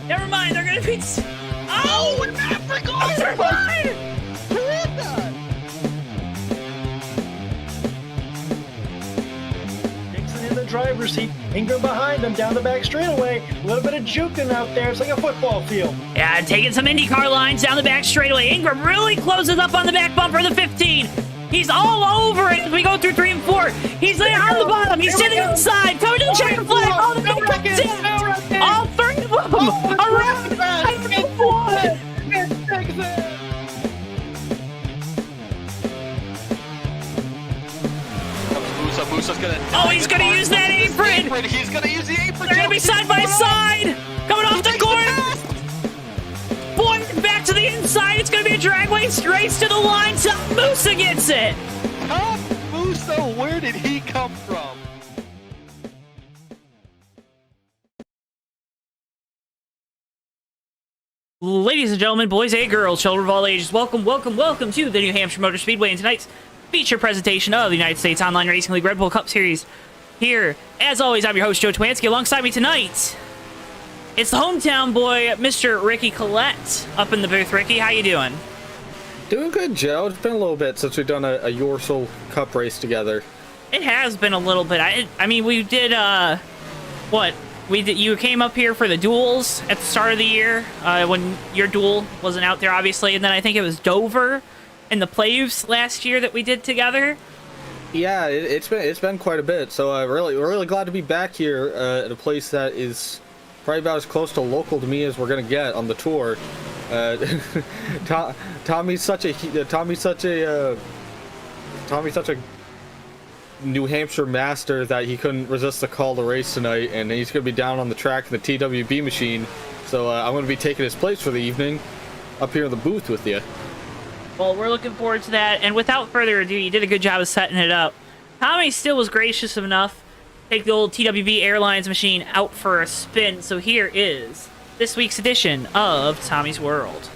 Never mind, they're gonna be... Oh! Never mind! Dixon in the driver's seat. Ingram behind him down the back straightaway. A little bit of juking out there. It's like a football field. Yeah, taking some IndyCar lines down the back straightaway. Ingram really closes up on the back bumper of the 15. He's all over it as we go through 3 and 4. He's there on the bottom. He's sitting inside. Toe to the checker flag. All the way all 3 of them around. Oh, he's gonna use that apron. He's gonna use the apron. They're gonna be side by side. Coming off the corner. Boy, back to the inside. It's gonna be a drag race to the line. Tom Musa gets it. Tom Musa, where did he come from? Ladies and gentlemen, boys and girls, children of all ages, welcome to the New Hampshire Motor Speedway and tonight's feature presentation of the United States Online Racing League Red Bull Cup Series. Here, as always, I'm your host, Joe Twansky. Alongside me tonight, it's the hometown boy, Mr. Ricky Collette, up in the booth. Ricky, how you doing? Doing good, Joe. It's been a little bit since we've done a USORL Cup race together. It has been a little bit. I mean, we did, you came up here for the duels at the start of the year, when your duel wasn't out there, obviously, and then I think it was Dover and the playoffs last year that we did together. Yeah, it's been quite a bit. So we're really glad to be back here at a place that is probably about as close to local to me as we're gonna get on the tour. Tommy's such a New Hampshire master that he couldn't resist the call to race tonight, and he's gonna be down on the track in the TWB machine. So I'm gonna be taking his place for the evening, up here in the booth with you. Well, we're looking forward to that, and without further ado, you did a good job of setting it up. Tommy still was gracious enough to take the old TWB Airlines machine out for a spin, so here is this week's edition of Tommy's World.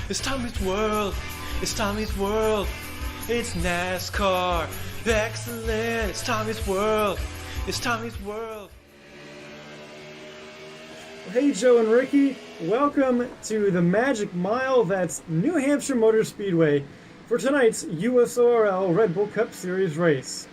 It's Tommy's World. It's Tommy's World. It's NASCAR. Excellent. It's Tommy's World. It's Tommy's World. Hey, Joe and Ricky. Welcome to the Magic Mile. That's New Hampshire Motor Speedway for tonight's USORL Red Bull Cup Series race.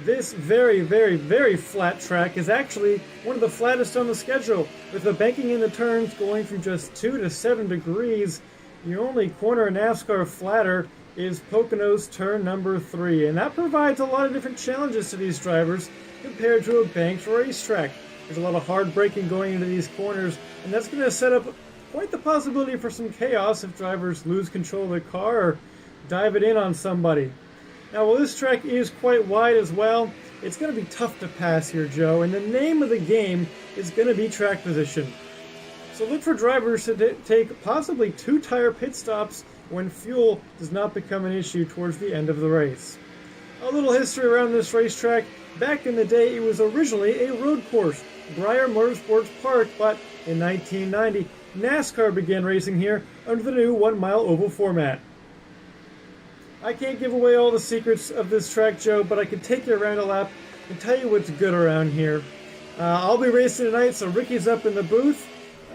This very, very, very flat track is actually one of the flattest on the schedule, with the banking in the turns going from just 2 to 7 degrees. The only corner in NASCAR flatter is Pocono's turn number 3, and that provides a lot of different challenges to these drivers compared to a banked racetrack. There's a lot of hard braking going into these corners, and that's going to set up quite the possibility for some chaos if drivers lose control of their car or dive it in on somebody. Now, while this track is quite wide as well, it's going to be tough to pass here, Joe, and the name of the game is going to be track position. So look for drivers to take possibly 2 tire pit stops when fuel does not become an issue towards the end of the race. A little history around this racetrack. Back in the day, it was originally a road course, Breyer Motorsports Park, but in 1990, NASCAR began racing here under the new 1-mile oval format. I can't give away all the secrets of this track, Joe, but I can take you around a lap and tell you what's good around here. I'll be racing tonight, so Ricky's up in the booth.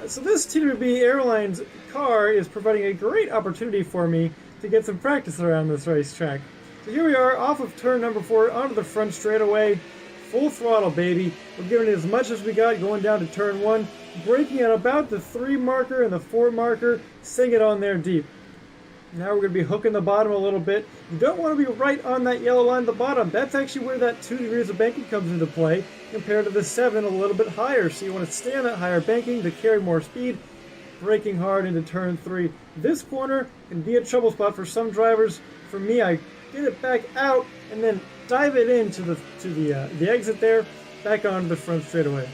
So this TWB Airlines car is providing a great opportunity for me to get some practice around this racetrack. So here we are, off of turn number 4, onto the front straightaway. Full throttle, baby. We're giving it as much as we got going down to turn 1. Braking at about the 3 marker and the 4 marker. Sing it on there deep. Now we're going to be hooking the bottom a little bit. You don't want to be right on that yellow line at the bottom. That's actually where that 2 degrees of banking comes into play, compared to the 7 a little bit higher. So you want to stay on that higher banking to carry more speed, braking hard into turn 3. This corner can be a trouble spot for some drivers. For me, I get it back out and then dive it into the exit there, back onto the front straightaway.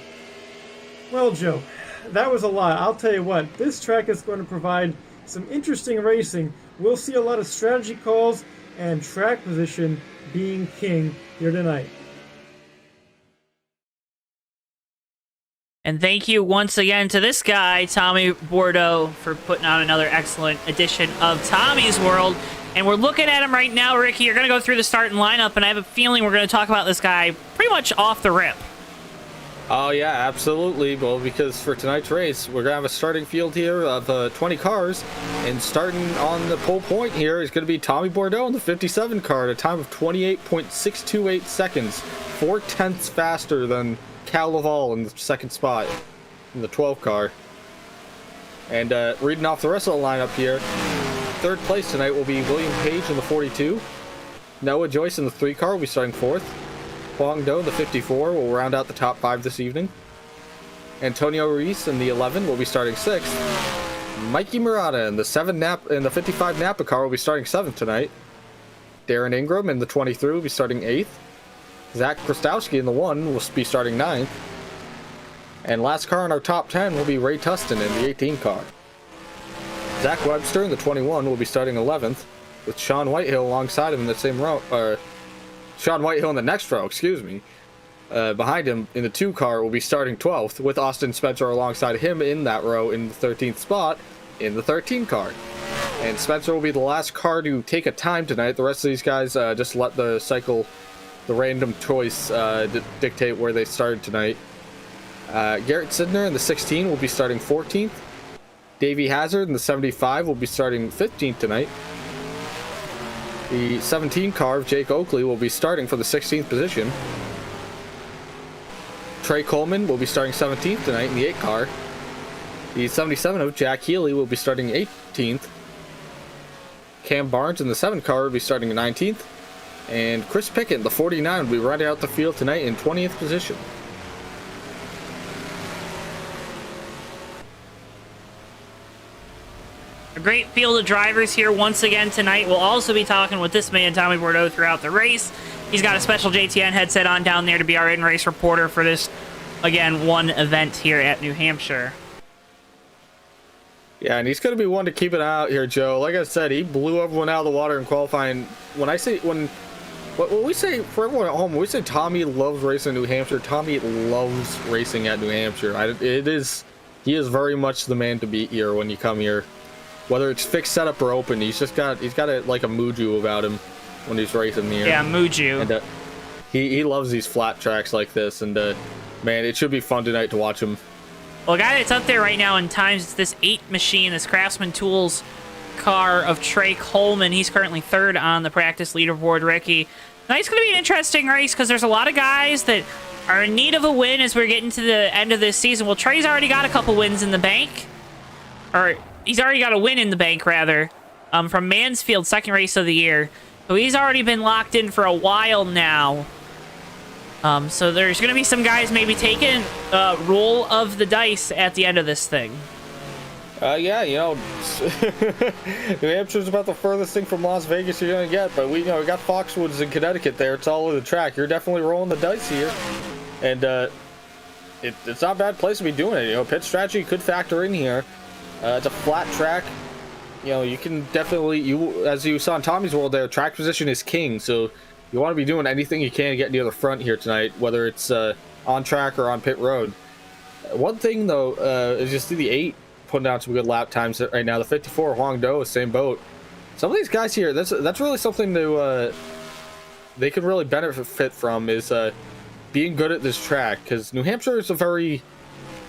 Well, Joe, that was a lot. I'll tell you what, this track is going to provide some interesting racing. We'll see a lot of strategy calls and track position being king here tonight. And thank you once again to this guy, Tommy Bordeaux, for putting on another excellent edition of Tommy's World. And we're looking at him right now, Ricky. You're going to go through the starting lineup, and I have a feeling we're going to talk about this guy pretty much off the rip. Oh yeah, absolutely. Well, because for tonight's race, we're gonna have a starting field here of 20 cars, and starting on the pole point here is gonna be Tommy Bordeaux in the 57 car at a time of 28.628 seconds, 4/10 faster than Cal Laval in the second spot in the 12 car. And reading off the rest of the lineup here, third place tonight will be William Page in the 42. Noah Joyce in the 3 car will be starting fourth. Huang Do, the 54, will round out the top 5 this evening. Antonio Ruiz in the 11 will be starting 6th. Mikey Morata in the 55 Napa car will be starting 7th tonight. Darren Ingram in the 23 will be starting 8th. Zach Krostowski in the 1 will be starting 9th. And last car in our top 10 will be Ray Tustin in the 18 car. Zach Webster in the 21 will be starting 11th, with Sean Whitehill alongside him in the same row. Sean Whitehill in the next row, excuse me. Behind him in the 2 car will be starting 12th, with Austin Spencer alongside him in that row in the 13th spot in the 13 car. And Spencer will be the last car to take a time tonight. The rest of these guys just let the cycle, the random choice, dictate where they started tonight. Garrett Sidner in the 16 will be starting 14th. Davey Hazard in the 75 will be starting 15th tonight. The 17 car of Jake Oakley will be starting for the 16th position. Trey Coleman will be starting 17th tonight in the 8 car. The 77 of Jack Healy will be starting 18th. Cam Barnes in the 7 car will be starting 19th. And Chris Pickett in the 49 will be riding out the field tonight in 20th position. A great field of drivers here once again tonight. We'll also be talking with this man, Tommy Bordeaux, throughout the race. He's got a special JTN headset on down there to be our in-race reporter for this, again, one event here at New Hampshire. Yeah, and he's going to be one to keep an eye out here, Joe. Like I said, he blew everyone out of the water in qualifying. When we say, for everyone at home, when we say Tommy loves racing in New Hampshire, Tommy loves racing at New Hampshire. He is very much the man to beat here when you come here. Whether it's fixed setup or open, he's got like a Muju about him when he's racing here. Yeah, Muju. And he loves these flat tracks like this, and man, it should be fun tonight to watch him. Well, a guy that's up there right now in times, it's this 8 machine, this Craftsman Tools car of Trey Coleman. He's currently 3rd on the practice leaderboard, Ricky. Tonight's going to be an interesting race because there's a lot of guys that are in need of a win as we're getting to the end of this season. Well, Trey's already got a couple wins in the bank. Or he's already got a win in the bank, rather, from Mansfield, 2nd race of the year. So he's already been locked in for a while now. So there's going to be some guys maybe taking roll of the dice at the end of this thing. Yeah, New Hampshire's about the furthest thing from Las Vegas you're going to get, but we got Foxwoods in Connecticut there. It's all over the track. You're definitely rolling the dice here. And it's not a bad place to be doing it. Pit strategy could factor in here. It's a flat track. You can definitely, as you saw in Tommy's World there, track position is king. So you want to be doing anything you can to get near the front here tonight, whether it's on track or on pit road. One thing, though, is you see the 8 putting down some good lap times right now. The 54 Huang Do, same boat. Some of these guys here, that's really something to they could really benefit from, is being good at this track, because New Hampshire is a very,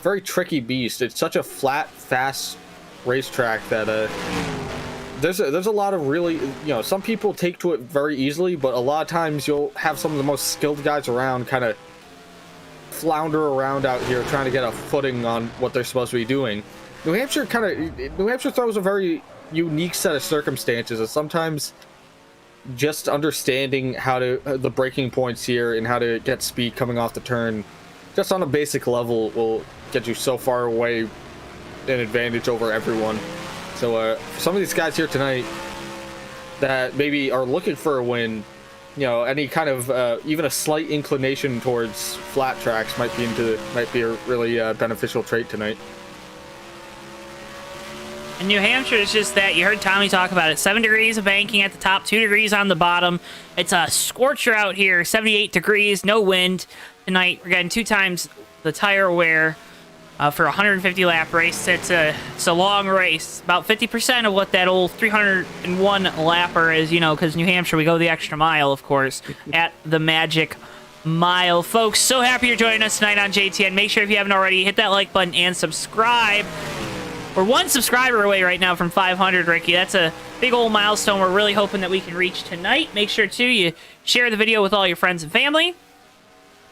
very tricky beast. It's such a flat, fast racetrack that there's a lot of really, some people take to it very easily, but a lot of times you'll have some of the most skilled guys around kind of flounder around out here trying to get a footing on what they're supposed to be doing. New Hampshire throws a very unique set of circumstances, and sometimes just understanding how to the braking points here and how to get speed coming off the turn just on a basic level will get you so far away an advantage over everyone. So some of these guys here tonight that maybe are looking for a win, any kind of even a slight inclination towards flat tracks might be a really beneficial trait tonight. In New Hampshire, it's just that you heard Tommy talk about it. 7 degrees of banking at the top, 2 degrees on the bottom. It's a scorcher out here, 78 degrees, no wind tonight. We're getting 2 times the tire wear for a 150 lap race. It's a long race, about 50% of what that old 301 lapper is, because New Hampshire, we go the extra mile, of course, at the Magic Mile. Folks, so happy you're joining us tonight on JTN. Make sure if you haven't already, hit that like button and subscribe. We're one subscriber away right now from 500, Ricky. That's a big old milestone we're really hoping that we can reach tonight. Make sure, too, you share the video with all your friends and family,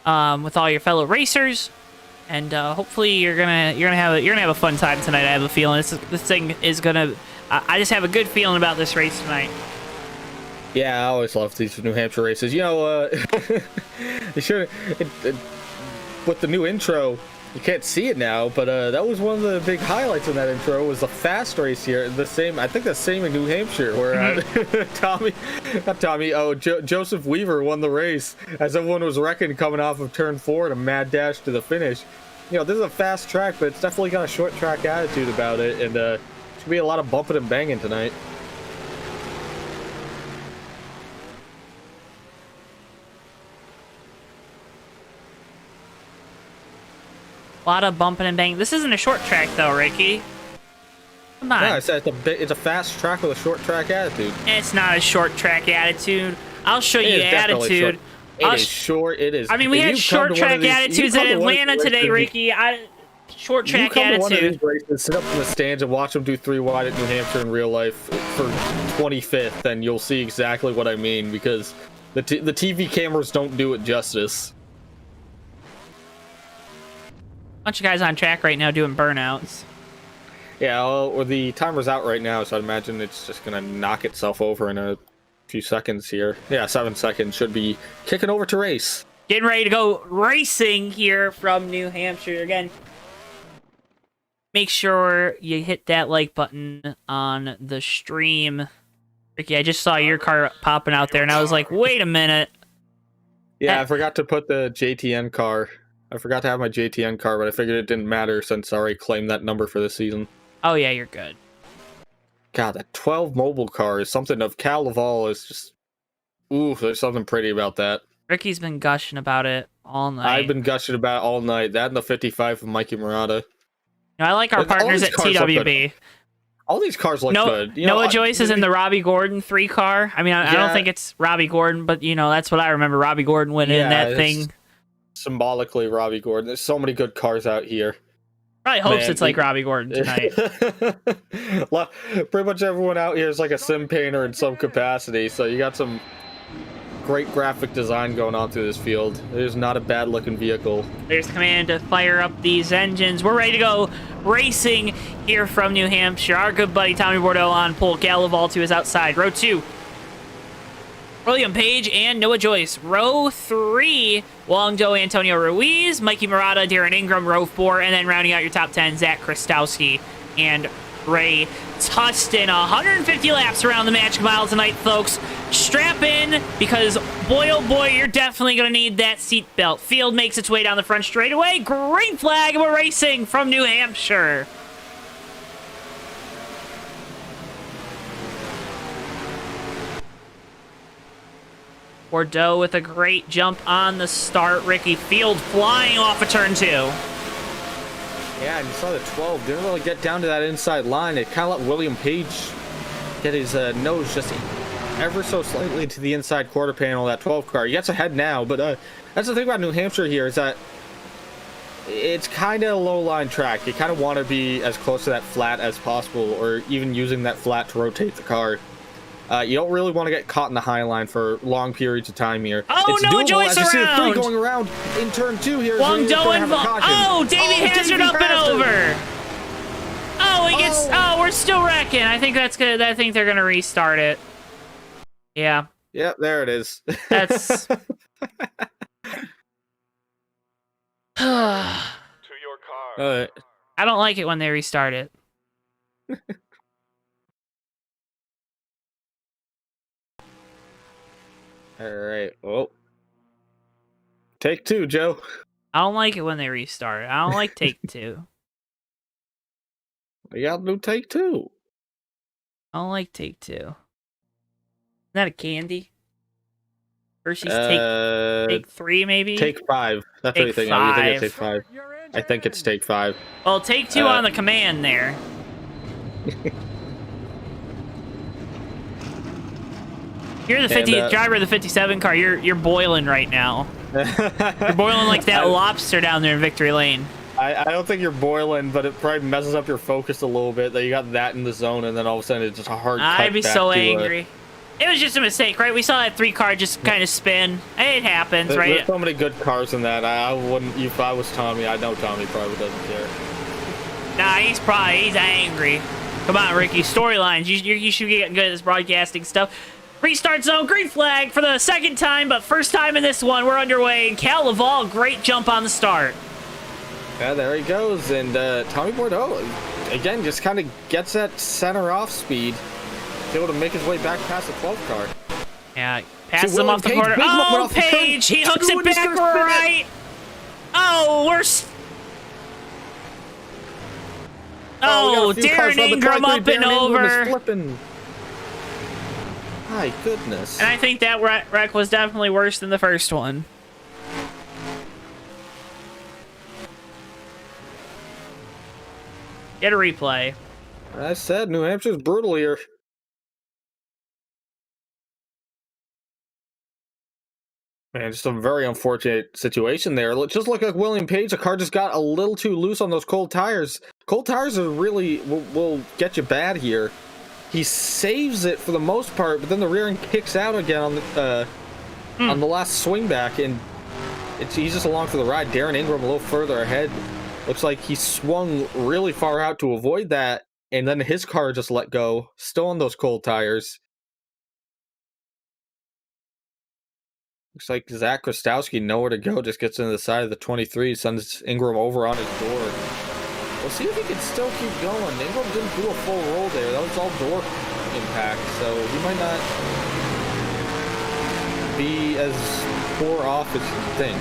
with all your fellow racers, and hopefully you're gonna have a fun time tonight. I have a feeling this thing is gonna. I just have a good feeling about this race tonight. Yeah, I always love these New Hampshire races. You know, with the new intro, you can't see it now, but that was one of the big highlights in that intro was the fast race here. I think the same in New Hampshire, where Joseph Weaver won the race as everyone was wrecking coming off of turn 4 and a mad dash to the finish. You know, this is a fast track, but it's definitely got a short track attitude about it, and it's gonna be a lot of bumping and banging tonight. A lot of bumping and banging. This isn't a short track, though, Ricky. Come on. Yeah, it's a fast track with a short track attitude. It's not a short track attitude. I'll show you attitude. It is short. It is. I mean, we had short track attitudes in Atlanta today, Ricky. Short track attitude. One of these races, sit up in the stands and watch them do 3 wide at New Hampshire in real life for 25th, and you'll see exactly what I mean, because the TV cameras don't do it justice. Bunch of guys on track right now doing burnouts. Yeah, well, the timer's out right now, so I'd imagine it's just gonna knock itself over in a few seconds here. Yeah, 7 seconds. Should be kicking over to race. Getting ready to go racing here from New Hampshire. Again, make sure you hit that like button on the stream. Ricky, I just saw your car popping out there, and I was like, wait a minute. Yeah, I forgot to put the JTN car. I forgot to have my JTN car, but I figured it didn't matter since I already claimed that number for this season. Oh, yeah, you're good. God, that 12 mobile car is something of Cal Laval is just... Ooh, there's something pretty about that. Ricky's been gushing about it all night. I've been gushing about it all night. That and the 55 of Mikey Morata. You know, I like our partners at TWB. All these cars look good. You Noah Joyce is in the Robbie Gordon 3 car. I mean, I don't think it's Robbie Gordon, but, you know, that's what I remember. Robbie Gordon winning in that thing. Symbolically Robbie Gordon. There's so many good cars out here. Probably hopes it's like Robbie Gordon tonight. Pretty much everyone out here is like a sim painter in some capacity, so you got some great graphic design going on through this field. There's not a bad looking vehicle. There's command to fire up these engines. We're ready to go racing here from New Hampshire. Our good buddy Tommy Bordeaux on pole. Gal Laval to his outside. Row 2. William Page and Noah Joyce. Row 3, Wong Do, Antonio Ruiz, Mikey Morata, Darren Ingram. Row 4, and then rounding out your top 10, Zach Krastowski and Ray Tustin. 150 laps around the Magic Mile tonight, folks. Strap in, because boy, oh boy, you're definitely going to need that seatbelt. Field makes its way down the front straightaway. Green flag, and we're racing from New Hampshire. Bordeaux with a great jump on the start. Ricky, field flying off of turn 2. Yeah, and you saw the 12 didn't really get down to that inside line. It kind of let William Page get his nose just ever so slightly to the inside quarter panel of that 12 car. He gets ahead now, but that's the thing about New Hampshire here is that it's kind of a low-line track. You kind of want to be as close to that flat as possible, or even using that flat to rotate the car. You don't really want to get caught in the high line for long periods of time here. Oh, it's no, Joyce around! You see the going around in turn 2 here. Wong Do and oh, Davey Hazard up and over. Oh, it gets. Oh, we're still wrecking. I think that's good. I think they're gonna restart it. Yeah. Yep, there it is. That's. To your car. I don't like it when they restart it. All right. Well, take 2, Joe. I don't like it when they restart. I don't like take 2. You gotta do take 2. I don't like take 2. Isn't that a candy? Hershey's take 3, maybe? Take 5. That's what you think. I think it's take 5. I think it's take 5. Well, take 2 on the command there. You're the 50th driver of the 57 car. You're boiling right now. You're boiling like that lobster down there in Victory Lane. I don't think you're boiling, but it probably messes up your focus a little bit that you got that in the zone, and then all of a sudden it's just a hard cut I'd be back so to, angry. It was just a mistake, right? We saw that 3 car just kind of spin. It happens, right? There's so many good cars in that. I wouldn't. If I was Tommy, I know Tommy probably doesn't care. Nah, he's angry. Come on, Ricky. Storylines. You should be getting good at this broadcasting stuff. Restart zone, green flag for the 2nd time, but first time in this one. We're underway. And Cal Laval, great jump on the start. Yeah, there he goes. And Tommy Bordeaux, again, just kind of gets that center off speed. Able to make his way back past the 12 car. Yeah, passes him off the corner. Oh, Page! He hooks it back right. Oh, worse. Oh, Darren Ingram up and over. My goodness. And I think that wreck was definitely worse than the first one. Get a replay. I said New Hampshire's brutal here. Man, just a very unfortunate situation there. Just look at William Page. The car just got a little too loose on those cold tires. Cold tires are really will get you bad here. He saves it for the most part, but then the rear end kicks out again on the last swing back, and he's just along for the ride. Darren Ingram a little further ahead. Looks like he swung really far out to avoid that, and then his car just let go, still on those cold tires. Looks like Zach Krastowski, nowhere to go, just gets into the side of the 23, sends Ingram over on his door. We'll see if he can still keep going. Ingram didn't do a full roll there. That was all door impact, so he might not be as poor off as you think.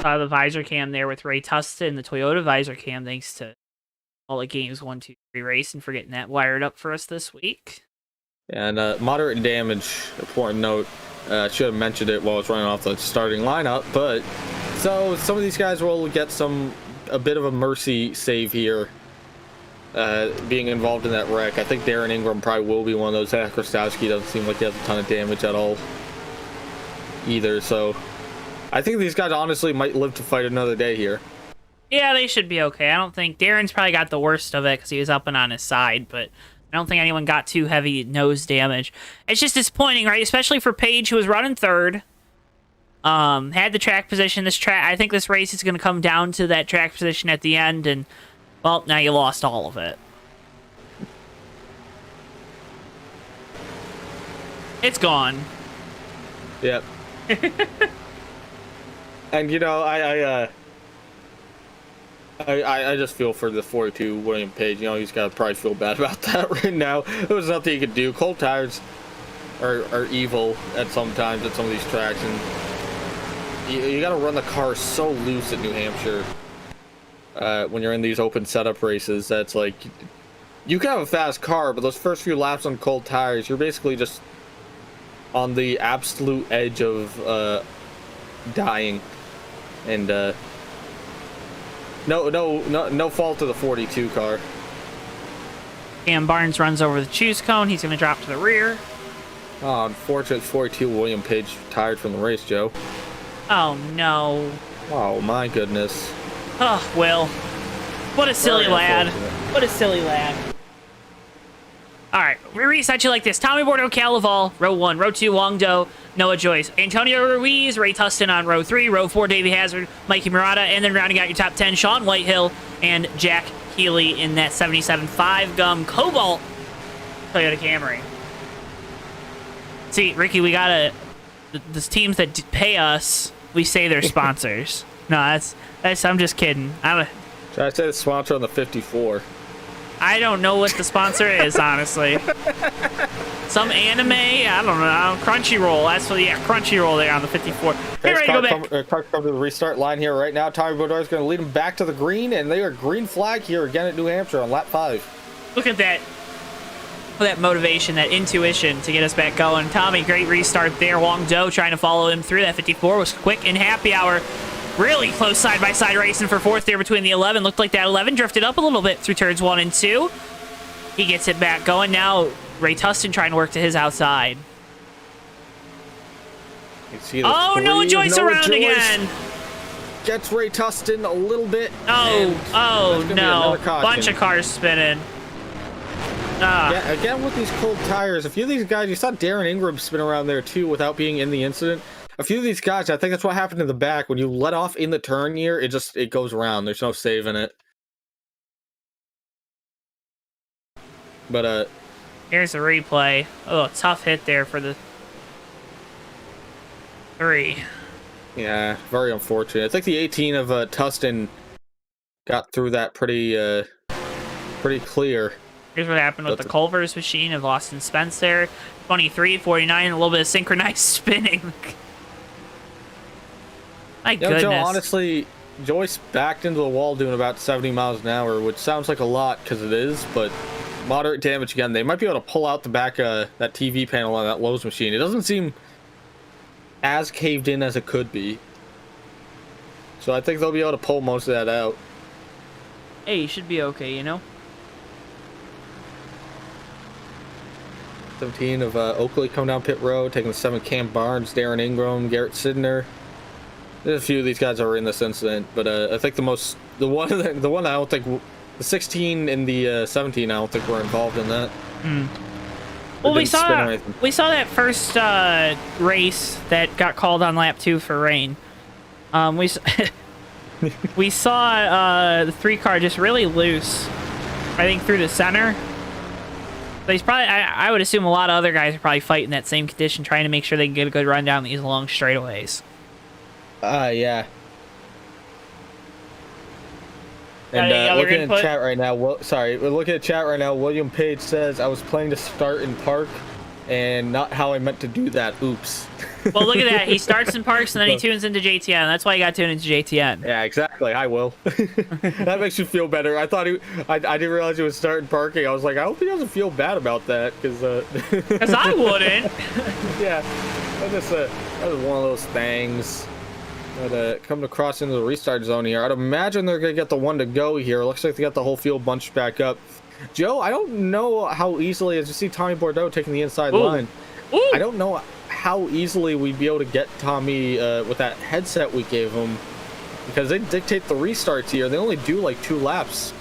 The visor cam there with Ray Tustin, the Toyota visor cam, thanks to all the games 1, 2, 3 race, and for getting that wired up for us this week. And moderate damage, important note. Should have mentioned it while I was running off the starting lineup, but so some of these guys will get a bit of a mercy save here, being involved in that wreck. I think Darren Ingram probably will be one of those. Zach Krastowski doesn't seem like he has a ton of damage at all either, so I think these guys honestly might live to fight another day here. Yeah, they should be okay. I don't think Darren's probably got the worst of it because he was up and on his side, but I don't think anyone got too heavy nose damage. It's just disappointing, right? Especially for Page, who was running 3rd. Had the track position. I think this race is going to come down to that track position at the end, and, well, now you lost all of it. It's gone. Yep. And, you know, I just feel for the 42 William Page. You know, he's got to probably feel bad about that right now. There was nothing he could do. Cold tires are evil at some times at some of these tracks, and you got to run the car so loose at New Hampshire when you're in these open setup races. That's like, you can have a fast car, but those first few laps on cold tires, you're basically just on the absolute edge of dying. And no fault to the 42 car. And Barnes runs over the choose cone. He's going to drop to the rear. Oh, unfortunate 42 William Page retired from the race, Joe. Oh, no. Oh, my goodness. Oh, Will. What a silly lad. What a silly lad. All right, we reset you like this. Tommy Bordeaux, Calaval, row 1. Row 2, Wong Do, Noah Joyce. Antonio Ruiz, Ray Tustin on row 3. Row 4, Davey Hazard, Mikey Morata. And then rounding out your top 10, Sean Whitehill and Jack Healy in that 77.5 gum Cobalt Toyota Camry. See, Ricky, we gotta... The teams that pay us, we say they're sponsors. No, that's I'm just kidding. Should I say the sponsor on the 54? I don't know what the sponsor is, honestly. Some anime? I don't know. Crunchyroll. That's what, yeah, Crunchyroll there on the 54. Hey, ready to go back. Car come to the restart line here right now. Tommy Bordeaux is going to lead them back to the green, and they are green flag here again at New Hampshire on lap 5. Look at that. That motivation, that intuition to get us back going. Tommy, great restart there. Wong Do trying to follow him through. That 54 was quick in happy hour. Really close side-by-side racing for 4th there between the 11. Looked like that 11 drifted up a little bit through turns 1 and 2. He gets it back going. Now Ray Tustin trying to work to his outside. You see the Oh, Noah Joyce Noah around Joyce again. Gets Ray Tustin a little bit. Oh no. Bunch of cars spinning. Yeah, again with these cold tires, a few of these guys, you saw Darren Ingram spin around there too without being in the incident. A few of these guys, I think that's what happened in the back. When you let off in the turn here, it goes around. There's no saving it. But here's the replay. Oh, tough hit there for the 3. yeah, very unfortunate. I think the 18 of Tustin got through that pretty clear. Here's what happened with the Culver's machine of Austin Spencer. 23, 49, a little bit of synchronized spinning. My goodness. Joe, honestly, Joyce backed into the wall doing about 70 miles an hour, which sounds like a lot because it is, but moderate damage again. They might be able to pull out the back that TV panel on that Lowe's machine. It doesn't seem as caved in as it could be. So I think they'll be able to pull most of that out. Hey, you should be okay, you know? 17 of Oakley coming down pit road, taking the 7 Cam Barnes, Darren Ingram, Garrett Sidner. There's a few of these guys that were in this incident, but I think the one I don't think, the 16 and the 17, I don't think were involved in that. Well, we saw that first race that got called on lap 2 for rain. We saw the 3 car just really loose, I think through the center. So he's probably, I would assume a lot of other guys are probably fighting that same condition, trying to make sure they can get a good run down these long straightaways. Yeah. And looking at chat right now, we're looking at chat right now. William Page says, I was planning to start in park and not how I meant to do that. Oops. Well, look at that. He starts in parks and then he tunes into JTN. That's why he got tuned into JTN. Yeah, exactly. I will. That makes you feel better. I thought I didn't realize he was starting parking. I was like, I hope he doesn't feel bad about that, because I wouldn't. Yeah, that was one of those things. But coming across into the restart zone here, I'd imagine they're gonna get the 1 to go here. Looks like they got the whole field bunched back up. Joe, I don't know how easily, as you see Tommy Bordeaux taking the inside line. Ooh. I don't know how easily we'd be able to get Tommy with that headset we gave him, because they dictate the restarts here. They only do like 2 laps.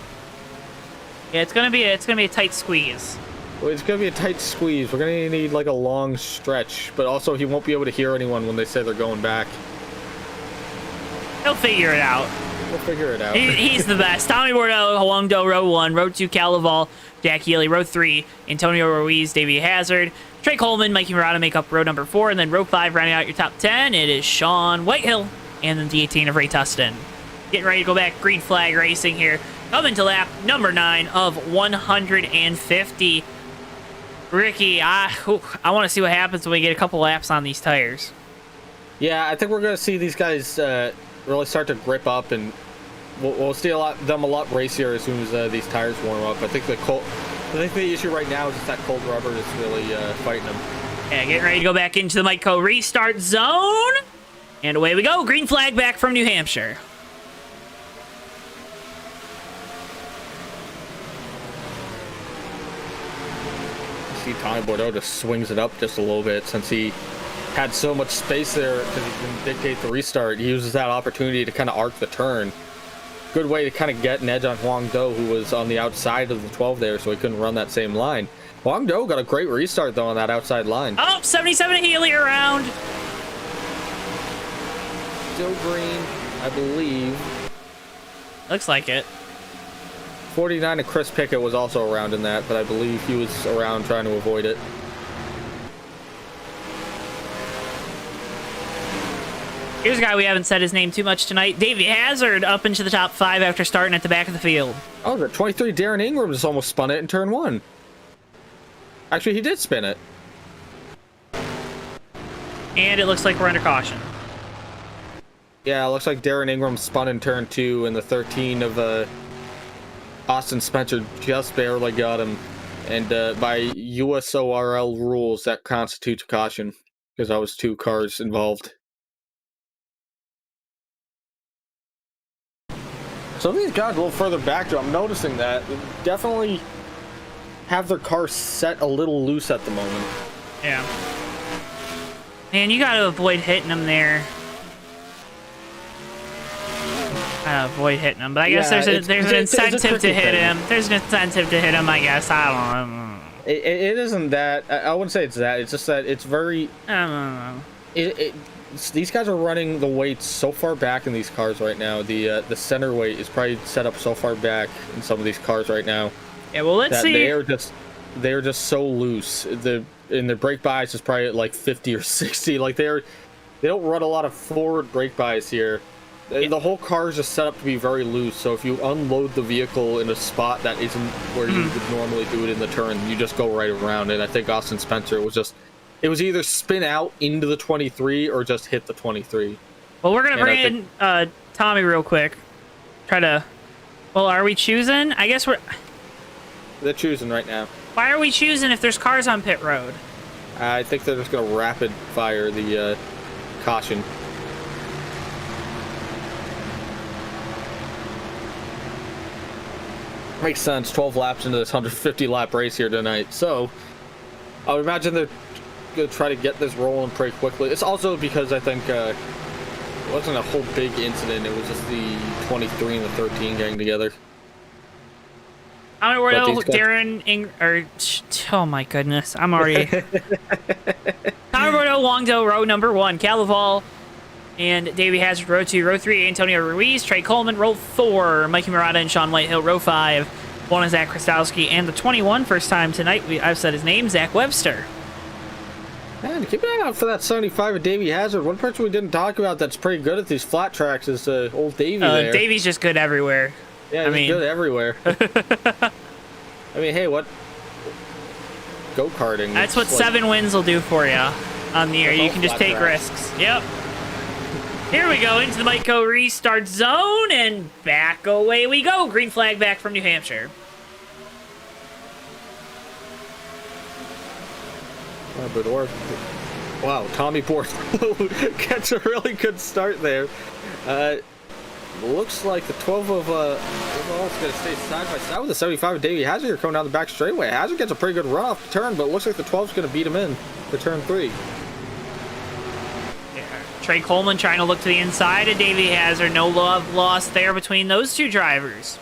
Yeah, it's gonna be a tight squeeze. Well, it's gonna be a tight squeeze. We're gonna need like a long stretch, but also he won't be able to hear anyone when they say they're going back. He'll figure it out. We'll figure it out. He's the best. Tommy Bordeaux, Huang Do, row 1. Row 2, Calaval, Jack Healy, row 3. Antonio Ruiz, Davey Hazard. Trey Coleman, Mikey Morata make up row number 4. And then row 5, rounding out your top 10, it is Sean Whitehill. And then the 18 of Ray Tustin. Getting ready to go back. Green flag racing here. Coming to lap number 9 of 150. Ricky, I want to see what happens when we get a couple laps on these tires. Yeah, I think we're going to see these guys really start to grip up, and we'll see them a lot racier as soon as these tires warm up. I think the issue right now is just that cold rubber is really fighting them. Yeah, getting ready to go back into the Mike restart zone. And away we go. Green flag back from New Hampshire. See Tommy Bordeaux just swings it up just a little bit since he had so much space there because he can dictate the restart. He uses that opportunity to kind of arc the turn. Good way to kind of get an edge on Huang Do, who was on the outside of the 12 there, so he couldn't run that same line. Huang Do got a great restart though on that outside line. Oh, 77 Healy around. Still green, I believe. Looks like it. 49 of Chris Pickett was also around in that, but I believe he was around trying to avoid it. Here's a guy we haven't said his name too much tonight. Davey Hazard up into the top 5 after starting at the back of the field. Oh, the 23 Darren Ingram just almost spun it in turn 1. Actually, he did spin it. And it looks like we're under caution. Yeah, it looks like Darren Ingram spun in turn 2, and the 13 of Austin Spencer just barely got him. And by USORL rules, that constitutes caution because I was 2 cars involved. So these guys a little further back, Joe, I'm noticing that they definitely have their car set a little loose at the moment. Yeah. Man, you gotta avoid hitting him there. Gotta avoid hitting him, but I guess there's an incentive to hit him. There's an incentive to hit him, I guess. I don't know. It isn't that. I wouldn't say it's that. It's just that it's very. I don't know. These guys are running the weights so far back in these cars right now. The center weight is probably set up so far back in some of these cars right now. Yeah, well, let's see. They're just so loose. Their brake bias is probably at like 50 or 60. Like they don't run a lot of forward brake bias here. Yeah. The whole car is just set up to be very loose. So if you unload the vehicle in a spot that isn't where you would normally do it in the turn, you just go right around. And I think Austin Spencer it was either spin out into the 23 or just hit the 23. Well, we're gonna bring in Tommy real quick. Well, are we choosing? I guess They're choosing right now. Why are we choosing if there's cars on pit road? I think they're just going to rapid fire the caution. Makes sense. 12 laps into this 150 lap race here tonight. So I would imagine they're going to try to get this rolling pretty quickly. It's also because I think it wasn't a whole big incident. It was just the 23 and the 13 getting together. I don't know where oh my goodness, I'm already. Roberto, Wongdo, row number 1, Calaval, and Davey Hazard, row 2, row 3, Antonio Ruiz, Trey Coleman, row 4, Mikey Morata and Sean Whitehill, row 5, one is Zach Krastowski, and the 21, first time tonight, I've said his name, Zach Webster. Man, keep an eye out for that 75 of Davey Hazard. One person we didn't talk about that's pretty good at these flat tracks is old Davey there. Davey's just good everywhere. Yeah, he's good everywhere. I mean, hey, what? Go-karting. That's what 7 wins will do for you on the year. You can just take risks. Yep. Here we go into the Miteco restart zone, and back away we go. Green flag back from New Hampshire. Wow, Tommy Bortolo gets a really good start there. Looks like the 12 of overall is going to stay side by side with the 75 of Davey Hazard here coming down the back straightaway. Hazard gets a pretty good run off the turn, but it looks like the 12 is going to beat him in to turn 3. Yeah. Trey Coleman trying to look to the inside of Davey Hazard. No love lost there between those two drivers.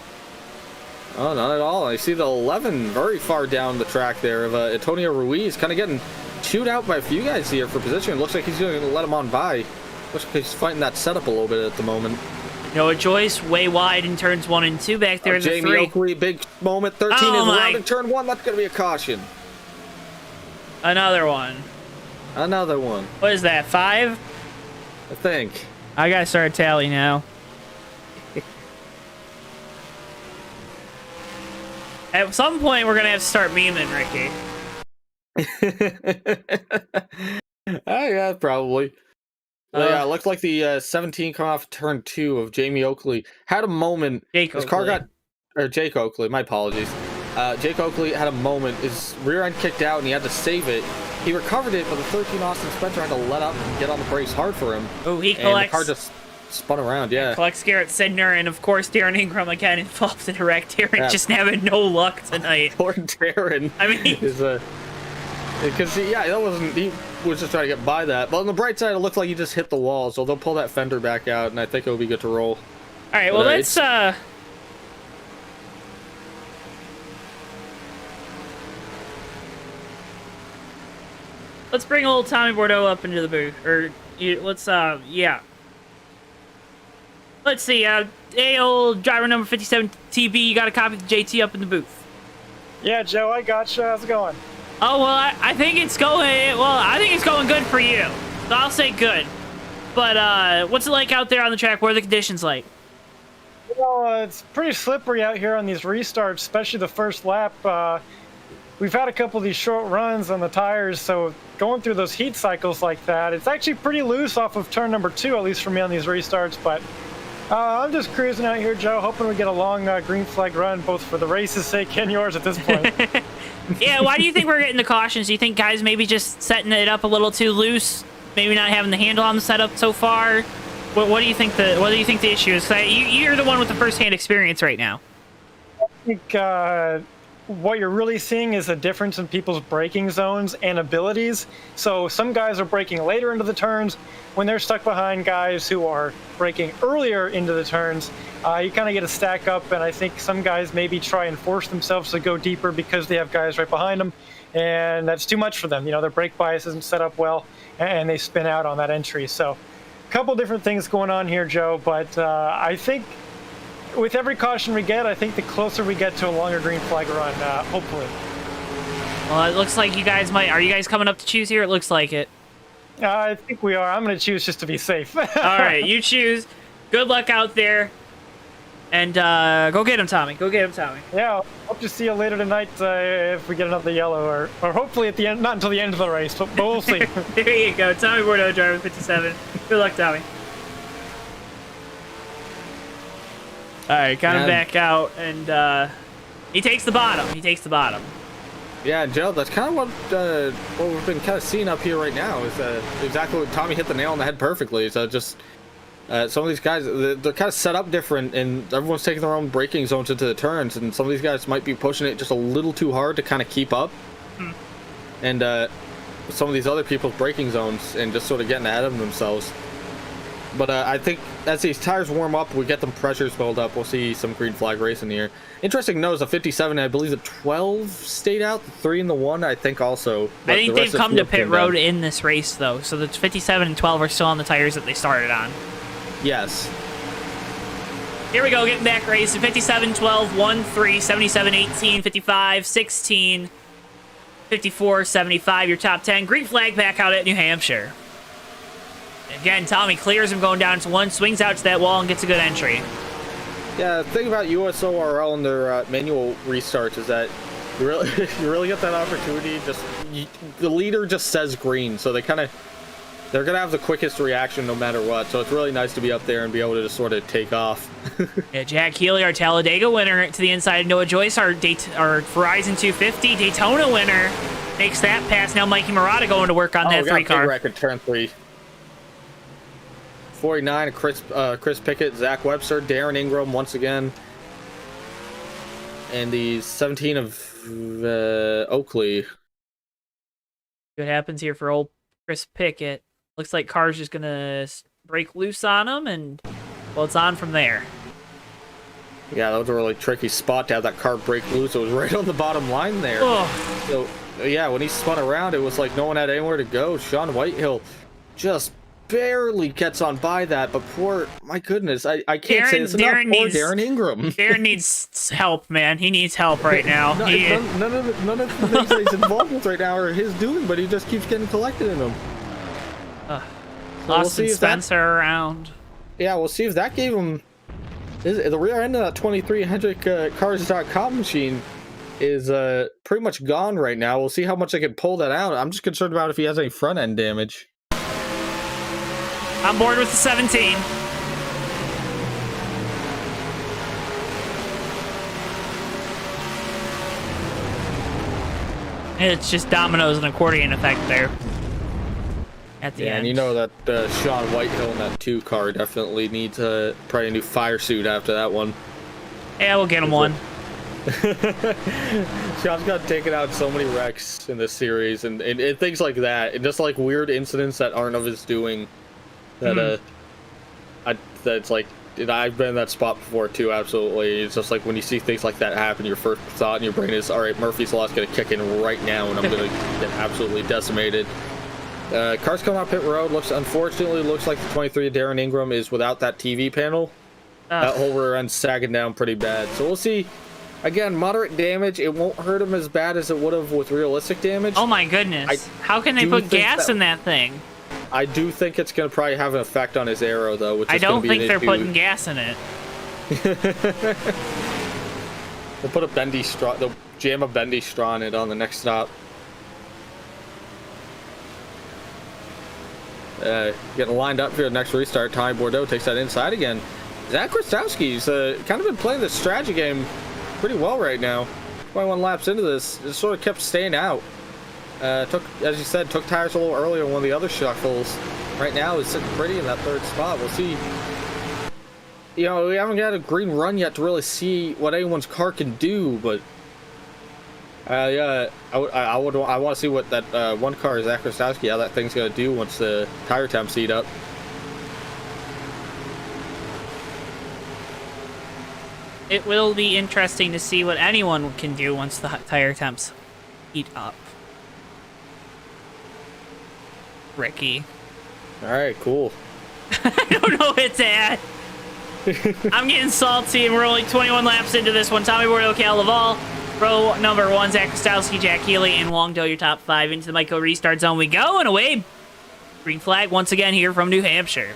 Oh, not at all. I see the 11 very far down the track there of Antonio Ruiz kind of getting chewed out by a few guys here for position. Looks like he's going to let him on by. Looks like he's fighting that setup a little bit at the moment. Noah Joyce way wide in turns 1 and 2 back there in the 3. Jamie Oakley, big moment. 13 is around in turn 1. That's going to be a caution. Another one. Another one. What is that, 5? I think. I got to start a tally now. At some point, we're going to have to start memeing Ricky. Yeah, probably. Yeah, it looked like the 17 coming off turn 2 of Jamie Oakley had a moment. Jake Oakley, my apologies. Jake Oakley had a moment. His rear end kicked out and he had to save it. He recovered it, but the 13 Austin Spencer had to let up and get on the brakes hard for him. Oh, he collects. And the car just spun around, yeah. Collects Garrett Sidner, and of course Darren Ingram again involved in a wreck. Darren just having no luck tonight. Poor Darren. I mean, because he was just trying to get by that. But on the bright side, it looked like he just hit the wall, so they'll pull that fender back out, and I think it'll be good to roll. All right, well, let's bring old Tommy Bordeaux up into the booth, yeah. Let's see, old driver number 57 TB, you got a copy of JT up in the booth. Yeah, Joe, I gotcha. How's it going? Oh, well, I think it's going good for you. So I'll say good. But what's it like out there on the track? What are the conditions like? Well, it's pretty slippery out here on these restarts, especially the first lap. We've had a couple of these short runs on the tires, so going through those heat cycles like that, it's actually pretty loose off of turn number 2, at least for me on these restarts. But I'm just cruising out here, Joe, hoping we get a long green flag run, both for the race's sake and yours at this point. Yeah, why do you think we're getting the cautions? Do you think guys maybe just setting it up a little too loose, maybe not having the handle on the setup so far? What do you think the issue is? 'Cause you're the one with the first-hand experience right now. I think what you're really seeing is a difference in people's braking zones and abilities. So some guys are braking later into the turns when they're stuck behind guys who are braking earlier into the turns. You kind of get a stack up, and I think some guys maybe try and force themselves to go deeper because they have guys right behind them, and that's too much for them. Their brake bias isn't set up well, and they spin out on that entry. So a couple different things going on here, Joe, but I think with every caution we get, I think the closer we get to a longer green flag run, hopefully. Well, it looks like you guys might. Are you guys coming up to choose here? It looks like it. I think we are. I'm going to choose just to be safe. All right, you choose. Good luck out there. And go get him, Tommy. Go get him, Tommy. Yeah, hope to see you later tonight if we get another yellow, or hopefully at the end, not until the end of the race, but we'll see. There you go. Tommy Bordeaux, driver 57. Good luck, Tommy. All right, got him back out, and he takes the bottom. He takes the bottom. Yeah, Joe, that's kind of what we've been kind of seeing up here right now is exactly what Tommy hit the nail on the head perfectly. So just some of these guys, they're kind of set up different, and everyone's taking their own braking zones into the turns, and some of these guys might be pushing it just a little too hard to kind of keep up. And some of these other people's braking zones and just sort of getting ahead of themselves. But I think as these tires warm up, we get them pressures build up, we'll see some green flag racing here. Interesting note, a 57, I believe the 12 stayed out, the 3 and the 1, I think also. I think they've come to pit road in this race, though, so the 57 and 12 are still on the tires that they started on. Yes. Here we go, getting back racing. 57, 12, 1, 3, 77, 18, 55, 16, 54, 75, your top 10. Green flag back out at New Hampshire. Again, Tommy clears him going down to 1, swings out to that wall, and gets a good entry. Yeah, the thing about USORL and their manual restarts is that you really get that opportunity. The leader just says green, so they're gonna have the quickest reaction no matter what. So it's really nice to be up there and be able to just sort of take off. Yeah, Jack Healy, our Talladega winner, to the inside. Noah Joyce, our Verizon 250 Daytona winner, makes that pass. Now Mikey Morata going to work on that 3 car. Record turn 3. 49, Chris Pickett, Zach Webster, Darren Ingram once again, and the 17 of Oakley. What happens here for old Chris Pickett? Looks like car's just gonna break loose on him, and well, it's on from there. Yeah, that was a really tricky spot to have that car break loose. It was right on the bottom line there. Oh. So yeah, when he spun around, it was like no one had anywhere to go. Sean Whitehill just barely gets on by that, but my goodness, I can't say this enough. Poor Darren Ingram. Darren needs help, man. He needs help right now. None of the things that he's involved with right now are his doing, but he just keeps getting collected in them. So Austin Spencer around. Yeah, we'll see if that gave him the rear end of that 2300 cars.com machine is pretty much gone right now. We'll see how much I can pull that out. I'm just concerned about if he has any front end damage. I'm board with the 17. It's just dominoes and accordion effect there at the end. And you know that Sean Whitehill in that 2 car definitely needs probably a new fire suit after that one. Yeah, we'll get him one. Sean's got taken out so many wrecks in this series and things like that, and just like weird incidents that aren't of his doing. That that's like, I've been in that spot before too. Absolutely, it's just like when you see things like that happen, your first thought in your brain is, all right, Murphy's Law's gonna kick in right now, and I'm gonna get absolutely decimated. Cars coming out pit road. Unfortunately looks like the 23 Darren Ingram is without that TV panel. That whole rear end's sagging down pretty bad. So we'll see. Again, moderate damage. It won't hurt him as bad as it would have with realistic damage. Oh my goodness! How can they put gas in that thing? I do think it's going to probably have an effect on his aero, though. Which I is don't be think they're issue. putting gas in it. We'll put a bendy straw. They'll jam a bendy straw in it on the next stop. Getting lined up for the next restart. Tommy Bordeaux takes that inside again. Zach Krastowski's kind of been playing this strategy game pretty well right now. 21 laps into this, it sort of kept staying out. Took, as you said, took tires a little earlier in one of the other shuffles. Right now, is sitting pretty in that 3rd spot. We'll see. You know, we haven't got a green run yet to really see what anyone's car can do, but Yeah, I want to see what that one car, Zach Krastowski, how that thing's gonna do once the tire temps heat up. It will be interesting to see what anyone can do once the tire temps heat up. Ricky. All right, cool. I don't know where it's at. I'm getting salty, and we're only 21 laps into this one. Tommy Bordeaux, Cal Laval, row number 1, Zach Kostowski, Jack Healy, and Wong Do, your top 5. Into the Michael restart zone we go, and away. Green flag once again here from New Hampshire.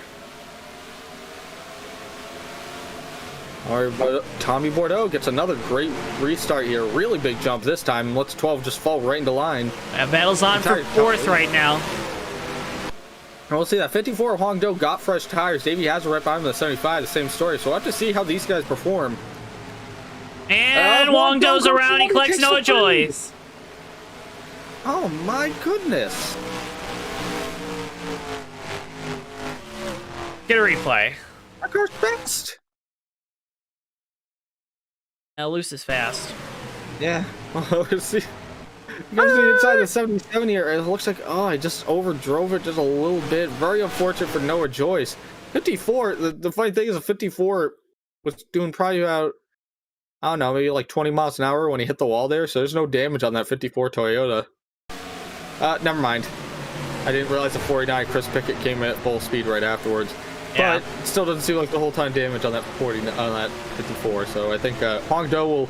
All right, but Tommy Bordeaux gets another great restart here. Really big jump this time. Lets 12 just fall right into line. Battle's on for 4th right now. And we'll see that 54 Hong Do got fresh tires. Davey Hazard right behind him, the 75, the same story. So we'll have to see how these guys perform. And Wong Do's around. He collects Noah Joyce. Oh my goodness. Get a replay. That car's fast. Now, loose is fast. Yeah. We'll see. Comes to the inside of the 77 here. It looks like, oh, I just overdrove it just a little bit. Very unfortunate for Noah Joyce. 54, the funny thing is a 54 was doing probably about, I don't know, maybe like 20 miles an hour when he hit the wall there. So there's no damage on that 54 Toyota. Never mind. I didn't realize the 49 Chris Pickett came in at full speed right afterwards. Yeah. But it still doesn't seem like the whole time damage on that 54. So I think Hong Do will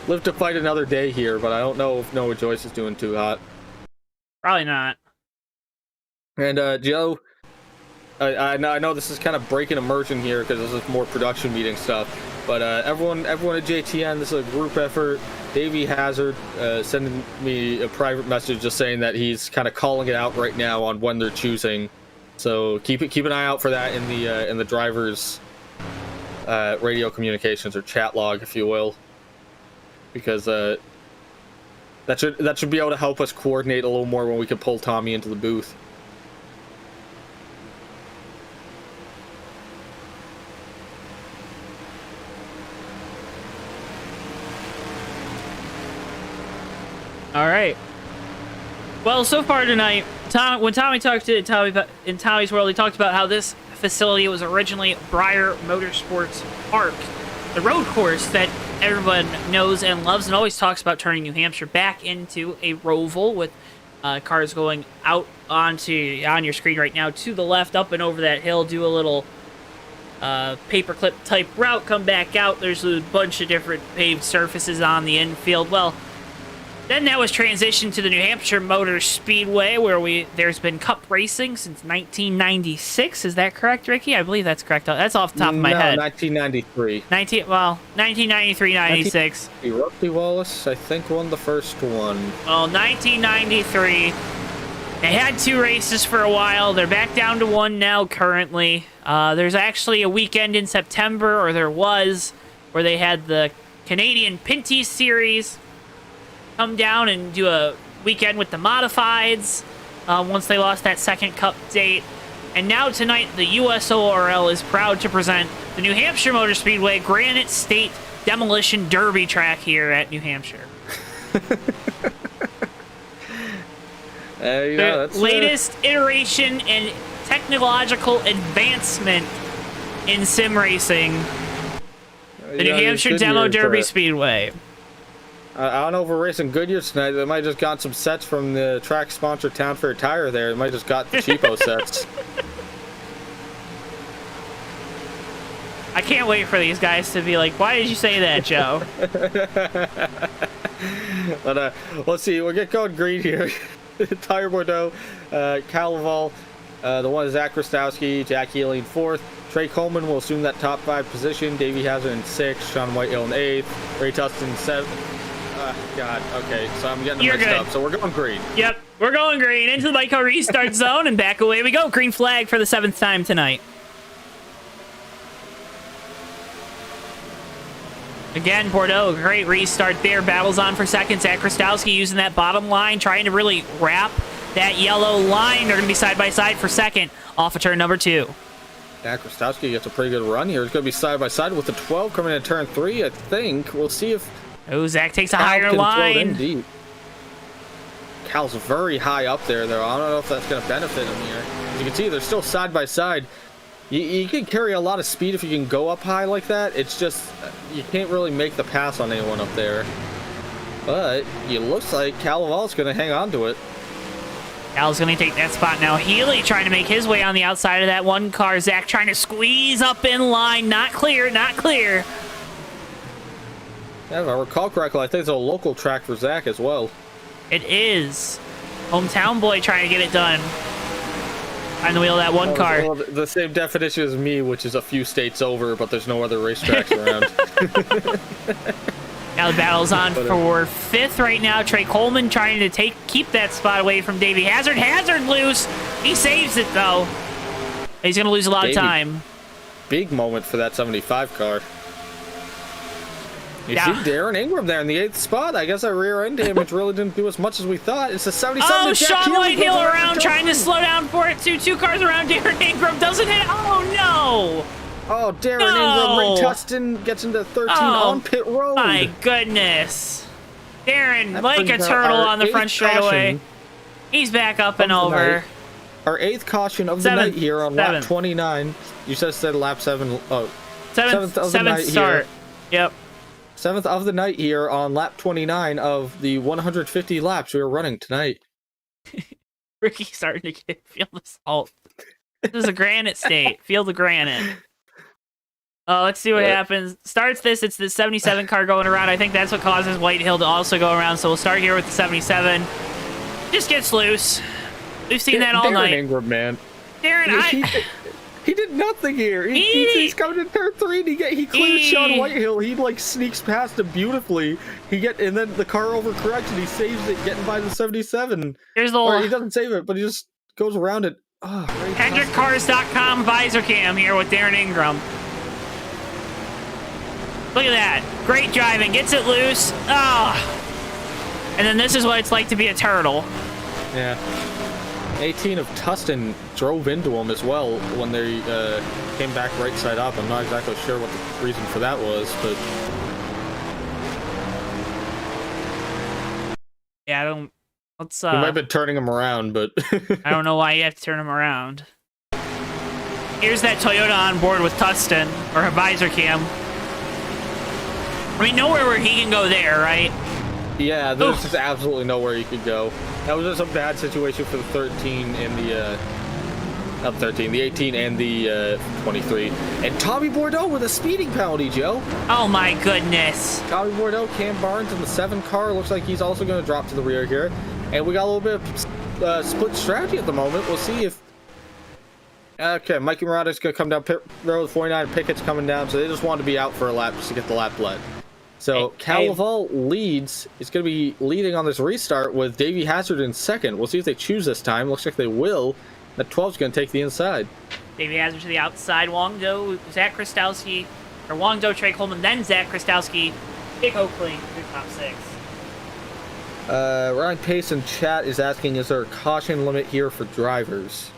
live to fight another day here, but I don't know if Noah Joyce is doing too hot. Probably not. And Joe, I know this is kind of breaking immersion here because this is more production meeting stuff. But everyone at JTN, this is a group effort. Davey Hazard sending me a private message just saying that he's kind of calling it out right now on when they're choosing. So keep an eye out for that in the drivers' radio communications or chat log, if you will, because that should be able to help us coordinate a little more when we can pull Tommy into the booth. All right. Well, so far tonight, when Tommy talked to Tommy in Tommy's World, he talked about how this facility was originally Briar Motorsports Park, the road course that everyone knows and loves and always talks about turning New Hampshire back into a roval with cars going out on your screen right now to the left, up and over that hill, do a little paperclip type route, come back out. There's a bunch of different paved surfaces on the infield. Well, then that was transitioned to the New Hampshire Motor Speedway, where there's been cup racing since 1996. Is that correct, Ricky? I believe that's correct. That's off the top of my head. 1993. 1993, 96. Rusty Wallace, I think, won the first one. Well, 1993. They had 2 races for a while. They're back down to 1 now currently. There's actually a weekend in September, or there was, where they had the Canadian Pinty Series come down and do a weekend with the modifieds once they lost that second cup date. And now tonight, the USORL is proud to present the New Hampshire Motor Speedway Granite State Demolition Derby track here at New Hampshire. Yeah, the latest iteration and technological advancement in sim racing. The New Hampshire Demo Derby Speedway. I don't know if we're racing Goodyear tonight. They might have just got some sets from the track sponsor Town Fair Tire there. They might have just got the cheapo sets. I can't wait for these guys to be like, why did you say that, Joe? But let's see. We'll get going green here. Tire Bordeaux, Calaval, the one is Zach Krastowski, Jack Healy in 4th. Trey Coleman will assume that top 5 position. Davey Hazard in 6th. Sean Whitehill in 8th. Ray Tustin in 7th. God, okay, so I'm getting them mixed up. So we're going green. Yep, we're going green into the Michael restart zone, and back away we go. Green flag for the 7th time tonight. Again, Bordeaux, great restart there. Battles on for second. Zach Krastowski using that bottom line, trying to really wrap that yellow line. They're going to be side by side for second off of turn number 2. Zach Krastowski gets a pretty good run here. It's going to be side by side with the 12 coming in turn 3, I think. We'll see if Oh, Zach takes a Cal higher can throw it in line. deep. Cal's very high up there, though. I don't know if that's going to benefit him here. As you can see, they're still side by side. You can carry a lot of speed if you can go up high like that. It's just you can't really make the pass on anyone up there. But it looks like Cal Laval's going to hang on to it. Cal's going to take that spot now. Healy trying to make his way on the outside of that one car. Zach trying to squeeze up in line. Not clear, not clear. Yeah, if I recall correctly, I think it's a local track for Zach as well. It is. Hometown boy trying to get it done. On the wheel of that one car. Well, the same definition as me, which is a few states over, but there's no other racetracks around. Now the battle's on for 5th right now. Trey Coleman trying to keep that spot away from Davey Hazard. Hazard loose. He saves it though. He's gonna lose a lot of time. Big moment for that 75 car. You Yeah. see Darren Ingram there in the 8th spot. I guess that rear end damage really didn't do as much as we thought. It's a 77. Oh, to Jack Sean Healy Whitehill goes around trying to slow down for it too. 2 cars around Darren Ingram doesn't hit. Oh no! Oh, Darren No. Ingram, Ray Tustin gets into 13 Oh, on pit road. My goodness. Darren, That like a brings out turtle our on the front 8th straightaway. caution He's back up of and the over. night. Our 8th caution of the night here on lap 29. You said lap 7. Oh, 7th of the night start. here. Yep. 7th of the night here on lap 29 of the 150 laps we are running tonight. Ricky's starting to feel the salt. This is a granite state. Feel the granite. Oh, let's see what happens. Starts this. It's the 77 car going around. I think that's what causes Whitehill to also go around. So we'll start here with the 77. Just gets loose. We've seen that all Darren night. Ingram, man. Darren, He did nothing here. He's coming in turn 3 and he clears Sean Whitehill. He like sneaks past him beautifully. And then the car overcorrects and he saves it, getting by the 77. Here's the Or he doesn't save it, but he just goes around it. Oh, HendrickCars.com visor cam here with Darren Ingram. Look at that. Great driving. Gets it loose. Ah. And then this is what it's like to be a turtle. Yeah. 18 of Tustin drove into him as well when they came back right side up. I'm not exactly sure what the reason for that was, but Yeah, I don't. Let's. we might have been turning him around, but I don't know why you have to turn him around. Here's that Toyota on board with Tustin or a visor cam. I mean, nowhere where he can go there, right? yeah, there's just absolutely nowhere you could go. That was just a bad situation for the 13 and the not 13, the 18 and the 23. And Tommy Bordeaux with a speeding penalty, Joe. Oh my goodness. Tommy Bordeaux, Cam Barnes in the 7 car. Looks like he's also going to drop to the rear here. And we got a little bit of split strategy at the moment. We'll see if... Okay, Mikey Morata is going to come down pit road. 49 Pickett's coming down, so they just want to be out for a lap just to get the lap bled. So Cal Laval leads. Is going to be leading on this restart with Davey Hazard in 2nd. We'll see if they choose this time. Looks like they will. That 12's going to take the inside. Davey Hazard to the outside. Wong Do, Zach Kristowski, or Wong Do, Trey Coleman, then Zach Kristowski, Dick Oakley through top 6. Ryan Pace in chat is asking, is there a caution limit here for drivers?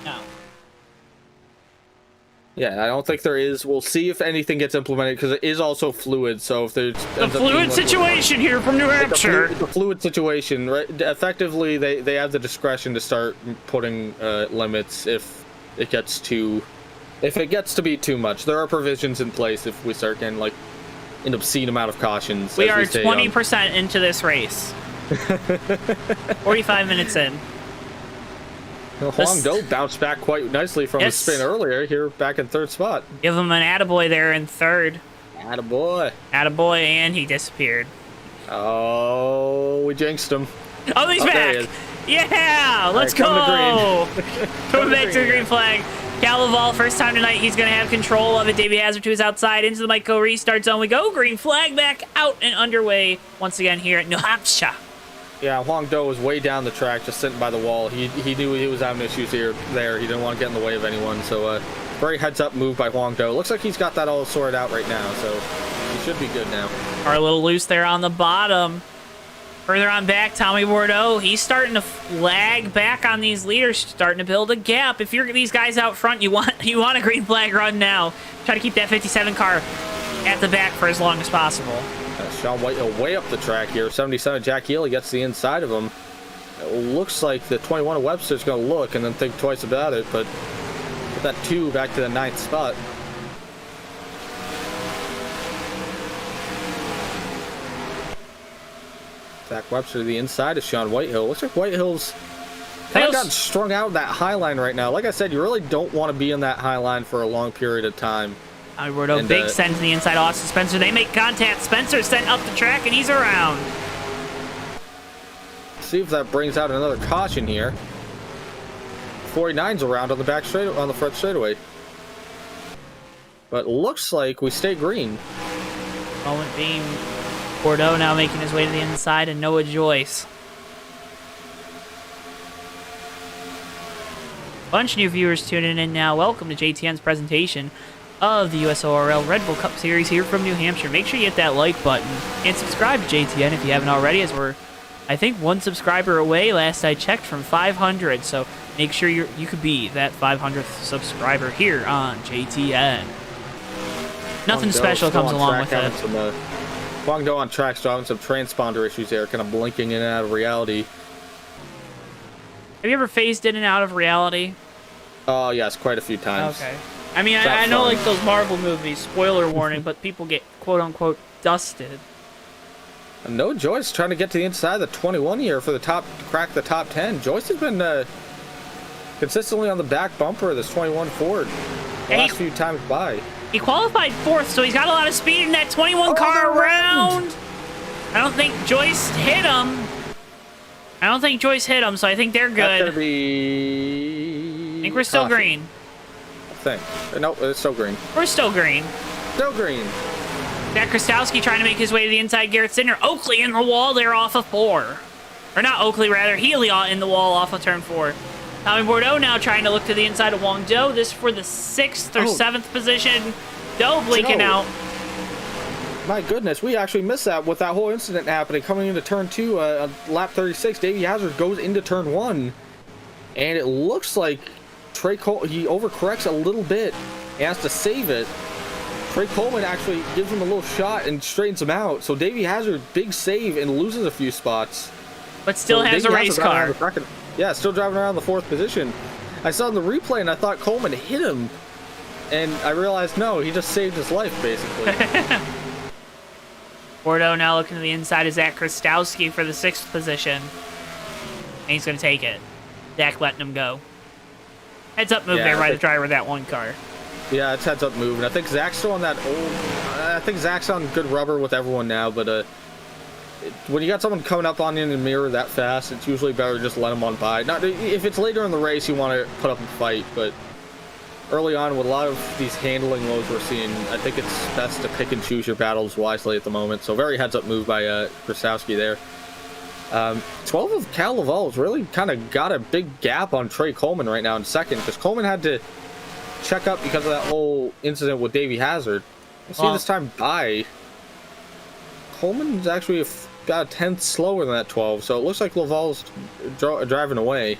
No. Yeah, I don't think there is. We'll see if anything gets implemented because it is also fluid. So if there's The fluid situation here from New Hampshire. It's a fluid situation, right? Effectively, they have the discretion to start putting limits if it gets to be too much. There are provisions in place if we start getting like an obscene amount of cautions. We are 20% into this race. 45 minutes in. Huang Do bounced back quite nicely from his spin earlier. Here, back in 3rd spot. Give him an attaboy there in 3rd. Attaboy. Attaboy, and he disappeared. Oh, we jinxed him. Oh, he's back. Yeah, let's go. Coming back to the green flag. Cal Laval, first time tonight, he's going to have control of it. Davey Hazard to his outside, into the Michael restart zone we go. Green flag back out and underway once again here at New Hampshire. Yeah, Huang Do was way down the track, just sitting by the wall. He knew he was having issues there. He didn't want to get in the way of anyone. So, very heads-up move by Huang Do. Looks like he's got that all sorted out right now, so he should be good now. Are a little loose there on the bottom. Further on back, Tommy Bordeaux, he's starting to lag back on these leaders, starting to build a gap. If you're these guys out front, you want a green flag run now. Try to keep that 57 car at the back for as long as possible. Sean Whitehill way up the track here. 77 Jack Healy gets the inside of him. It looks like the 21 of Webster's going to look and then think twice about it, but put that 2 back to the 9th spot. Zach Webster to the inside of Sean Whitehill. Looks like Whitehill's kind of gotten strung out that high line right now. Like I said, you really don't want to be in that high line for a long period of time. Alberto Big sends to the inside. Austin Spencer. They make contact. Spencer sent up the track, and he's around. See if that brings out another caution here. 49's around on the front straightaway. But looks like we stay green. Moment being Bordeaux now making his way to the inside, and Noah Joyce. Bunch of new viewers tuning in now. Welcome to JTN's presentation of the USORL Red Bull Cup Series here from New Hampshire. Make sure you hit that like button and subscribe to JTN if you haven't already, as we're, I think, 1 subscriber away last I checked from 500. So make sure you could be that 500th subscriber here on JTN. Nothing special comes along with it. Guangdong on track, still having some transponder issues there, kind of blinking in and out of reality. Have you ever phased in and out of reality? Oh, yes, quite a few times. Okay. I mean, I know like those Marvel movies, spoiler warning, but people get quote-unquote dusted. And no Joyce trying to get to the inside of the 21 here for the top, crack the top 10. Joyce has been consistently on the back bumper of this 21 Ford the last few times by. He qualified 4th, so he's got a lot of speed in that 21 car around. I don't think Joyce hit him. So I think they're good. That's gonna be... I think we're still green. I think. No, it's still green. We're still green. Still green. Jack Krastowski trying to make his way to the inside. Garrett Sidner. Oakley in the wall. They're off of 4. Or not Oakley, rather. Healy in the wall off of turn 4. Tommy Bordeaux now trying to look to the inside of Wong Do. This for the 6th or 7th position. Do blinking out. My goodness, we actually missed that with that whole incident happening. Coming into turn 2, lap 36, Davey Hazard goes into turn 1. And it looks like Trey Coleman, he overcorrects a little bit and has to save it. Trey Coleman actually gives him a little shot and straightens him out. So Davey Hazard, big save and loses a few spots. But still has a race car. Yeah, still driving around the 4th position. I saw in the replay and I thought Coleman hit him. And I realized, no, he just saved his life, basically. Bordeaux now looking to the inside of Zach Krastowski for the 6th position. And he's going to take it. Zach letting him go. Heads up move there by the driver of that 1 car. Yeah, it's heads up move. And I think Zach's still on that old... I think Zach's on good rubber with everyone now, but when you got someone coming up on you in the mirror that fast, it's usually better to just let them on by. Not, if it's later in the race, you want to put up a fight, but early on with a lot of these handling lows we're seeing, I think it's best to pick and choose your battles wisely at the moment. So very heads up move by Krastowski there. 12 of Cal Laval's really kind of got a big gap on Trey Coleman right now in 2nd, because Coleman had to check up because of that whole incident with Davey Hazard. We'll see this time by. Coleman's actually got a 10th slower than that 12, so it looks like Laval's driving away.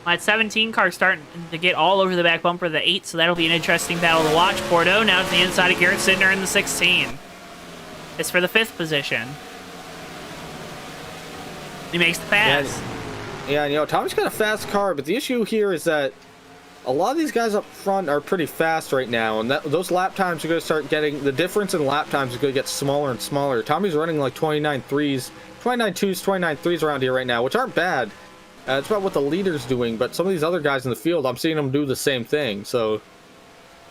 That 17 car starting to get all over the back bumper of the 8, so that'll be an interesting battle to watch. Bordeaux now to the inside of Garrett Sidner in the 16. It's for the 5th position. He makes the pass. Yeah, you know, Tommy's got a fast car, but the issue here is that a lot of these guys up front are pretty fast right now, and those lap times are going to start getting, the difference in lap times is going to get smaller and smaller. Tommy's running like 29.3s, 29.2s, 29.3s around here right now, which aren't bad. It's about what the leader's doing, but some of these other guys in the field, I'm seeing them do the same thing. So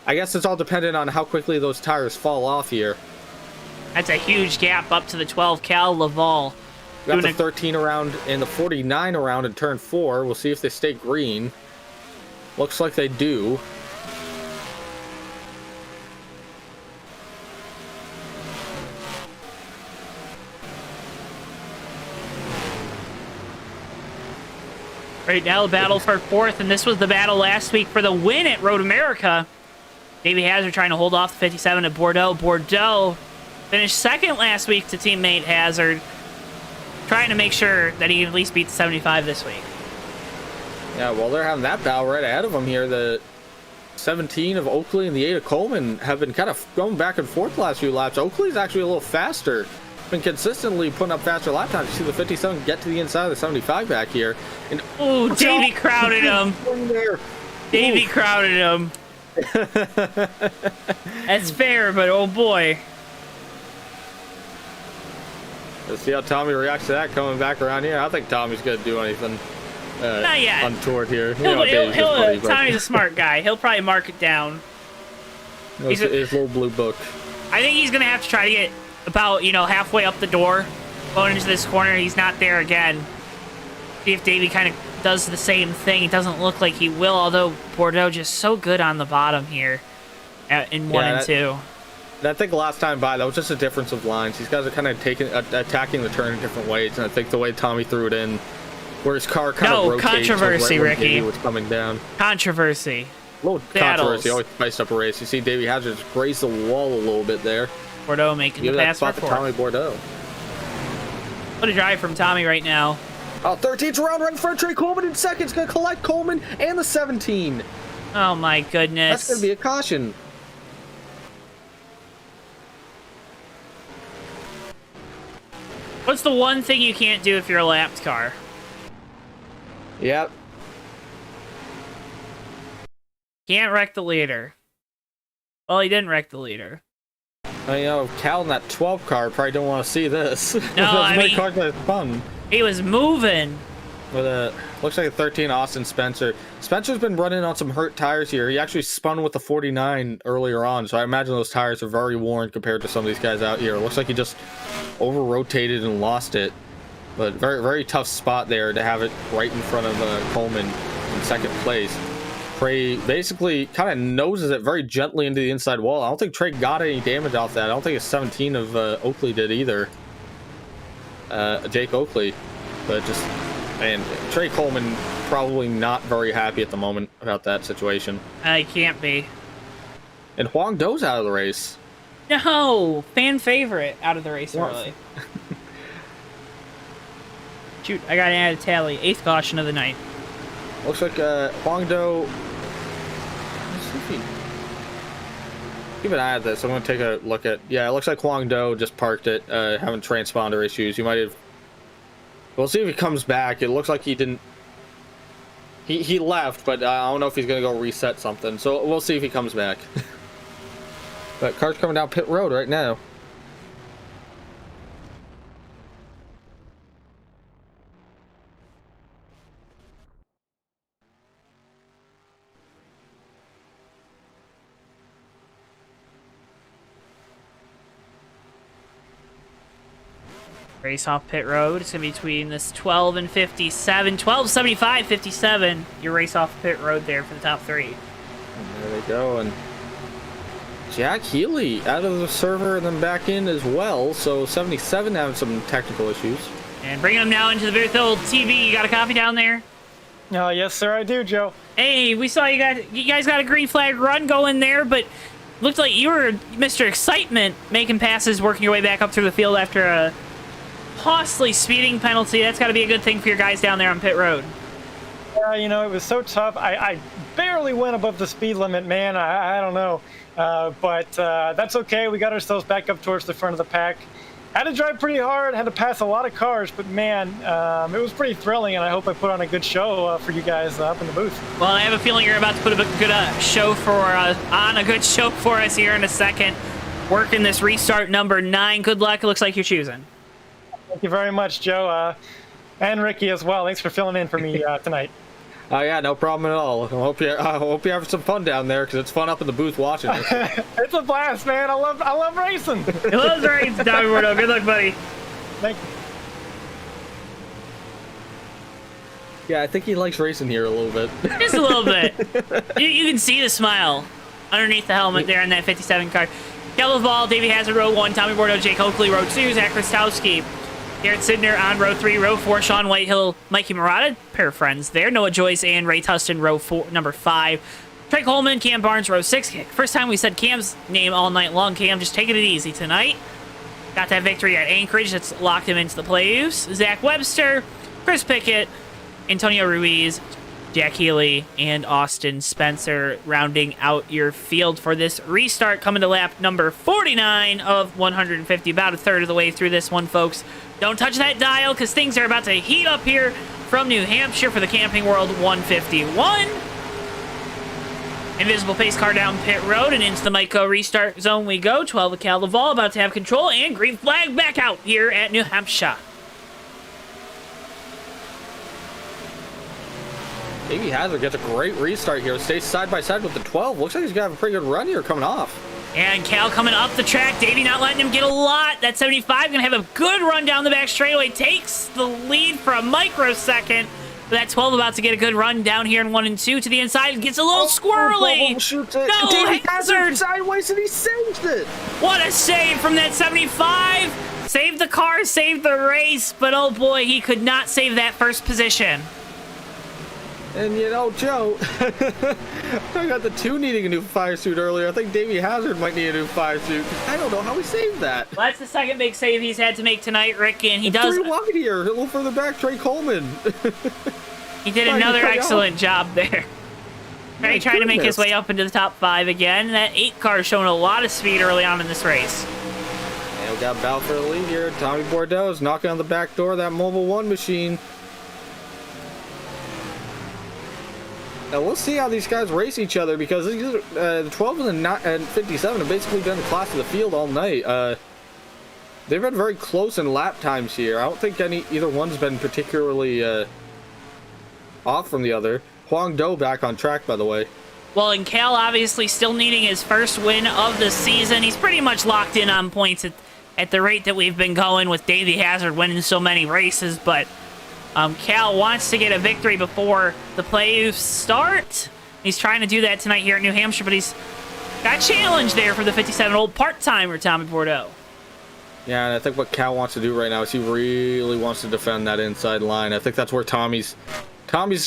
I guess it's all dependent on how quickly those tires fall off here. That's a huge gap up to the 12 Cal Laval. We got the 13 around and the 49 around in turn 4. We'll see if they stay green. Looks like they do. Right now, the battle for 4th, and this was the battle last week for the win at Road America. Davey Hazard trying to hold off the 57 at Bordeaux. Bordeaux finished 2nd last week to teammate Hazard, trying to make sure that he can at least beat the 75 this week. Yeah, well, they're having that battle right ahead of them here. The 17 of Oakley and the 8 of Coleman have been kind of going back and forth the last few laps. Oakley's actually a little faster. Been consistently putting up faster lap times. You see the 57 get to the inside of the 75 back here. And oh, Davey crowded him. Davey crowded him. That's fair, but oh boy. Let's see how Tommy reacts to that coming back around here. I don't think Tommy's going to do anything not yet. untoward here. Tommy's a smart guy. He'll probably mark it down. His little blue book. I think he's going to have to try to get about, halfway up the door going into this corner. He's not there again. See if Davey kind of does the same thing. It doesn't look like he will, although Bordeaux just so good on the bottom here in 1 and 2. I think last time by, that was just a difference of lines. These guys are kind of attacking the turn in different ways, and I think the way Tommy threw it in, where his car kind of rotates. Controversy, right Ricky. Was coming down. Controversy. A little controversy. Always spiced up a race. You see Davey Hazard just grazed the wall a little bit there. Bordeaux making the pass for Tommy Bordeaux. What a drive from Tommy right now. Oh, 13th round right in front. Trey Coleman in second. He's going to collect Coleman and the 17. Oh, my goodness. That's going to be a caution. What's the one thing you can't do if you're a lapped car? Yep. Can't wreck the leader. Well, he didn't wreck the leader. Cal in that 12 car probably don't want to see this. No, I mean, cars that fun. He was moving. With looks like a 13 Austin Spencer. Spencer's been running on some hurt tires here. He actually spun with the 49 earlier on, so I imagine those tires are very worn compared to some of these guys out here. It looks like he just over-rotated and lost it. But very, very tough spot there to have it right in front of Coleman in second place. Trey basically kind of noses it very gently into the inside wall. I don't think Trey got any damage off that. I don't think it's 17 of Oakley did either. Jake Oakley. But just... And Trey Coleman probably not very happy at the moment about that situation. I can't be. And Huang Do's out of the race. No! Fan favorite out of the race early. Shoot, I got an added tally. 8th caution of the night. Looks like Huang Do... Let's see if he... Keep an eye at this. I'm going to take a look at... Yeah, it looks like Huang Do just parked it, having transponder issues. You might have... We'll see if he comes back. It looks like he didn't... He left, but I don't know if he's going to go reset something. So we'll see if he comes back. But car's coming down pit road right now. Race off pit road. It's going to be between this 12 and 57. 12, 75, 57. Your race off pit road there for the top 3. And there they go. And Jack Healy out of the server and then back in as well. So 77 having some technical issues. And bringing them now into the booth. Old TV, you got a copy down there? Yes, sir, I do, Joe. Hey, we saw you guys got a green flag run going there, but looked like you were Mr. Excitement making passes, working your way back up through the field after a costly speeding penalty. That's got to be a good thing for your guys down there on pit road. It was so tough. I barely went above the speed limit, man. I don't know. But that's okay. We got ourselves back up towards the front of the pack. Had to drive pretty hard, had to pass a lot of cars, but man, it was pretty thrilling, and I hope I put on a good show for you guys up in the booth. Well, I have a feeling you're about to put a good show on a good show for us here in a second. Working this restart number 9. Good luck. It looks like you're choosing. Thank you very much, Joe, and Ricky as well. Thanks for filling in for me tonight. Oh yeah, no problem at all. I hope you have some fun down there because it's fun up in the booth watching it. It's a blast, man. I love racing. He loves racing, Davey Bordeaux. Good luck, buddy. Thank you. Yeah, I think he likes racing here a little bit. Just a little bit. You can see the smile underneath the helmet there in that 57 car. Yellow Ball, Davey Hazard, row 1, Tommy Bordeaux, Jake Oakley, row 2, Zach Kristowski. Garrett Sidner on row 3, row 4, Sean Whitehill, Mikey Morata, pair of friends there. Noah Joyce and Ray Tustin, row 4, number 5. Trey Coleman, Cam Barnes, row 6. First time we said Cam's name all night long. Cam just taking it easy tonight. Got that victory at Anchorage. That's locked him into the playoffs. Zach Webster, Chris Pickett, Antonio Ruiz, Jack Healy and Austin Spencer rounding out your field for this restart, coming to lap number 49 of 150, about a third of the way through this one, folks. Don't touch that dial because things are about to heat up here from New Hampshire for the Camping World 151. Invisible pace car down pit road and into the Myco restart zone we go. 12 of Cal Laval about to have control, and green flag back out here at New Hampshire. Davey Hazard gets a great restart here. Stays side by side with the 12. Looks like he's gonna have a pretty good run here coming off. And Cal coming up the track. Davey not letting him get a lot. That 75 gonna have a good run down the back straightaway. Takes the lead for a microsecond. But that 12 about to get a good run down here in 1 and 2 to the inside. Gets a little squirrely. No, Davey Hazard sideways and he saved it. What a save from that 75. Saved the car, saved the race. But oh boy, he could not save that first position. And you know, Joe, I got the 2 needing a new fire suit earlier. I think Davey Hazard might need a new fire suit. I don't know how he saved that. Well, that's the second big save he's had to make tonight, Rick, and he does. 3 wide here, a little further back, Trey Coleman. He did another excellent job there. Trey trying to make his way up into the top 5 again. That 8 car is showing a lot of speed early on in this race. And we got battle for the lead here. Tommy Bordeaux is knocking on the back door of that Mobile 1 machine. Now we'll see how these guys race each other, because the 12 and 57 have basically been the class of the field all night. They've been very close in lap times here. I don't think either one's been particularly off from the other. Huang Do back on track, by the way. Well, and Cal obviously still needing his first win of the season. He's pretty much locked in on points at the rate that we've been going with Davey Hazard winning so many races, but Cal wants to get a victory before the playoffs start. He's trying to do that tonight here at New Hampshire, but he's got a challenge there for the 57-year-old part-timer, Tommy Bordeaux. Yeah, and I think what Cal wants to do right now is he really wants to defend that inside line. I think that's where Tommy's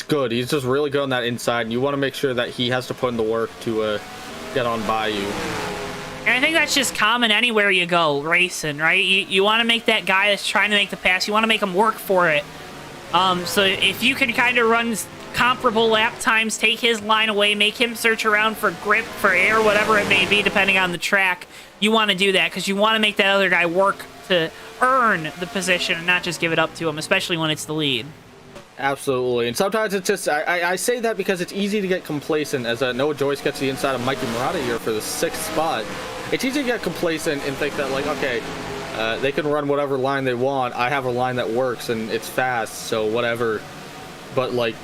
good. He's just really good on that inside, and you want to make sure that he has to put in the work to get on by you. And I think that's just common anywhere you go, racing, right? You want to make that guy that's trying to make the pass, you want to make him work for it. So if you can kind of run comparable lap times, take his line away, make him search around for grip, for air, whatever it may be, depending on the track, you want to do that because you want to make that other guy work to earn the position and not just give it up to him, especially when it's the lead. Absolutely. And sometimes it's just, I say that because it's easy to get complacent, as Noah Joyce gets the inside of Mikey Morata here for the 6th spot. It's easy to get complacent and think that, like, okay, they can run whatever line they want. I have a line that works and it's fast, so whatever. But like,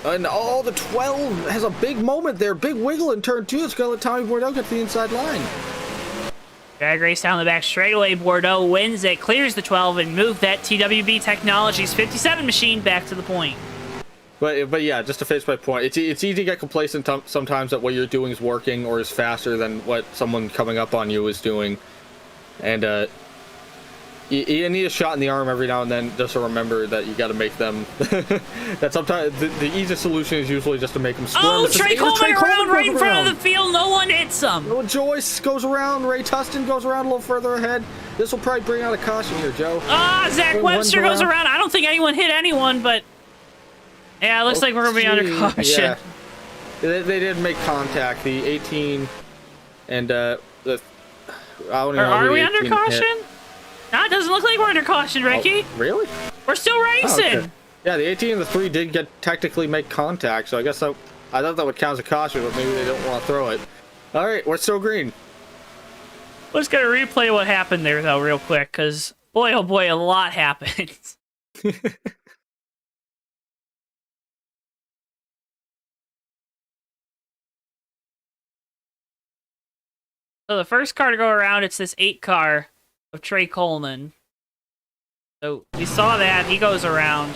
and the 12 has a big moment there, big wiggle in turn 2. It's gonna let Tommy Bordeaux get to the inside line. Drag race down the back straightaway. Bordeaux wins it, clears the 12, and moved that TWB Technologies 57 machine back to the point. But yeah, just to finish my point, it's easy to get complacent sometimes that what you're doing is working or is faster than what someone coming up on you is doing, and you need a shot in the arm every now and then just to remember that you got to make them. That sometimes the easiest solution is usually just to make them squirm. Oh, Trey Coleman around right in front of the field. No one hits him. Noah Joyce goes around. Ray Tustin goes around a little further ahead. This will probably bring out a caution here, Joe. Zach Webster goes around. I don't think anyone hit anyone, but yeah, it looks like we're going to be under caution. Yeah. They did make contact. The 18 and the I don't even know. Are we under caution? No, it doesn't look like we're under caution, Ricky. Oh, really? We're still racing. Oh, okay. Yeah, the 18 and the 3 did technically make contact, so I guess I thought that would count as a caution, but maybe they don't want to throw it. All right, we're still green. Let's get a replay of what happened there, though, real quick, because boy, oh boy, a lot happened. So the first car to go around, it's this 8 car of Trey Coleman. So we saw that. He goes around.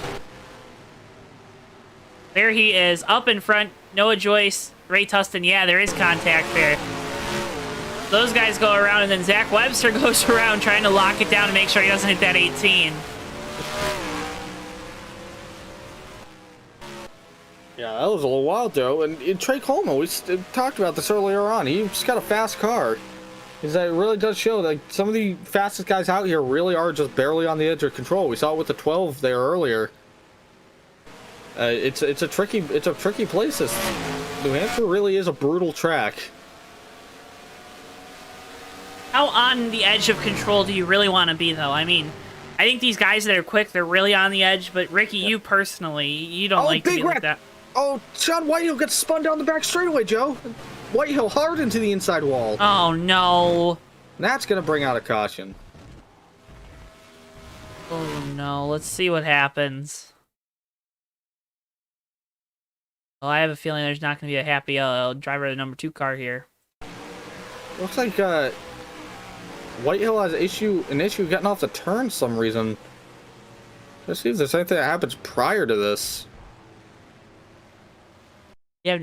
There he is, up in front. Noah Joyce, Ray Tustin. Yeah, there is contact there. Those guys go around, and then Zach Webster goes around trying to lock it down to make sure he doesn't hit that 18. Yeah, that was a little wild, though. And Trey Coleman, we talked about this earlier on. He's got a fast car. It really does show that some of the fastest guys out here really are just barely on the edge of control. We saw it with the 12 there earlier. It's a tricky place. New Hampshire really is a brutal track. How on the edge of control do you really want to be, though? I mean, I think these guys that are quick, they're really on the edge. But Ricky, you personally, you don't like to be like that. Oh, Sean Whitehill gets spun down the back straightaway, Joe. Whitehill hard into the inside wall. Oh no. That's gonna bring out a caution. Oh no. Let's see what happens. Well, I have a feeling there's not going to be a happy driver of the number 2 car here. Looks like Whitehill has an issue getting off the turn for some reason. Let's see if there's anything that happens prior to this. Yeah.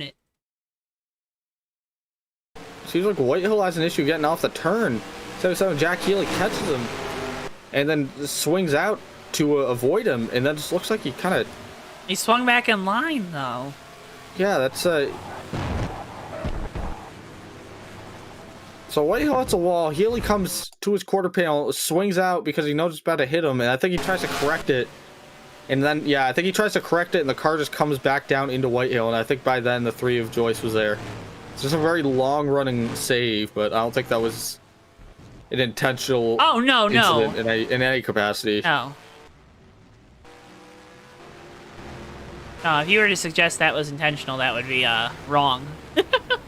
Seems like Whitehill has an issue getting off the turn. 77 Jack Healy catches him and then swings out to avoid him, and then just looks like he kind of... He swung back in line, though. Yeah, that's So Whitehill hits a wall. Healy comes to his quarter panel, swings out because he knows it's about to hit him, and I think he tries to correct it. And then, yeah, I think he tries to correct it, and the car just comes back down into Whitehill, and I think by then the 3 of Joyce was there. It's just a very long-running save, but I don't think that was an intentional incident in any capacity. No. No, if you were to suggest that was intentional, that would be wrong.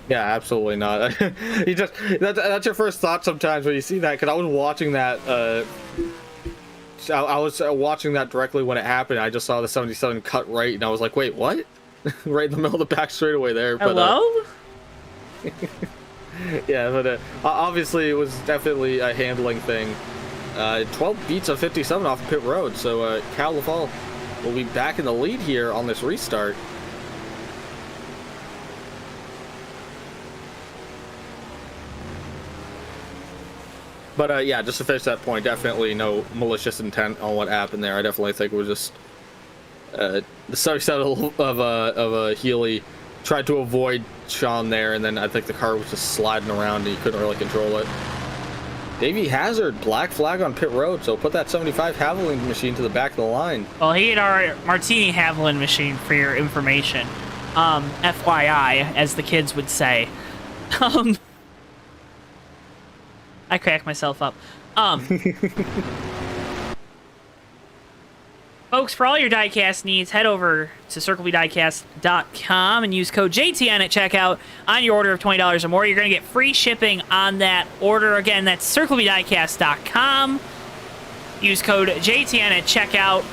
Yeah, absolutely not. That's your first thought sometimes when you see that, because I was watching that. I was watching that directly when it happened. I just saw the 77 cut right, and I was like, "Wait, what?" Right in the middle of the back straightaway there. Hello? But, yeah, but obviously it was definitely a handling thing. 12 beats of 57 off pit road, so Cal Laval will be back in the lead here on this restart. But yeah, just to finish that point, definitely no malicious intent on what happened there. I definitely think it was just the 77 of Healy tried to avoid Sean there, and then I think the car was just sliding around and he couldn't really control it. Davey Hazard, black flag on pit road, so put that 75 Haviland machine to the back of the line. Well, he had our Martini Haviland machine for your information. FYI, as the kids would say. I cracked myself up. Folks, for all your diecast needs, head over to CircleBDiecast.com and use code JTN at checkout on your order of $20 or more. You're going to get free shipping on that order. Again, that's CircleBDiecast.com. Use code JTN at checkout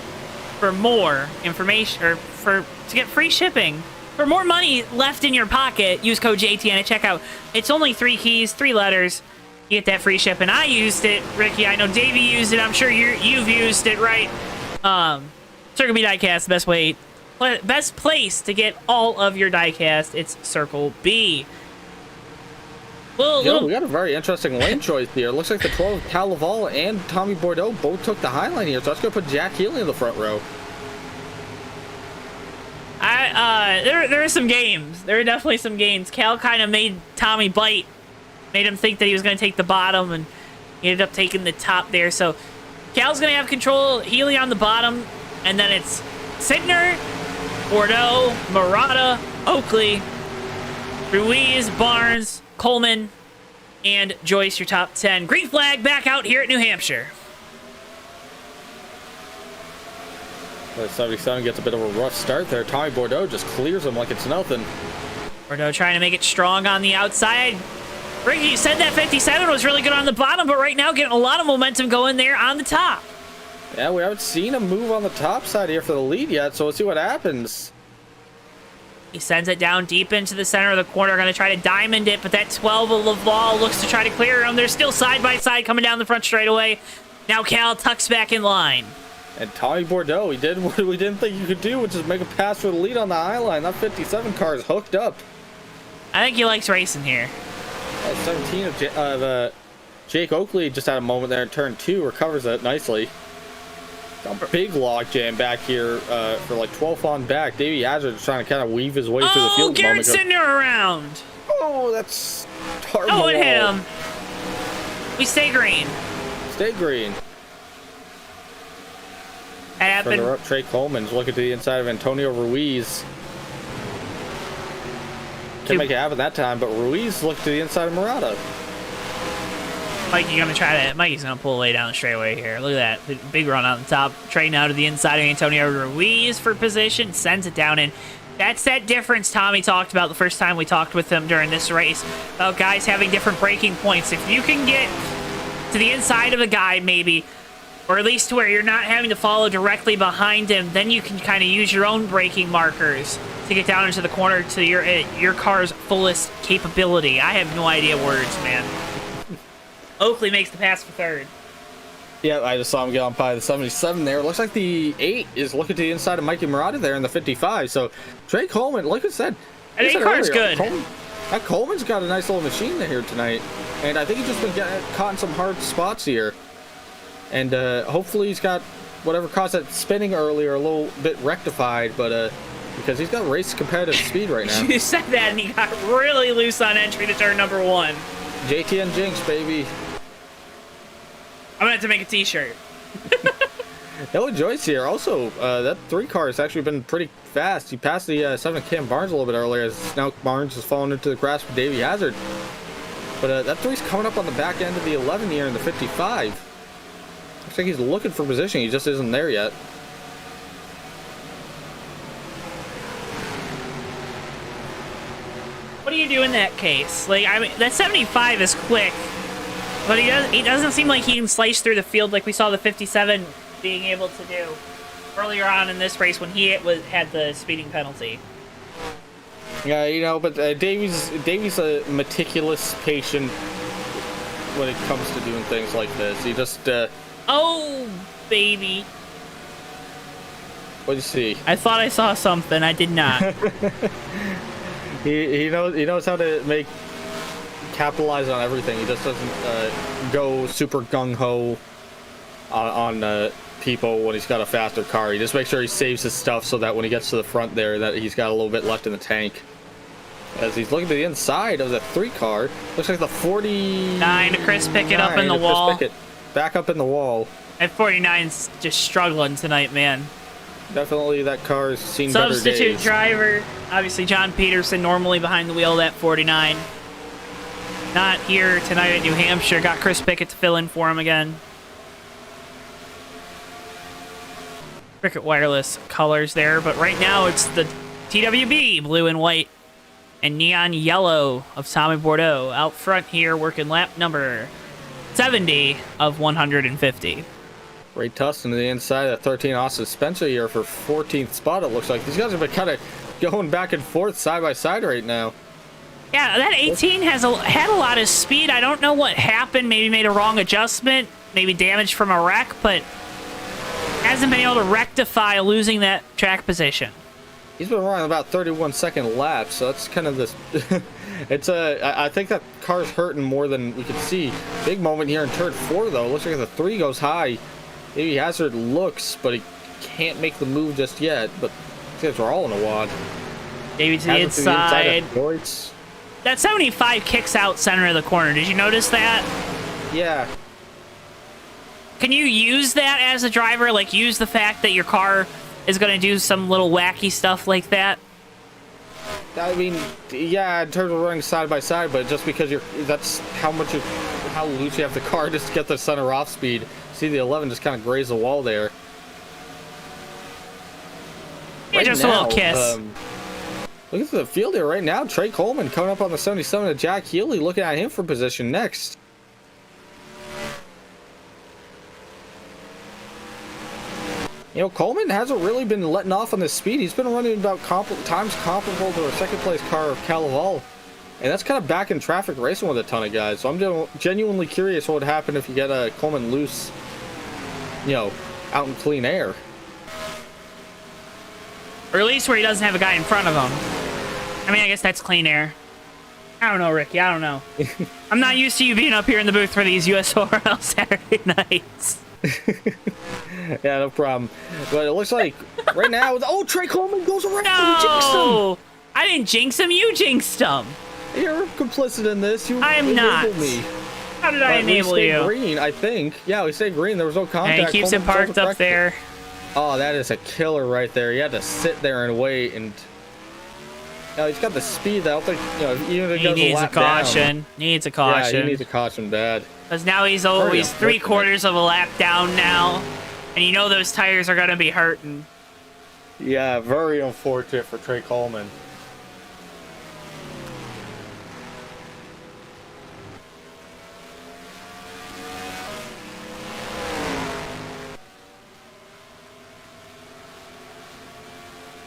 for more information, or to get free shipping. For more money left in your pocket, use code JTN at checkout. It's only 3 keys, 3 letters. You get that free shipping. I used it, Ricky. I know Davey used it. I'm sure you've used it, right? Circle B Diecast, the best place to get all of your diecast. It's Circle B. Well, we got a very interesting lane choice here. It looks like the 12 Cal Laval and Tommy Bordeaux both took the high line here, so let's go put Jack Healy in the front row. There are some games. There are definitely some games. Cal kind of made Tommy bite. Made him think that he was going to take the bottom, and he ended up taking the top there. So Cal's going to have control, Healy on the bottom, and then it's Sidner, Bordeaux, Morata, Oakley, Ruiz, Barnes, Coleman, and Joyce, your top 10. Green flag back out here at New Hampshire. 77 gets a bit of a rough start there. Tommy Bordeaux just clears him like it's nothing. Bordeaux trying to make it strong on the outside. Ricky, you said that 57 was really good on the bottom, but right now getting a lot of momentum going there on the top. Yeah, we haven't seen him move on the top side here for the lead yet, so let's see what happens. He sends it down deep into the center of the corner, going to try to diamond it, but that 12 of Laval looks to try to clear him. They're still side by side coming down the front straightaway. Now Cal tucks back in line. And Tommy Bordeaux, he did what we didn't think he could do, which is make a pass for the lead on the high line. That 57 car is hooked up. I think he likes racing here. 17 of Jake Oakley just had a moment there in turn 2, recovers it nicely. A big log jam back here for like 12th on back. Davey Hazard is trying to kind of weave his way through the field. Oh, Garrett Sidner around. Oh, that's hard. Oh, it hit him. We stay green. Stay green. That Further happened. up, Trey Coleman's looking to the inside of Antonio Ruiz. Couldn't make it happen that time, but Ruiz looked to the inside of Morata. Mikey's gonna pull away down the straightaway here. Look at that. Big run on the top. Trey now to the inside of Antonio Ruiz for position. Sends it down in. That's that difference Tommy talked about the first time we talked with him during this race. About guys having different braking points. If you can get to the inside of a guy maybe, or at least to where you're not having to follow directly behind him, then you can kind of use your own braking markers to get down into the corner to your car's fullest capability. I have no idea words, man. Oakley makes the pass for third. Yeah, I just saw him get on by the 77 there. Looks like the 8 is looking to the inside of Mikey Morata there in the 55. So Trey Coleman, like I said, And 8 car's good. Coleman's got a nice little machine here tonight. And I think he's just been caught in some hard spots here. And hopefully he's got whatever caused that spinning earlier a little bit rectified. But because he's got race competitive speed right now. You said that and he got really loose on entry to turn number 1. JTN Jinx, baby. I'm gonna have to make a t-shirt. Noah Joyce here. Also, that 3 car has actually been pretty fast. He passed the 7 of Cam Barnes a little bit earlier as now Barnes has fallen into the grasp of Davey Hazard. But that 3's coming up on the back end of the 11 here in the 55. Looks like he's looking for position. He just isn't there yet. What do you do in that case? Like, I mean, that 75 is quick, but he doesn't seem like he can slice through the field like we saw the 57 being able to do earlier on in this race when he had the speeding penalty. Yeah, you know, but Davey's a meticulous patient when it comes to doing things like this. He just Oh, baby. what do you see? I thought I saw something. I did not. He knows how to capitalize on everything. He just doesn't go super gung-ho on people when he's got a faster car. He just makes sure he saves his stuff so that when he gets to the front there that he's got a little bit left in the tank. As he's looking to the inside of the 3 car, looks like the 49 to Chris Pickett up in the wall. Pickett back up in the wall. And 49's just struggling tonight, man. Definitely that car's seen better days. Substitute driver, obviously John Peterson, normally behind the wheel of that 49. Not here tonight at New Hampshire. Got Chris Pickett to fill in for him again. Cricket Wireless colors there, but right now it's the TWB blue and white and neon yellow of Tommy Bordeaux out front here, working lap number 70 of 150. Ray Tustin to the inside of 13 Austin Spencer here for 14th spot. It looks like these guys have been kind of going back and forth side by side right now. Yeah, that 18 had a lot of speed. I don't know what happened. Maybe made a wrong adjustment, maybe damage from a wreck, but hasn't been able to rectify losing that track position. He's been running about 31-second laps, so that's kind of this. I think that car's hurting more than we can see. Big moment here in turn 4 though. Looks like the 3 goes high. Davey Hazard looks, but he can't make the move just yet. But these guys are all in a wad. Davey to the inside. Deutz. That 75 kicks out center of the corner. Did you notice that? Yeah. Can you use that as a driver? Like, use the fact that your car is going to do some little wacky stuff like that? I mean, yeah, in terms of running side by side, but just because that's how loose you have the car just to get the center off speed. See the 11 just kind of graze the wall there. Yeah, just a little kiss. Look at the field here right now. Trey Coleman coming up on the 77 of Jack Healy, looking at him for position next. You know, Coleman hasn't really been letting off on this speed. He's been running about times comparable to a second place car of Calaval. And that's kind of back in traffic racing with a ton of guys. So I'm genuinely curious what would happen if you get a Coleman loose, you know, out in clean air. Or at least where he doesn't have a guy in front of him. I mean, I guess that's clean air. I don't know, Ricky. I don't know. I'm not used to you being up here in the booth for these USORL Saturday nights. Yeah, no problem. But it looks like right now, oh, Trey Coleman goes around. No! Jinxed him. I didn't jinx him. You jinxed him. You're complicit in this. You I am not. Me. How did I enable we stayed you? Green, I think. Yeah, we stayed green. There was no contact. And he keeps Coleman it parked up there. Oh, that is a killer right there. He had to sit there and wait, and he's got the speed that I don't think, even if He needs a caution. Down, needs a caution. Yeah, he needs a caution bad. Because now he's always 3/4 of a lap down now, and those tires are gonna be hurting. Yeah, very unfortunate for Trey Coleman.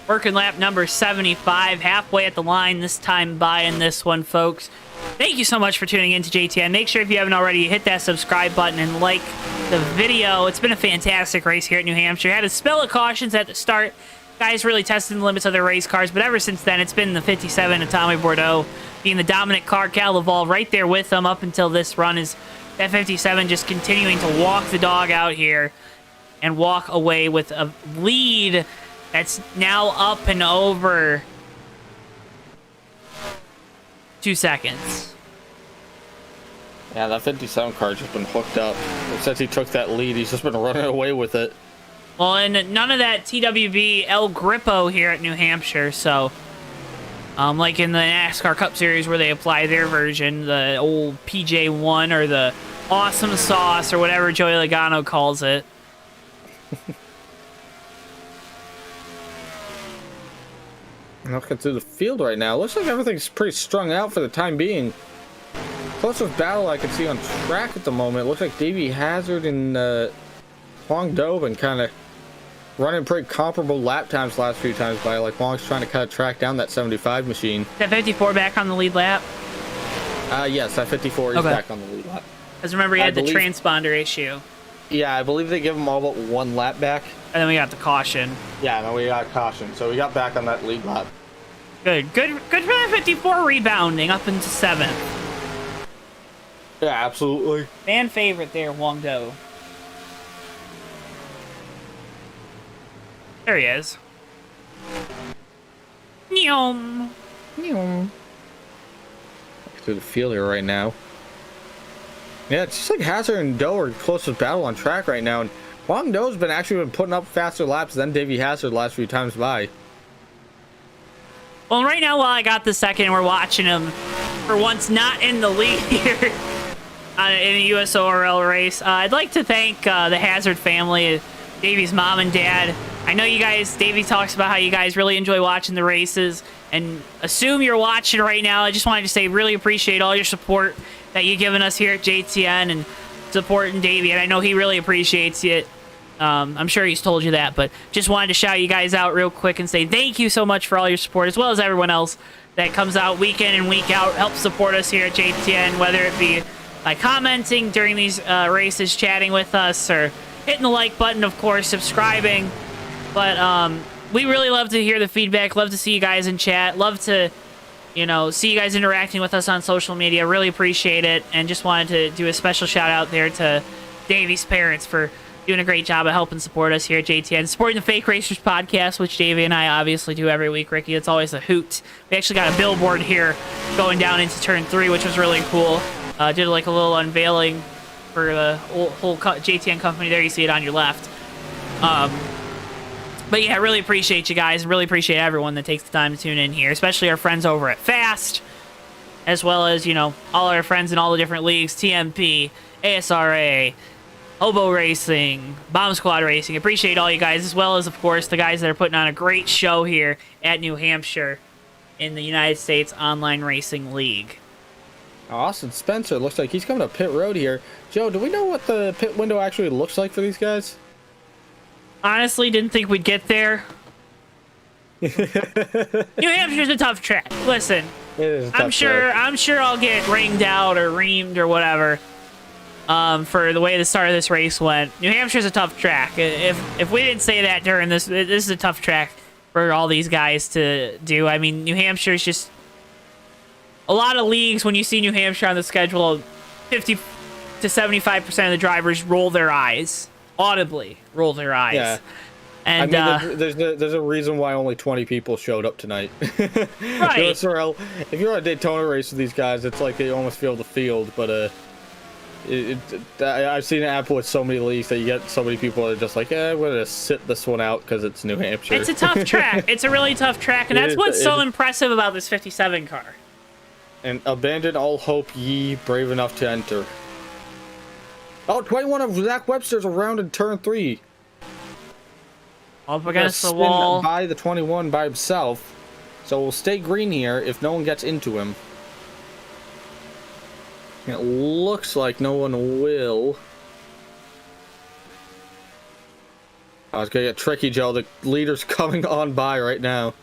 Working lap number 75, halfway at the line this time by in this one, folks. Thank you so much for tuning in to JTN. Make sure if you haven't already, hit that subscribe button and like the video. It's been a fantastic race here at New Hampshire. Had a spell of cautions at the start. Guys really testing the limits of their race cars, but ever since then, it's been the 57 of Tommy Bordeaux being the dominant car. Cal Laval right there with them up until this run is that 57 just continuing to walk the dog out here and walk away with a lead that's now up and over 2 seconds. Yeah, that 57 car's just been hooked up. Since he took that lead, he's just been running away with it. Well, and none of that TWB El Grippo here at New Hampshire, so like in the NASCAR Cup Series where they apply their version, the old PJ1 or the awesome sauce or whatever Joey Logano calls it. Looking through the field right now, looks like everything's pretty strung out for the time being. Closest battle I can see on track at the moment. Looks like Davey Hazard and Huang Do been kind of running pretty comparable lap times last few times by, like, Huang's trying to kind of track down that 75 machine. Is that 54 back on the lead lap? Yes, that 54 is back on the lead lap. Because remember, he had the transponder issue. Yeah, I believe they give him all but one lap back. And then we got the caution. Yeah, no, we got caution. So we got back on that lead lap. Good for that 54 rebounding up into 7th. Yeah, absolutely. Fan favorite there, Huang Do. There he is. Neom. Through the field here right now. Yeah, it's just like Hazard and Doe are closest battle on track right now, and Huang Do's been putting up faster laps than Davey Hazard the last few times by. Well, right now, while I got the second, we're watching him for once not in the lead here in a USORL race. I'd like to thank the Hazard family, Davey's mom and dad. I know you guys, Davey talks about how you guys really enjoy watching the races, and assume you're watching right now. I just wanted to say really appreciate all your support that you've given us here at JTN and supporting Davey, and I know he really appreciates it. I'm sure he's told you that, but just wanted to shout you guys out real quick and say thank you so much for all your support, as well as everyone else that comes out week in and week out, helps support us here at JTN, whether it be by commenting during these races, chatting with us, or hitting the like button, of course, subscribing. But we really love to hear the feedback, love to see you guys in chat, love to, see you guys interacting with us on social media. Really appreciate it, and just wanted to do a special shout out there to Davey's parents for doing a great job of helping support us here at JTN, supporting the Fake Racers podcast, which Davey and I obviously do every week, Ricky. It's always a hoot. We actually got a billboard here going down into turn 3, which was really cool. Did like a little unveiling for the whole JTN company there. You see it on your left. But yeah, I really appreciate you guys, and really appreciate everyone that takes the time to tune in here, especially our friends over at Fast, as well as, all our friends in all the different leagues, TMP, ASRA, Hobo Racing, Bomb Squad Racing. Appreciate all you guys, as well as, of course, the guys that are putting on a great show here at New Hampshire in the United States Online Racing League. Austin Spencer, looks like he's coming to pit road here. Joe, do we know what the pit window actually looks like for these guys? Honestly, didn't think we'd get there. New Hampshire's a tough track. Listen, It is a tough track. I'm sure I'll get ringed out or reamed or whatever. For the way the start of this race went. New Hampshire's a tough track. If we didn't say that during this is a tough track for all these guys to do. I mean, New Hampshire's just a lot of leagues. When you see New Hampshire on the schedule, 50 to 75% of the drivers roll their eyes, audibly roll their eyes. Yeah. And I mean, there's a reason why only 20 people showed up tonight. Right. USORL, if you're on a Daytona race with these guys, it's like they almost fill the field, but I've seen an app with so many leaks that you get so many people that are just like, I'm going to sit this one out because it's New Hampshire. It's a tough track. It's a really tough track, and that's what's so impressive about this 57 car. And abandon all hope, ye brave enough to enter. Oh, 21 of Zach Webster's around in turn 3. Up against the wall. By the 21 by himself. So we'll stay green here if no one gets into him. It looks like no one will. Oh, it's gonna get tricky, Joe. The leader's coming on by right now.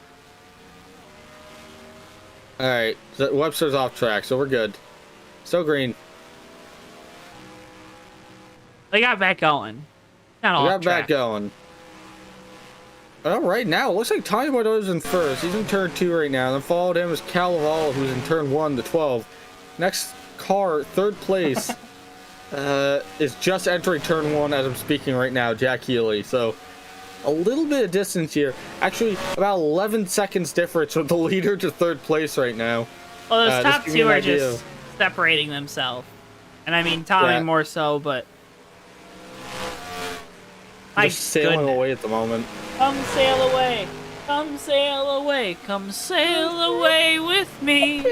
Alright, Webster's off track, so we're good. Still green. They got back going. Not We off got track. back going. Well, right now, it looks like Tommy Morata's in first. He's in turn 2 right now. Then followed him is Calaval, who's in turn 1 to 12. Next car, third place, is just entering turn 1 as I'm speaking right now, Jack Healy. So, a little bit of distance here. Actually, about 11 seconds difference with the leader to third place right now. Well, those top just give you two an are idea. just separating themselves. And I mean, Tommy Yeah. more so, but... My Just sailing goodness. away at the moment. Come sail away. Come sail away. Come sail away with me.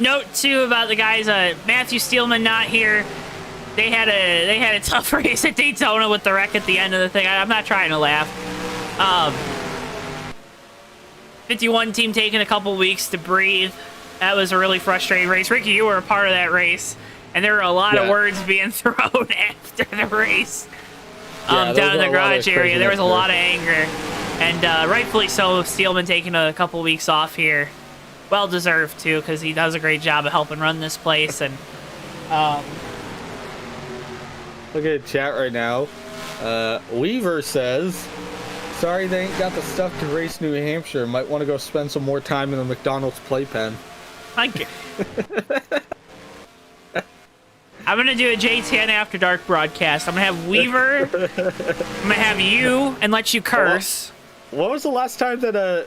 Note too about the guys, Matthew Steelman not here. They had a tough race at Daytona with the wreck at the end of the thing. I'm not trying to laugh. 51 team taking a couple weeks to breathe. That was a really frustrating race. Ricky, you were a part of that race, and there were a lot of words being thrown after the race. Yeah, Down in the there was a lot of garage area, there was a craziness lot of anger, and rightfully so. Steelman taking a couple weeks off here, well deserved too, because he does a great job of helping run this place. And Look at the chat right now. Weaver says, sorry they ain't got the stuff to race New Hampshire. Might want to go spend some more time in the McDonald's playpen. thank you. I'm gonna do a JTN After Dark broadcast. I'm gonna have Weaver. I'm gonna have you and let you curse. What was the last time that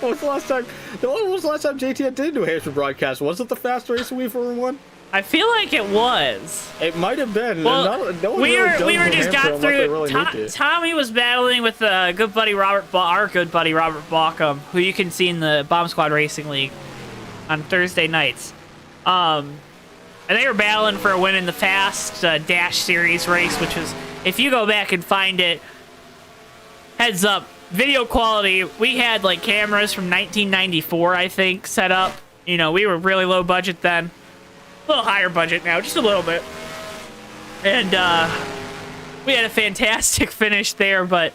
what was the last time? When was the last time JTN did New Hampshire broadcast? Was it the fast race Weaver won? I feel like it was. It might have been. Well, no one really does Weaver New just Hampshire got unless they through. really need to. Tommy was battling with our good buddy Robert Bauckham, who you can see in the Bomb Squad Racing League on Thursday nights. And they were battling for a win in the Fast Dash Series race, which was, if you go back and find it, heads up, video quality, we had like cameras from 1994, I think, set up. You know, we were really low budget then. A little higher budget now, just a little bit. And we had a fantastic finish there, but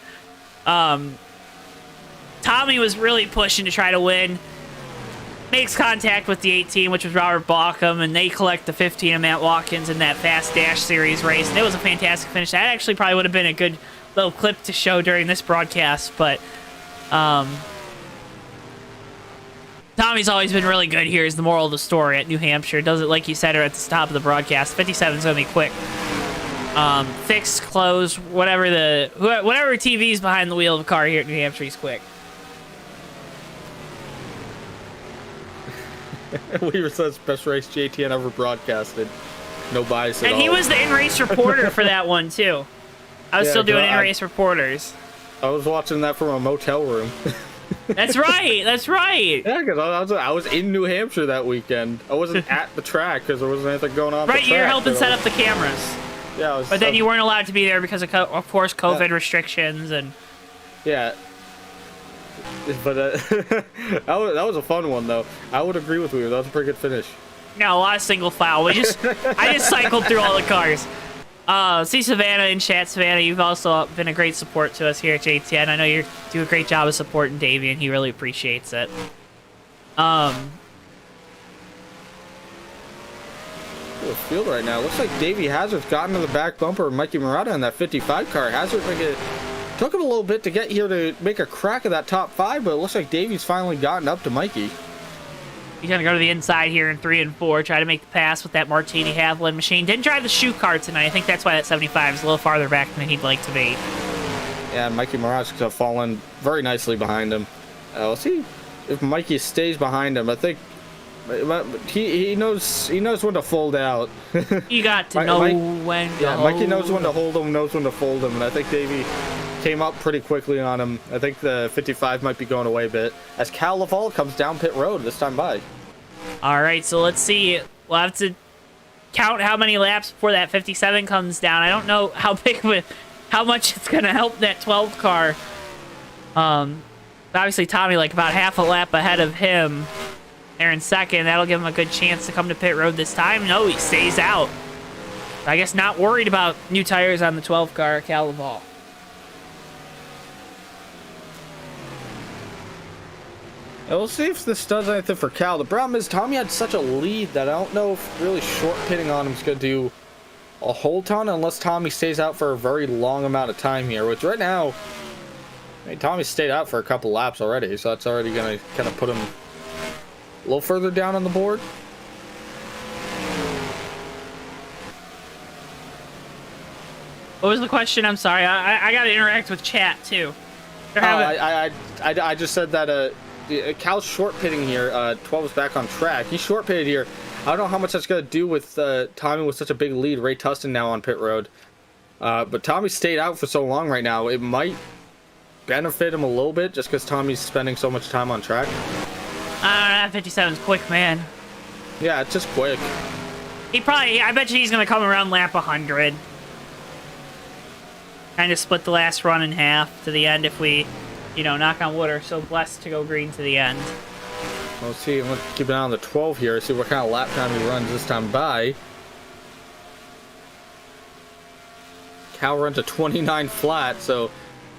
Tommy was really pushing to try to win. Makes contact with the 18, which was Robert Bauckham, and they collect the 15 of Matt Watkins in that Fast Dash Series race. And it was a fantastic finish. That actually probably would have been a good little clip to show during this broadcast, but Tommy's always been really good here is the moral of the story at New Hampshire. Does it like you said at the top of the broadcast. 57's gonna be quick. Fixed, closed, whatever TV's behind the wheel of a car here at New Hampshire, he's quick. Weaver says best race JTN ever broadcasted. No bias at all. And he was the in-race reporter for that one too. I was still doing in-race reporters. I was watching that from a motel room. That's right. That's right. Yeah, because I was in New Hampshire that weekend. I wasn't at the track because there wasn't anything going on. Right, at the you're track, helping set up the cameras. Yeah, but then you weren't allowed to be there because of course, COVID restrictions and. Yeah. But that was a fun one though. I would agree with you. That was a pretty good finish. No, a lot of single file. I just cycled through all the cars. See Savannah in chat. Savannah, you've also been a great support to us here at JTN. I know you do a great job of supporting Davey, and he really appreciates it. The field right now looks like Davey Hazard's gotten to the back bumper of Mikey Morata in that 55 car. Hazard took him a little bit to get here to make a crack of that top 5, but it looks like Davey's finally gotten up to Mikey. He's going to go to the inside here in 3 and 4, try to make the pass with that Martini Haviland machine. Didn't drive the shoe car tonight. I think that's why that 75 is a little farther back than he'd like to be. Yeah, Mikey Morata's fallen very nicely behind him. Let's see if Mikey stays behind him, I think he knows when to fold out. You got to know when to Yeah, Mikey knows hold. when to hold him, knows when to fold him, and I think Davey came up pretty quickly on him. I think the 55 might be going away a bit as Cal Laval comes down pit road this time by. All right, so let's see. We'll have to count how many laps before that 57 comes down. I don't know how much it's gonna help that 12 car. Obviously Tommy like about half a lap ahead of him. There in second. That'll give him a good chance to come to pit road this time. No, he stays out. I guess not worried about new tires on the 12 car, Cal Laval. We'll see if this does anything for Cal. The problem is Tommy had such a lead that I don't know if really short pitting on him is going to do a whole ton unless Tommy stays out for a very long amount of time here, which right now, I mean, Tommy stayed out for a couple laps already, so that's already going to kind of put him a little further down on the board. What was the question? I'm sorry. I got to interact with chat too. I just said that Cal's short pitting here. 12 is back on track. He's short pitted here. I don't know how much that's going to do with Tommy with such a big lead. Ray Tustin now on pit road. But Tommy stayed out for so long right now. It might benefit him a little bit just because Tommy's spending so much time on track. That 57's quick, man. Yeah, it's just quick. I bet you he's going to come around lap 100. Kind of split the last run in half to the end if we, knock on wood, are so blessed to go green to the end. We'll see. Let's keep an eye on the 12 here. See what kind of lap time he runs this time by. Cal runs a 29 flat, so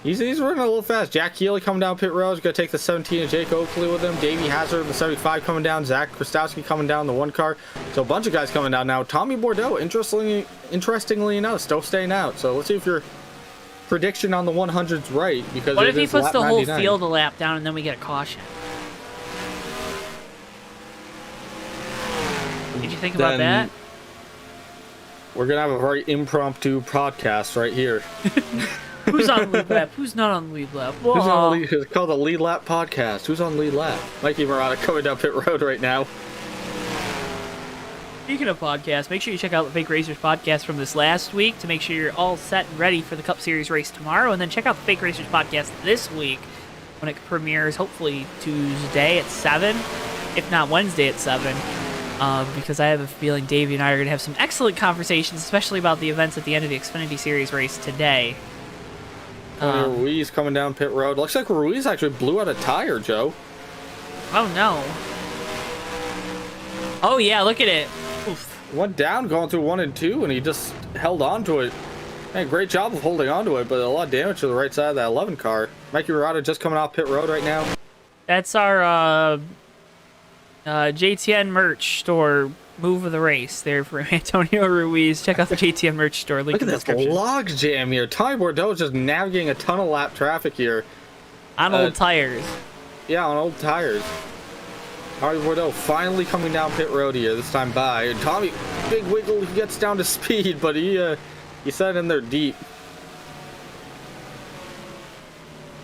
he's running a little fast. Jack Healy coming down pit road. He's going to take the 17 and Jake Oakley with him. Davey Hazard, the 75 coming down. Zach Krastowski coming down the one car. So a bunch of guys coming down now. Tommy Bordeaux, interestingly enough, still staying out. So let's see if your prediction on the 100's right. Because what if he puts lap the whole 99. field a lap down and then we get a caution? Did you think about that? We're going to have a very impromptu podcast right here. Who's on lead lap? Who's not on lead lap? Who's on lead? It's called the Lead Lap Podcast. Who's on lead lap? Mikey Morata coming down pit road right now. Speaking of podcasts, make sure you check out the Fake Racers podcast from this last week to make sure you're all set and ready for the Cup Series race tomorrow. And then check out the Fake Racers podcast this week when it premieres, hopefully Tuesday at 7, if not Wednesday at 7. Because I have a feeling Davey and I are going to have some excellent conversations, especially about the events at the end of the Xfinity Series race today. Ruiz coming down pit road. Looks like Ruiz actually blew out a tire, Joe. Oh, no. Oh, yeah, look at it. Oof. Went down going through 1 and 2, and he just held on to it. Man, great job of holding on to it, but a lot of damage to the right side of that 11 car. Mikey Morata just coming off pit road right now. That's our JTN merch store move of the race there for Antonio Ruiz. Check out the JTN merch store. Link Look in at the this description. log jam here. Tommy Bordeaux just navigating a ton of lap traffic here. On old tires. Yeah, on old tires. Tommy Bordeaux finally coming down pit road here this time by. And Tommy, big wiggle, he gets down to speed, but he set in there deep.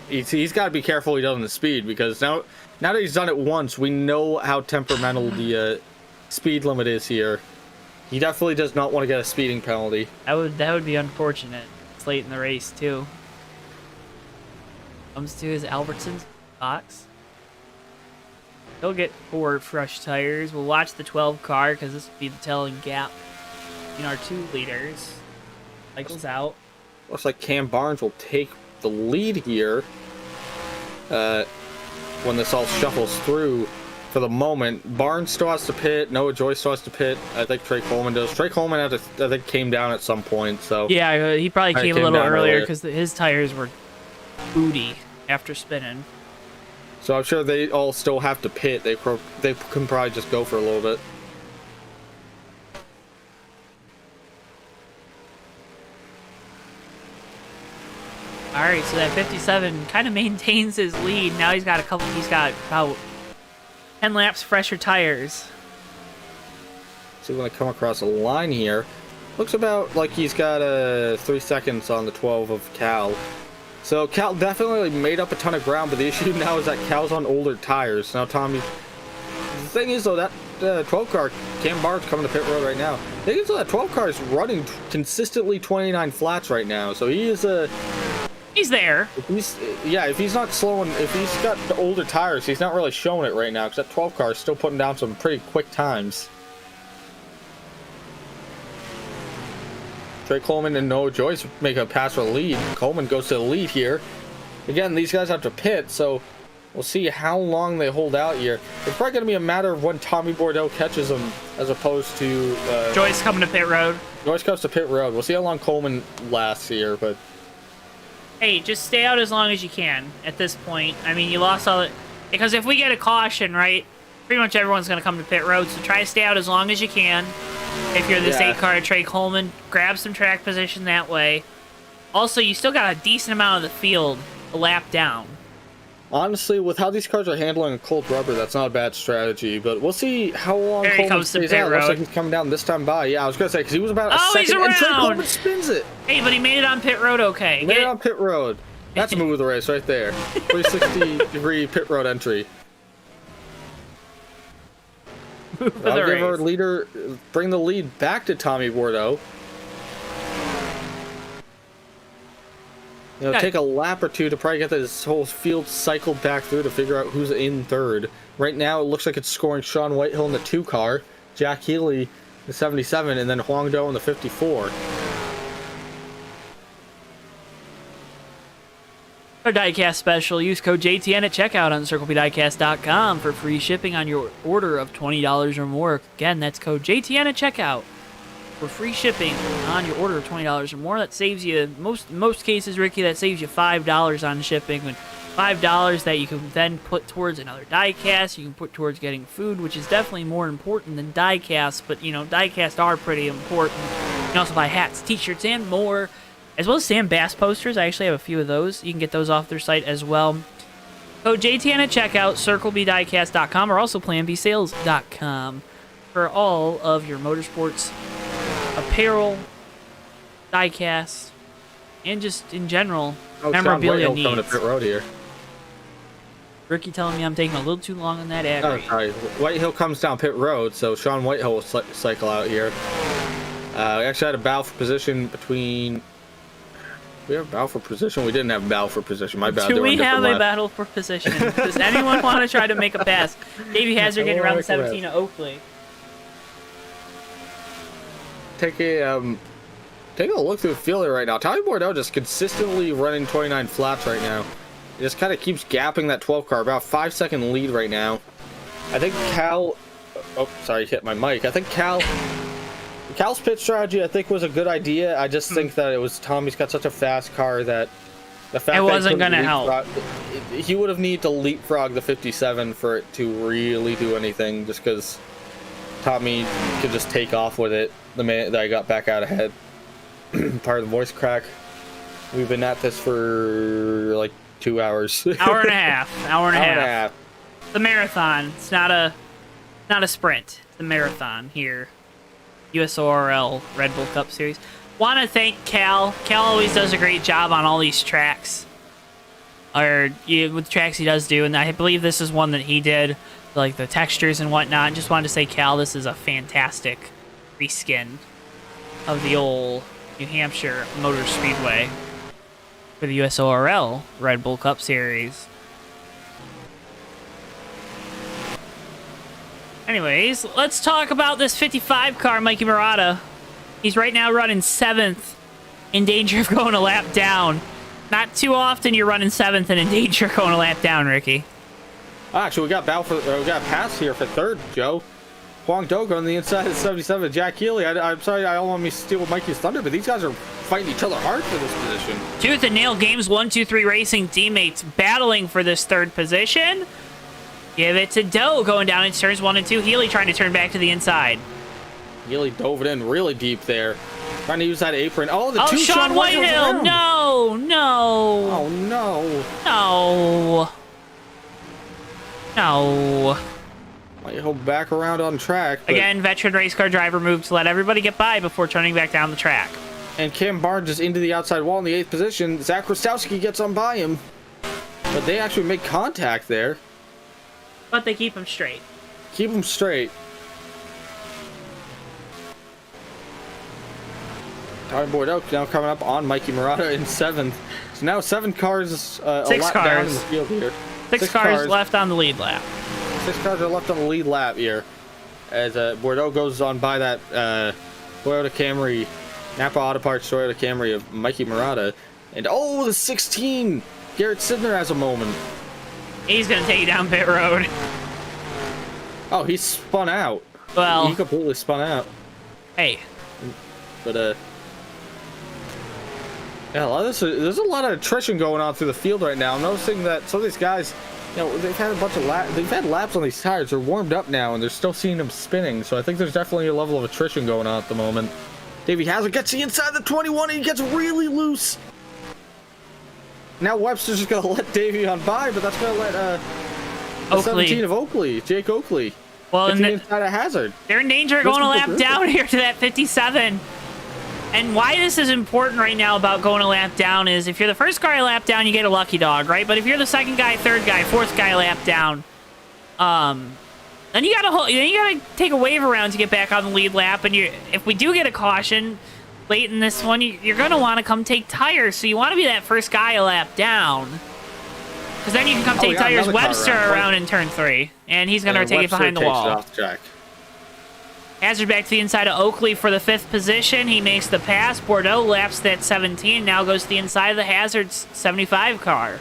He's got to be careful he doesn't speed, because now that he's done it once, we know how temperamental the speed limit is here. He definitely does not want to get a speeding penalty. That would be unfortunate. It's late in the race too. Comes to his Albertsons box. He'll get 4 fresh tires. We'll watch the 12 car because this will be the telling gap in our 2 leaders. Cycles out. Looks like Cam Barnes will take the lead here when this all shuffles through. For the moment, Barnes still has to pit. Noah Joyce still has to pit. I think Trey Coleman does. Trey Coleman I think came down at some point. So yeah, he probably came a little down earlier because his tires were booty after spinning. So I'm sure they all still have to pit. They can probably just go for a little bit. All right, so that 57 kind of maintains his lead. Now he's got about 10 laps fresher tires. See when I come across a line here. Looks about like he's got 3 seconds on the 12 of Cal. So Cal definitely made up a ton of ground, but the issue now is that Cal's on older tires. Now Tommy, the thing is though, that 12 car, Cam Bard's coming to pit road right now. The thing is though, that 12 car is running consistently 29 flats right now. So he is He's there. if he's not slowing, if he's got the older tires, he's not really showing it right now because that 12 car is still putting down some pretty quick times. Trey Coleman and Noah Joyce make a pass for the lead. Coleman goes to the lead here. Again, these guys have to pit, so we'll see how long they hold out here. It's probably going to be a matter of when Tommy Bordeaux catches them as opposed to... Joyce coming to pit road. Joyce comes to pit road. We'll see how long Coleman lasts here, but... Hey, just stay out as long as you can at this point. I mean, you lost all the... Because if we get a caution, right, pretty much everyone's going to come to pit road, so try to stay out as long as you can. If you're this 8 car, Trey Coleman, grab some track position that way. Also, you still got a decent amount of the field a lap down. Honestly, with how these cars are handling a cold rubber, that's not a bad strategy. But we'll see how long There he Coleman comes to stays pit out. road. Looks like he's coming down this time by. Yeah, I was going to say, because he was about a second. He's around. And Trey Coleman spins it. Hey, but he made it on pit road okay. Made it on pit road. That's a move of the race right there. 360-degree pit road entry. Move of the I'll give race. our leader, bring the lead back to Tommy Bordeaux. You know, take a lap or two to probably get this whole field cycled back through to figure out who's in third. Right now, it looks like it's scoring Sean Whitehill in the 2 car, Jack Healy the 77, and then Huang Do in the 54. Our diecast special, use code JTN at checkout on circlepdiecast.com for free shipping on your order of $20 or more. Again, that's code JTN at checkout for free shipping on your order of $20 or more. That saves you, most cases, Ricky, that saves you $5 on shipping. And $5 that you can then put towards another diecast. You can put towards getting food, which is definitely more important than diecast. But, you know, diecast are pretty important. You can also buy hats, t-shirts, and more. As well as Sam Bass posters. I actually have a few of those. You can get those off their site as well. Code JTN at checkout, circlebdiecast.com, or also planbsales.com for all of your motorsports apparel, diecast, and just in general memorabilia needs. Coming to pit road here. Ricky telling me I'm taking a little too long on that ad Oh, read. sorry. Whitehill comes down pit road, so Sean Whitehill will cycle out here. We actually had a battle for position between... We have a battle for position? We didn't have a battle for position. My bad. Do we have a battle for position? Does anyone want to try to make a pass? Davey Hazard getting around the 17 of Oakley. Take a look through the field here right now. Tommy Bordeaux just consistently running 29 flats right now. He just kind of keeps gapping that 12 car. About 5-second lead right now. I think Cal... Oh, sorry, hit my mic. I think Cal's pit strategy, I think, was a good idea. I just think that it was Tommy's got such a fast car that the fact It that wasn't going to help. He would have needed to leapfrog the 57 for it to really do anything, just because Tommy could just take off with it the minute that I got back out ahead. Part of the voice crack. We've been at this for like 2 hours. Hour and a half. Hour and a Hour and a half. half. The marathon. It's not a sprint. It's the marathon here. USORL Red Bull Cup Series. Want to thank Cal. Cal always does a great job on all these tracks. Or with the tracks he does do, and I believe this is one that he did, like the textures and whatnot. Just wanted to say, Cal, this is a fantastic reskin of the old New Hampshire Motor Speedway for the USORL Red Bull Cup Series. Anyways, let's talk about this 55 car, Mikey Morata. He's right now running 7th, in danger of going a lap down. Not too often you're running 7th and in danger of going a lap down, Ricky. Actually, we got pass here for 3rd, Joe. Huang Do on the inside of 77. Jack Healy. I'm sorry, I don't want me to steal Mikey's thunder, but these guys are fighting each other hard for this position. Tooth and Nail Games 1-2-3 Racing teammates battling for this 3rd position. Give it to Doe going down in turns 1 and 2. Healy trying to turn back to the inside. Healy dove it in really deep there. Trying to use that apron. Oh, the Oh, two Sean Whitehill! No! No! Oh, no. No! No! Whitehill back around on track. But Again, veteran race car driver move to let everybody get by before turning back down the track. And Cam Barnes is into the outside wall in the 8th position. Zach Rostowski gets on by him. But they actually make contact there. But they keep him straight. Keep him straight. Tommy Bordeaux now coming up on Mikey Morata in 7th. So now 7 cars a lap down in the field here. Six cars left on the lead lap. 6 cars are left on the lead lap here. As Bordeaux goes on by that Toyota Camry, Napa Auto Parts Toyota Camry of Mikey Morata. And oh, the 16! Garrett Sidner has a moment. He's going to take you down pit road. Oh, he spun out. Well, he completely spun out. Hey. But, yeah, there's a lot of attrition going on through the field right now. I'm noticing that some of these guys, you know, they've had a bunch of they've had laps on these tires. They're warmed up now, and they're still seeing them spinning. So I think there's definitely a level of attrition going on at the moment. Davey Hazard gets the inside the 21, and he gets really loose. Now Webster's just gonna let Davey on by, but that's gonna let the 17 of Oakley, Jake Oakley, well, get the inside of Hazard. They're in danger of going a lap down here to that 57. And why this is important right now about going a lap down is if you're the first guy a lap down, you get a lucky dog, right? But if you're the second guy, third guy, fourth guy a lap down, then you gotta take a wave around to get back on the lead lap. And if we do get a caution late in this one, you're gonna want to come take tires. So you want to be that first guy a lap down, because then you can come take tires. Webster around in turn 3, and he's gonna take it behind the wall. Off the track. Hazard back to the inside of Oakley for the 5th position. He makes the pass. Bordeaux laps that 17. Now goes to the inside of the Hazard's 75 car.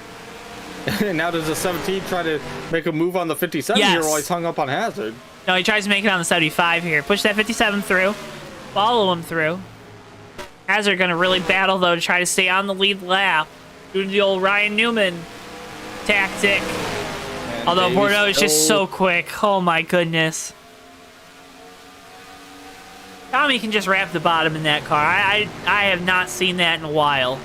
Now does the 17 try to make a move on the 57 here while he's hung up on Hazard? No, he tries to make it on the 75 here. Push that 57 through. Follow him through. Hazard going to really battle, though, to try to stay on the lead lap. Doing the old Ryan Newman tactic. And although Bordeaux is just so quick. Oh, my goodness. Tommy can just wrap the bottom in that car. I have not seen that in a while.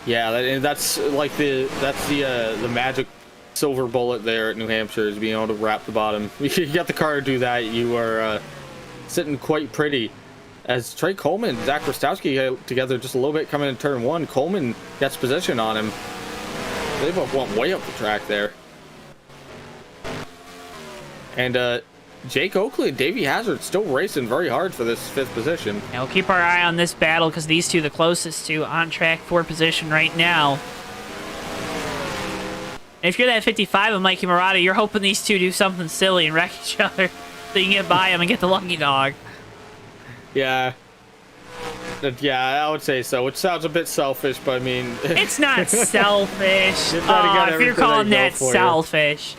Yeah, that's like the magic silver bullet there at New Hampshire, is being able to wrap the bottom. You got the car to do that, you are sitting quite pretty. As Trey Coleman and Zach Rostowski together just a little bit coming in turn 1. Coleman gets position on him. They both went way up the track there. And Jake Oakley and Davey Hazard still racing very hard for this 5th position. Now we'll keep our eye on this battle because these two, the closest to on track for position right now. And if you're that 55 of Mikey Morata, you're hoping these two do something silly and wreck each other so you can get by them and get the lucky dog. Yeah. Yeah, I would say so. Which sounds a bit selfish, but I mean... It's not selfish. If you're calling that selfish.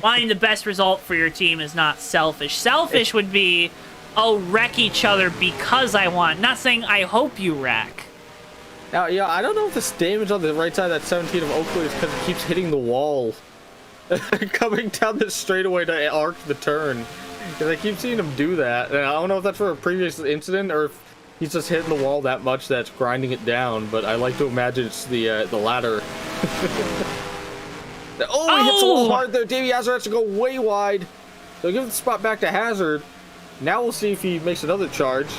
Wanting the best result for your team is not selfish. Selfish would be, oh, wreck each other because I want. Not saying I hope you wreck. Now, yeah, I don't know if this damage on the right side of that 17 of Oakley is because it keeps hitting the wall. Coming down this straightaway to arc the turn. Because I keep seeing him do that. And I don't know if that's for a previous incident or if he's just hitting the wall that much that's grinding it down. But I like to imagine it's the latter. Oh, he hits a little hard there. Davey Hazard has to go way wide. They'll give the spot back to Hazard. Now we'll see if he makes another charge.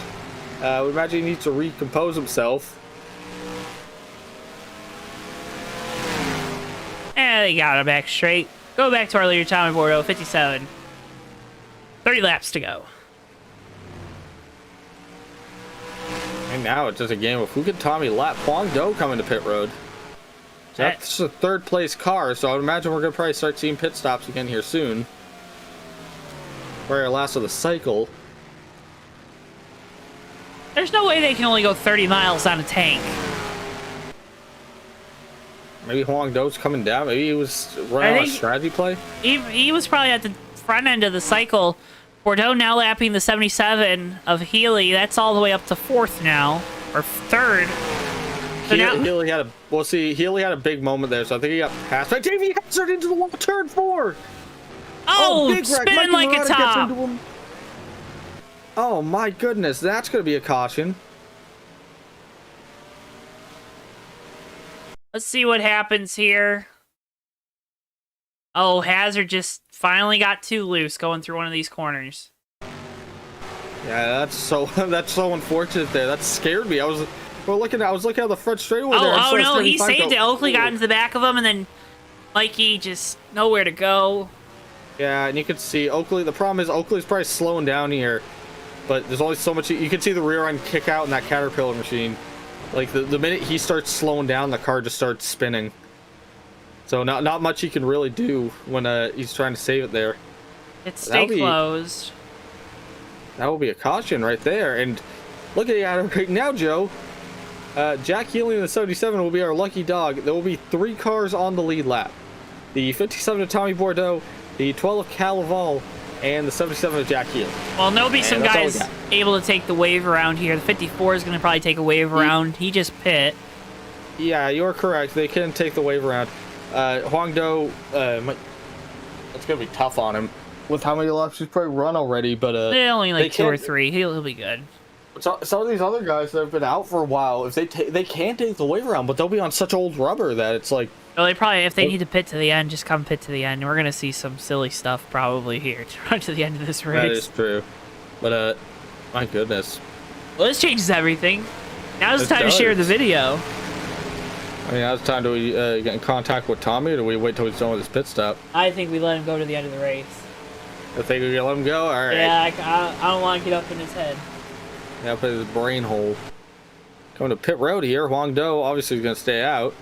We imagine he needs to recompose himself. And they got him back straight. Go back to our leader, Tommy Bordeaux, 57. 30 laps to go. And now it's just a game of who can Tommy lap. Huang Do coming to pit road. That's a 3rd place car, so I would imagine we're going to probably start seeing pit stops again here soon. For our last of the cycle. There's no way they can only go 30 miles on a tank. Maybe Huang Do's coming down. Maybe he was running on a strategy play. He was probably at the front end of the cycle. Bordeaux now lapping the 77 of Healy. That's all the way up to 4th now, or 3rd. So Healy had Healy had a big moment there, so I think he got passed by Davey Hazard into the wall, turn 4. Oh, big spinning like a top. Oh my goodness, that's going to be a caution. Let's see what happens here. Oh, Hazard just finally got too loose going through one of these corners. Yeah, that's so unfortunate there. That scared me. I was looking at the front straightaway there. Oh no, he 75 saved it. Oakley got into the back of him, and then Mikey just nowhere to go. Yeah, and you can see Oakley. The problem is Oakley's probably slowing down here, but there's only so much. You can see the rear end kick out in that Caterpillar machine. Like the minute he starts slowing down, the car just starts spinning. So not much he can really do when he's trying to save it there. It's stay closed. That will be a caution right there. And look at it right now, Joe. Jack Healy in the 77 will be our lucky dog. There will be 3 cars on the lead lap. The 57 of Tommy Bordeaux, the 12 of Cal Laval, and the 77 of Jack Healy. Well, there'll be some guys able to take the wave around here. The 54 is going to probably take a wave around. He just pit. Yeah, you're correct. They can take the wave around. Huang Do, it's going to be tough on him. With how many laps he's probably run already, but only like 2 or 3. He'll be good. Some of these other guys that have been out for a while, if they can take the wave around, but they'll be on such old rubber that it's like. Well, they probably, if they need to pit to the end, just come pit to the end. We're gonna see some silly stuff probably here to run to the end of this race. That is true, but my goodness. Well, this changes everything. Now's the time to share the video. I mean, now's the time to get in contact with Tommy, or do we wait till he's done with his pit stop? I think we let him go to the end of the race. I think we can let him go? All right. Yeah, I don't want to get up in his head. Yeah, put his brain hole. Coming to pit road here. Huang Do obviously is going to stay out.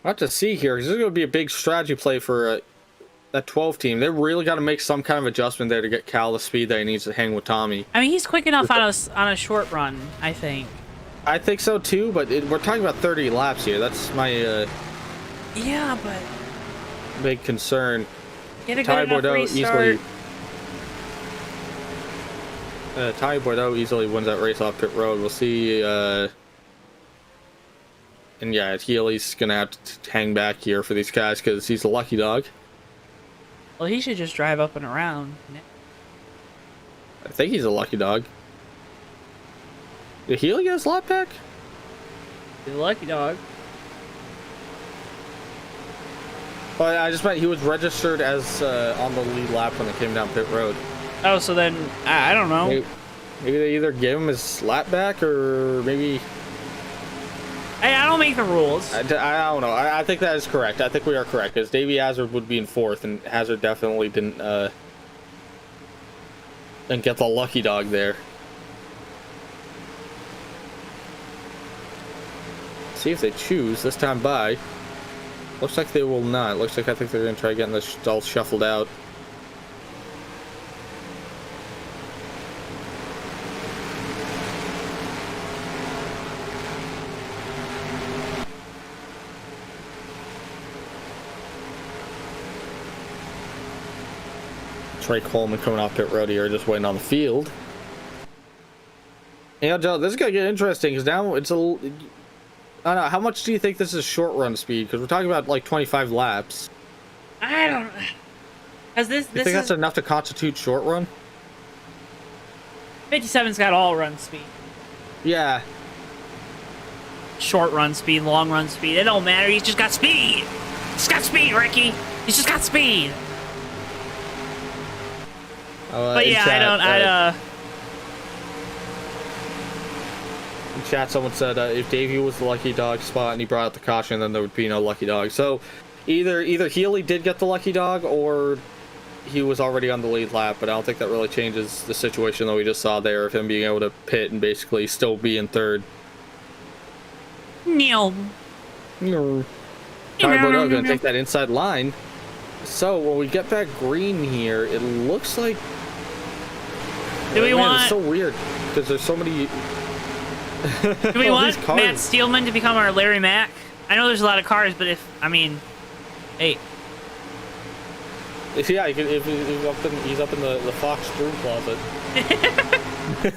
I have to see here, because this is going to be a big strategy play for that 12 team. They really got to make some kind of adjustment there to get Cal the speed that he needs to hang with Tommy. I mean, he's quick enough on a short run, I think. I think so too, but we're talking about 30 laps here. That's my yeah, but big concern. Get a good enough restart. Tommy Bordeaux easily wins that race off pit road. We'll see. And yeah, Healy's going to have to hang back here for these guys because he's a lucky dog. Well, he should just drive up and around. I think he's a lucky dog. Did Healy get his lap back? He's a lucky dog. Well, I just meant he was registered as on the lead lap when they came down pit road. Oh, so then, I don't know. Maybe they either gave him his lap back or maybe... I don't make the rules. I don't know. I think that is correct. I think we are correct, because Davey Hazard would be in 4th, and Hazard definitely didn't get the lucky dog there. See if they choose this time by. Looks like they will not. Looks like I think they're going to try getting this all shuffled out. Trey Coleman coming off pit road here, just waiting on the field. Yeah, Joe, this is gonna get interesting because now it's a. I don't know. How much do you think this is short run speed? Because we're talking about like 25 laps. I don't. Because this. You think that's enough to constitute short run? 57's got all run speed. Yeah. Short run speed, long run speed. It don't matter. He's just got speed. He's got speed, Ricky. He's just got speed. But yeah, chat, in chat, someone said if Davey was the lucky dog spot and he brought out the caution, then there would be no lucky dog. So either Healy did get the lucky dog or he was already on the lead lap, but I don't think that really changes the situation that we just saw there of him being able to pit and basically still be in 3rd. No. Tommy Bordeaux going to take that inside line. So when we get back green here, it looks like. Do we want? It's so weird because there's so many. Do we want Matt Steelman to become our Larry Mack? I know there's a lot of cars, but hey. If he's up in the Fox broom closet.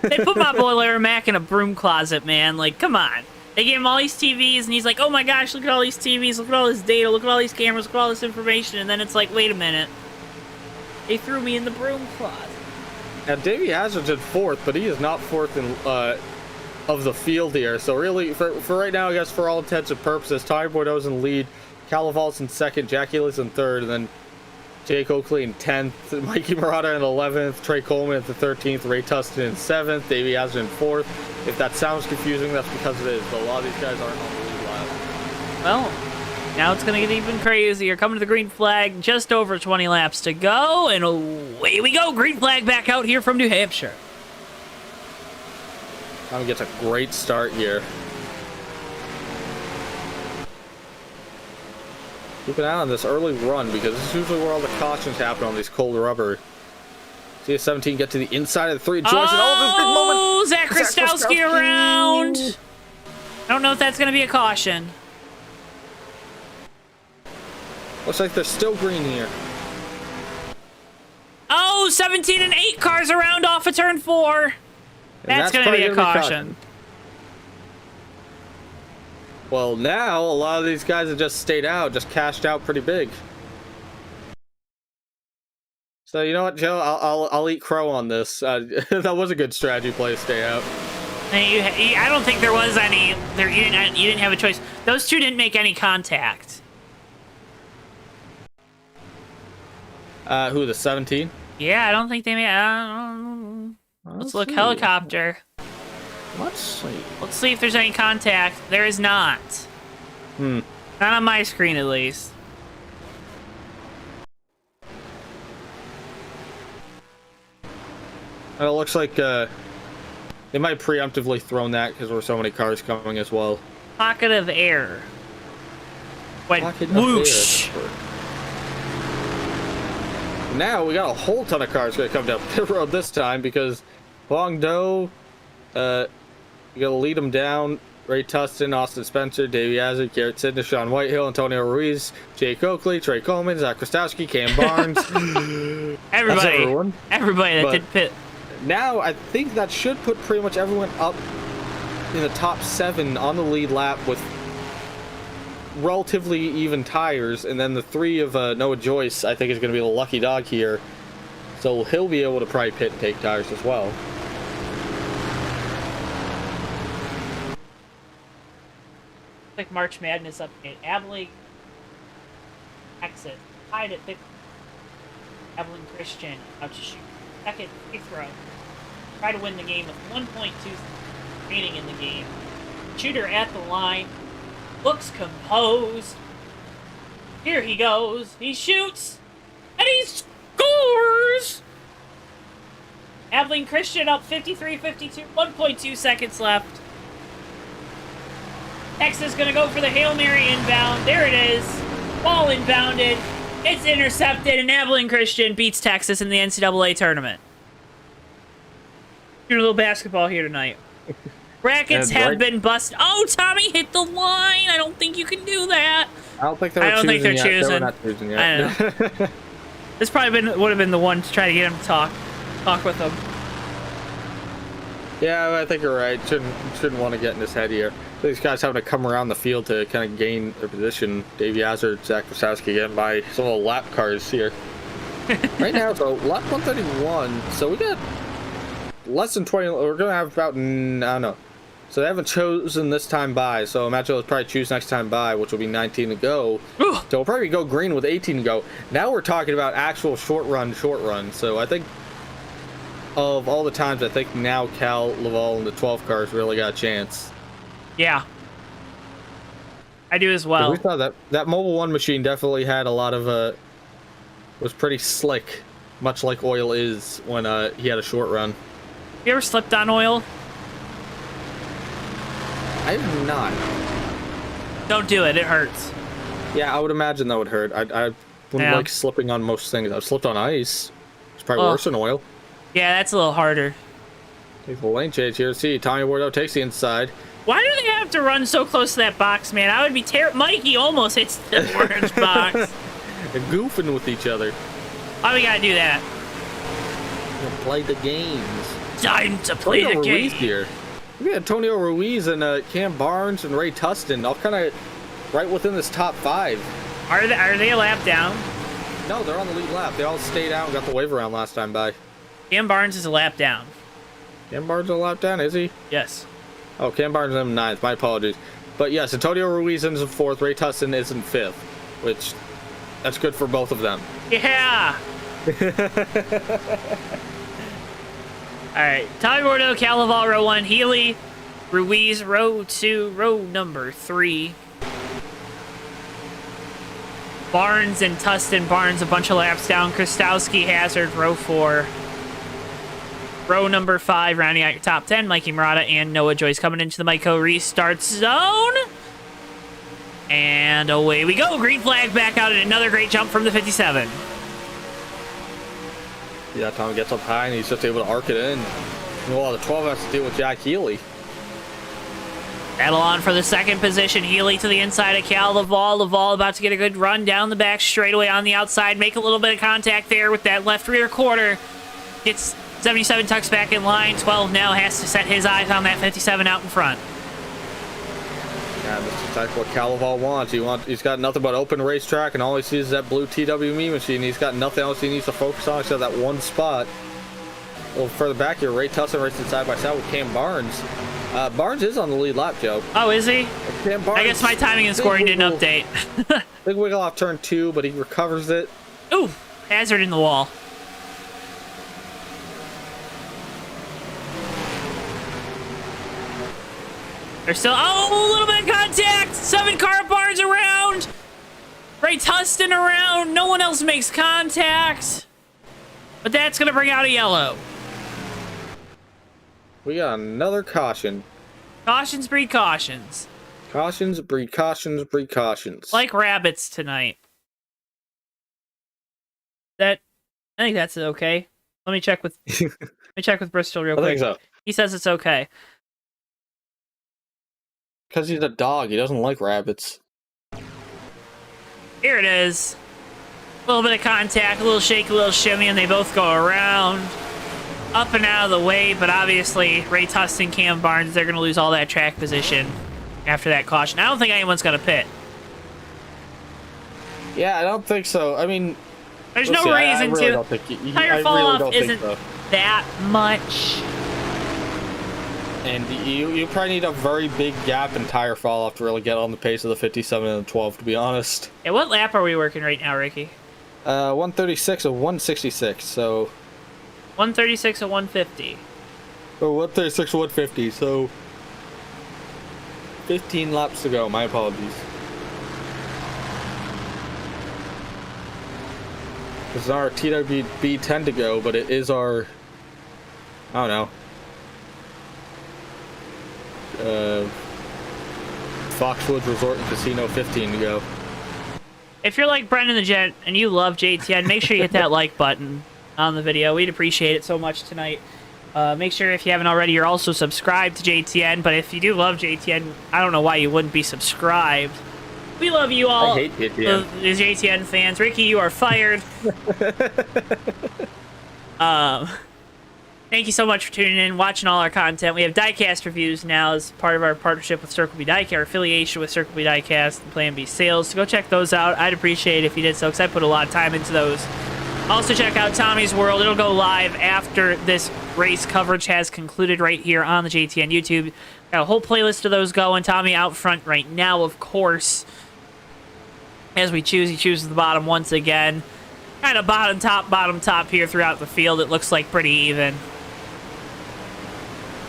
They put my boy Larry Mack in a broom closet, man. Like, come on. They gave him all these TVs, and he's like, oh my gosh, look at all these TVs, look at all this data, look at all these cameras, look at all this information, and then it's like, wait a minute. They threw me in the broom closet. Now, Davey Hazard's in fourth, but he is not fourth in of the field here. So really, for right now, I guess for all intents and purposes, Tommy Bordeaux's in the lead, Calaval's in second, Jackie Lee's in third, and then Jake Oakley in 10th, Mikey Morata in 11th, Trey Coleman at the 13th, Ray Tustin in 7th, Davey Hazard in 4th. If that sounds confusing, that's because it is, but a lot of these guys aren't on the lead lap. Well, now it's going to get even crazier. Coming to the green flag, just over 20 laps to go, and away we go. Green flag back out here from New Hampshire. Tommy gets a great start here. Keep an eye on this early run because this is usually where all the cautions happen on these cold rubber. See a 17 get to the inside of the 3. Joyce and this big moment. Oh, Zach Krastowski around. I don't know if that's going to be a caution. Looks like they're still green here. Oh, 17 and 8 cars around off of turn 4. That's going to be a caution. Well, now a lot of these guys have just stayed out, just cashed out pretty big. So you know what, Joe? I'll eat crow on this. That was a good strategy play to stay out. I don't think there was any. You didn't have a choice. Those two didn't make any contact. Who, the 17? Yeah, I don't think they made. Let's look. Helicopter. Let's see. Let's see if there's any contact. There is not. Not on my screen, at least. It looks like they might preemptively thrown that because there were so many cars coming as well. Pocket of air. Went whoosh. Now we got a whole ton of cars going to come down pit road this time because Huang Do, you got to lead them down. Ray Tustin, Austin Spencer, Davey Hazard, Garrett Sidney, Sean Whitehill, Antonio Ruiz, Jake Oakley, Trey Coleman, Zach Krastowski, Cam Barnes. Everybody that did pit. Now I think that should put pretty much everyone up in the top 7 on the lead lap with relatively even tires, and then the 3 of Noah Joyce I think is going to be the lucky dog here, so he'll be able to probably pit and take tires as well. Like March Madness update. Abilene, exit. Tied at 50. Abilene Christian out to shoot. Second free throw. Try to win the game with 1.2 remaining in the game. Shooter at the line. Looks composed. Here he goes. He shoots. And he scores! Abilene Christian up 53-52. 1.2 seconds left. Texas gonna go for the Hail Mary inbound. There it is. Ball inbounded. It's intercepted, and Abilene Christian beats Texas in the NCAA tournament. Doing a little basketball here tonight. Brackets have been busted. Oh, Tommy hit the line. I don't think you can do that. I don't think they're choosing. They're not choosing yet. I don't know. This probably would have been the one to try to get him to talk with them. Yeah, I think you're right. Shouldn't want to get in his head here. These guys having to come around the field to kind of gain their position. Davey Hazard, Zach Krastowski getting by some of the lap cars here. Right now, so lap 131. So we got less than 20. We're going to have about, I don't know. So they haven't chosen this time by. So imagine they'll probably choose next time by, which will be 19 to go. So we'll probably go green with 18 to go. Now we're talking about actual short run. So I think of all the times, I think now Cal, Laval, and the 12 cars really got a chance. Yeah. I do as well. We saw that Mobile 1 machine definitely had a lot of, was pretty slick, much like oil is when he had a short run. You ever slipped on oil? I have not. Don't do it. It hurts. Yeah, I would imagine that would hurt. I wouldn't like slipping on most things. I've slipped on ice. It's probably worse than oil. Yeah, that's a little harder. Take the lane change here. See, Tommy Bordeaux takes the inside. Why do they have to run so close to that box, man? I would be Mikey almost hits the orange box. They're goofing with each other. Why we gotta do that? Play the games. Time to play Antonio the Ruiz game. here. We got Antonio Ruiz and Cam Barnes and Ray Tustin all kind of right within this top 5. Are they a lap down? No, they're on the lead lap. They all stayed out and got the wave around last time by. Cam Barnes is a lap down. Cam Barnes a lap down, is he? Yes. Oh, Cam Barnes is in 9th. My apologies. But yes, Antonio Ruiz is in 4th. Ray Tustin is in 5th, which that's good for both of them. Yeah. All right. Tommy Morata, Calaval, row 1. Healy, Ruiz, row 2, row number 3. Barnes and Tustin. Barnes a bunch of laps down. Kristowski, Hazard, row 4. Row number 5, rounding out your top 10. Mikey Morata and Noah Joyce coming into the Myco restart zone. And away we go. Green flag back out, and another great jump from the 57. Yeah, Tom gets up high and he's just able to arc it in. Well, the 12 has to deal with Jack Healy. Battle on for the second position. Healy to the inside of Cal. Laval about to get a good run down the back straightaway on the outside. Make a little bit of contact there with that left rear quarter. Gets 77 tucks back in line. 12 now has to set his eyes on that 57 out in front. Yeah, that's exactly what Calaval wants. He's got nothing but open racetrack, and all he sees is that blue TWME machine. He's got nothing else he needs to focus on except that one spot. A little further back here, Ray Tussin racing side by side with Cam Barnes. Barnes is on the lead lap, Joe. Oh, is he? Cam Barnes, I guess my timing and scoring didn't update. Big wiggle off turn 2, but he recovers it. Ooh, Hazard in the wall. There's still, a little bit of contact. 7 car Barnes around. Ray Tustin around. No one else makes contact. But that's going to bring out a yellow. We got another caution. Cautions breed cautions. Cautions breed cautions breed cautions. Like rabbits tonight. I think that's okay. Let me check with Bristol real quick. I think so. He says it's okay. Because he's a dog, he doesn't like rabbits. Here it is. A little bit of contact, a little shake, a little shimmy, and they both go around. Up and out of the way, but obviously Ray Tustin, Cam Barnes, they're going to lose all that track position after that caution. I don't think anyone's going to pit. Yeah, I don't think so. I mean, there's no reason to. Tire fall off isn't that much. And you probably need a very big gap in tire fall off to really get on the pace of the 57 and the 12, to be honest. Yeah, what lap are we working right now, Ricky? 136 of 166, so... 136 of 150. Oh, 136 of 150, so... 15 laps to go, my apologies. This is our TWB 10 to go, but it is our... I don't know. Foxwoods Resort and Casino 15 to go. If you're like Brendan the Gent and you love JTN, make sure you hit that like button on the video. We'd appreciate it so much tonight. Make sure if you haven't already, you're also subscribed to JTN. But if you do love JTN, I don't know why you wouldn't be subscribed. We love you all. I hate JTN. The JTN fans. Ricky, you are fired. Thank you so much for tuning in, watching all our content. We have diecast reviews now as part of our partnership with Circle B Diecast, our affiliation with Circle B Diecast and Plan B Sales. So go check those out. I'd appreciate it if you did so, because I put a lot of time into those. Also check out Tommy's World. It'll go live after this race coverage has concluded right here on the JTN YouTube. Got a whole playlist of those going. Tommy out front right now, of course. As we choose, he chooses the bottom once again. Kind of bottom top here throughout the field. It looks like pretty even.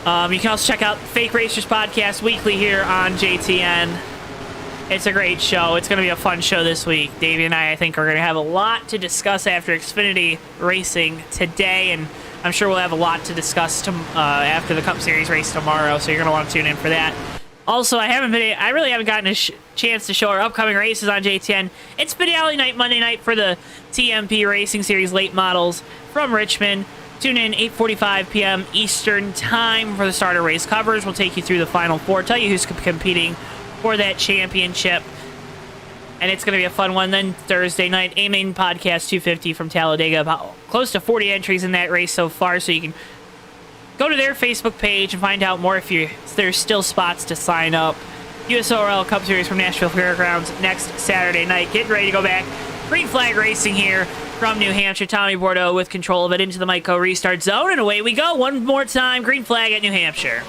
You can also check out Fake Racers Podcast weekly here on JTN. It's a great show. It's going to be a fun show this week. Davey and I think, are going to have a lot to discuss after Xfinity racing today, and I'm sure we'll have a lot to discuss after the Cup Series race tomorrow, so you're going to want to tune in for that. Also, I really haven't gotten a chance to show our upcoming races on JTN. It's Finale Night, Monday night for the TMP Racing Series late models from Richmond. Tune in 8:45 p.m. Eastern Time for the starter race coverage. We'll take you through the Final Four, tell you who's competing for that championship, and it's going to be a fun one. Then Thursday night, A-Main Podcast 250 from Talladega. About close to 40 entries in that race so far, so you can go to their Facebook page and find out more if there's still spots to sign up. USORL Cup Series from Nashville Fairgrounds next Saturday night. Getting ready to go back. Green flag racing here from New Hampshire. Tommy Bordeaux with control of it into the Myco restart zone, and away we go. One more time. Green flag at New Hampshire.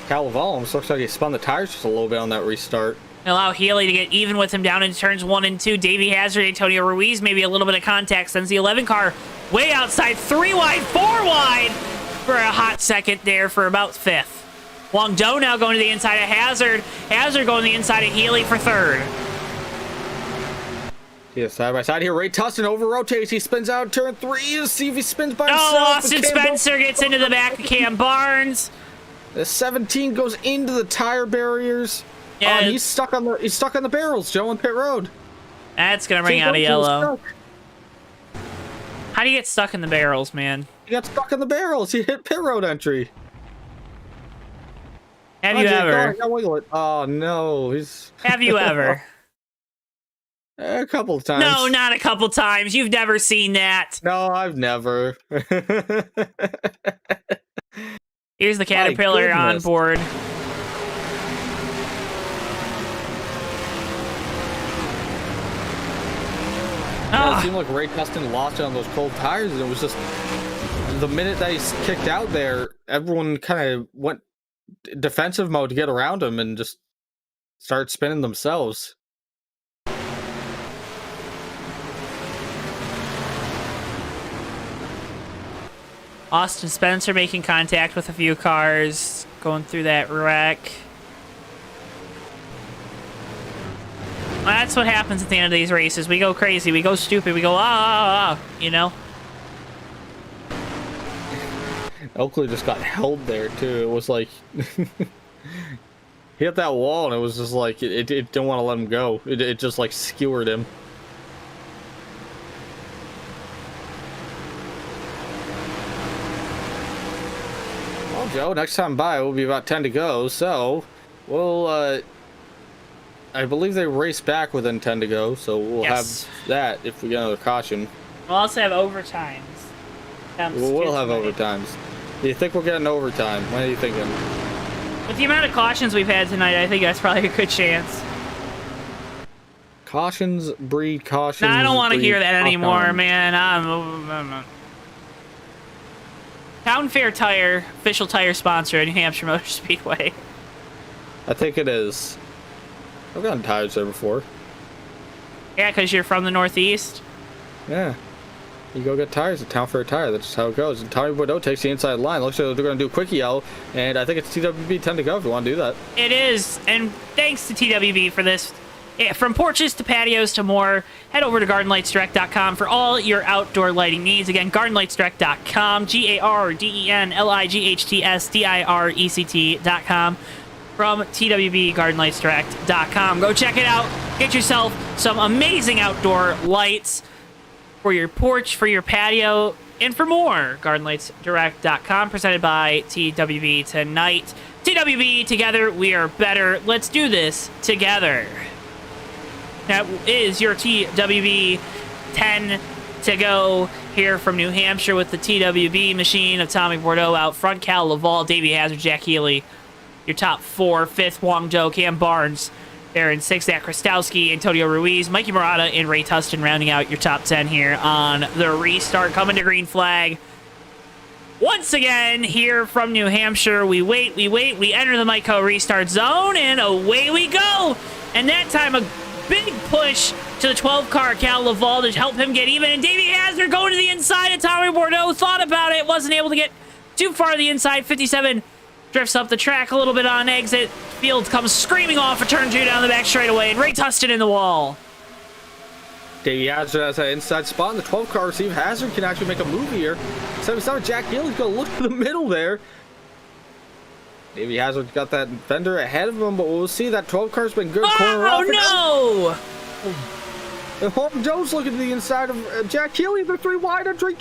Cal Laval almost looks like he spun the tires just a little bit on that restart. Allow Healy to get even with him down in turns 1 and 2. Davey Hazard, Antonio Ruiz, maybe a little bit of contact. Sends the 11 car way outside. 3 wide, 4 wide for a hot second there for about 5th. Wong Do now going to the inside of Hazard. Hazard going to the inside of Healy for 3rd. Yeah, side by side here. Ray Tustin over rotates. He spins out turn 3. Let's see if he spins by himself. Oh, Austin Spencer gets into the back of Cam Barnes. The 17 goes into the tire barriers. Yeah, he's stuck on the barrels, Joe, on pit road. That's gonna bring out a yellow. How do you get stuck in the barrels, man? He got stuck in the barrels. He hit pit road entry. Have you ever? Oh no, Have you ever? A couple of times. No, not a couple times. You've never seen that. No, I've never. Here's the Caterpillar on board. Yeah, it seemed like Ray Tustin lost it on those cold tires, and it was just the minute that he kicked out there, everyone kind of went defensive mode to get around him and just started spinning themselves. Austin Spencer making contact with a few cars, going through that wreck. Well, that's what happens at the end of these races. We go crazy, we go stupid, we go you know? Oakley just got held there too. It was like he hit that wall, and it was just like it didn't want to let him go. It just like skewered him. Well, Joe, next time by will be about 10 to go, so we'll I believe they race back within 10 to go, so we'll have that if we get another caution. We'll also have overtimes. We'll have overtimes. Do you think we'll get an overtime? What are you thinking? With the amount of cautions we've had tonight, I think that's probably a good chance. Cautions breed cautions. No, I don't want to hear that anymore, man. Town Fair Tire, official tire sponsor at New Hampshire Motor Speedway. I think it is. I've gotten tires there before. Yeah, because you're from the Northeast. Yeah. You go get tires at Town Fair Tire. That's just how it goes. And Tommy Bordeaux takes the inside line. Looks like they're going to do a quick yell. And I think it's TWB 10 to go if you want to do that. It is. And thanks to TWB for this. Yeah, from porches to patios to more, head over to GardenLightsDirect.com for all your outdoor lighting needs. Again, GardenLightsDirect.com, GardenLightsDirect.com. From TWB, GardenLightsDirect.com. Go check it out. Get yourself some amazing outdoor lights for your porch, for your patio, and for more. GardenLightsDirect.com, presented by TWB tonight. TWB, together we are better. Let's do this together. That is your TWB 10 to go here from New Hampshire with the TWB machine of Tommy Bordeaux out front. Cal Laval, Davey Hazard, Jack Healy. Your top 4, 5th, Wong Do, Cam Barnes. There in 6th, Zach Krastowski, Antonio Ruiz, Mikey Morata, and Ray Tustin rounding out your top 10 here on the restart. Coming to green flag. Once again, here from New Hampshire, we wait, we enter the Myco restart zone, and away we go. And that time, a big push to the 12 car, Cal Laval, to help him get even. And Davey Hazard going to the inside of Tommy Bordeaux. Thought about it, wasn't able to get too far to the inside. 57 drifts up the track a little bit on exit. Field comes screaming off a turn 2 down the back straightaway, and Ray Tustin in the wall. Davey Hazard has that inside spot in the 12 car. See if Hazard can actually make a move here. 77 Jack Healy's going to look to the middle there. Davey Hazard got that fender ahead of him, but we'll see. That 12 car's been good. Oh, no! And Wong Do's looking to the inside of Jack Healy. They're 3 wide on turn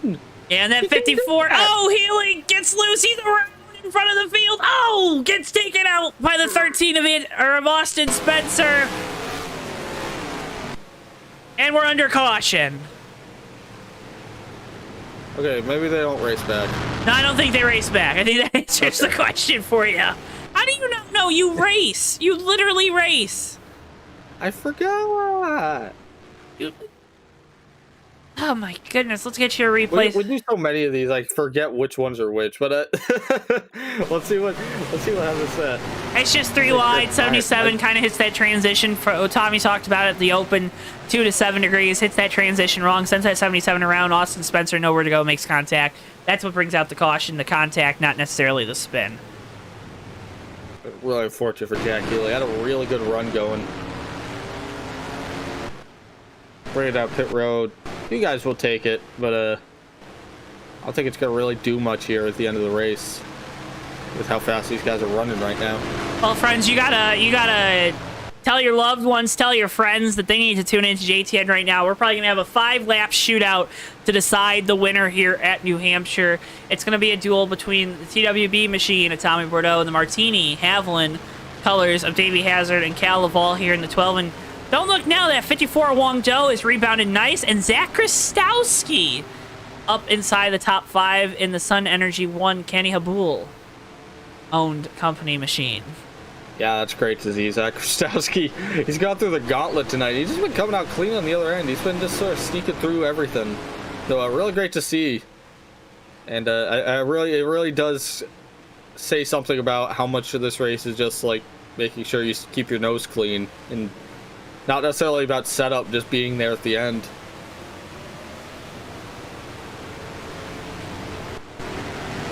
1. And that 54. Oh, Healy gets loose. He's around in front of the field. Oh, gets taken out by the 13 of Austin Spencer. And we're under caution. Okay, maybe they don't race back. No, I don't think they race back. I think that answers the question for you. How do you not know? You race. You literally race. I forgot. Oh my goodness, let's get you a replay. We do so many of these, like forget which ones are which. But let's see what happens. It's just 3 wide. 77 kind of hits that transition. Tommy talked about it. The open 2 to 7 degrees hits that transition wrong. Sends that 77 around. Austin Spencer nowhere to go. Makes contact. That's what brings out the caution. The contact, not necessarily the spin. Really unfortunate for Jack Healy. Had a really good run going. Bring it out pit road. You guys will take it, but I don't think it's gonna really do much here at the end of the race with how fast these guys are running right now. Well, friends, you gotta tell your loved ones, tell your friends that they need to tune into JTN right now. We're probably gonna have a 5-lap shootout to decide the winner here at New Hampshire. It's gonna be a duel between the TWB machine of Tommy Bordeaux and the Martini Haviland colors of Davey Hazard and Cal Laval here in the 12. And don't look now, that 54 Wong Do is rebounded nice, and Zach Krastowski up inside the top 5 in the Sun Energy 1 Kenny Habul owned company machine. Yeah, that's great to see. Zach Krastowski, he's gone through the gauntlet tonight. He's just been coming out clean on the other end. He's been just sort of sneaking through everything. So really great to see. And it really does say something about how much of this race is just like making sure you keep your nose clean and not necessarily about setup, just being there at the end.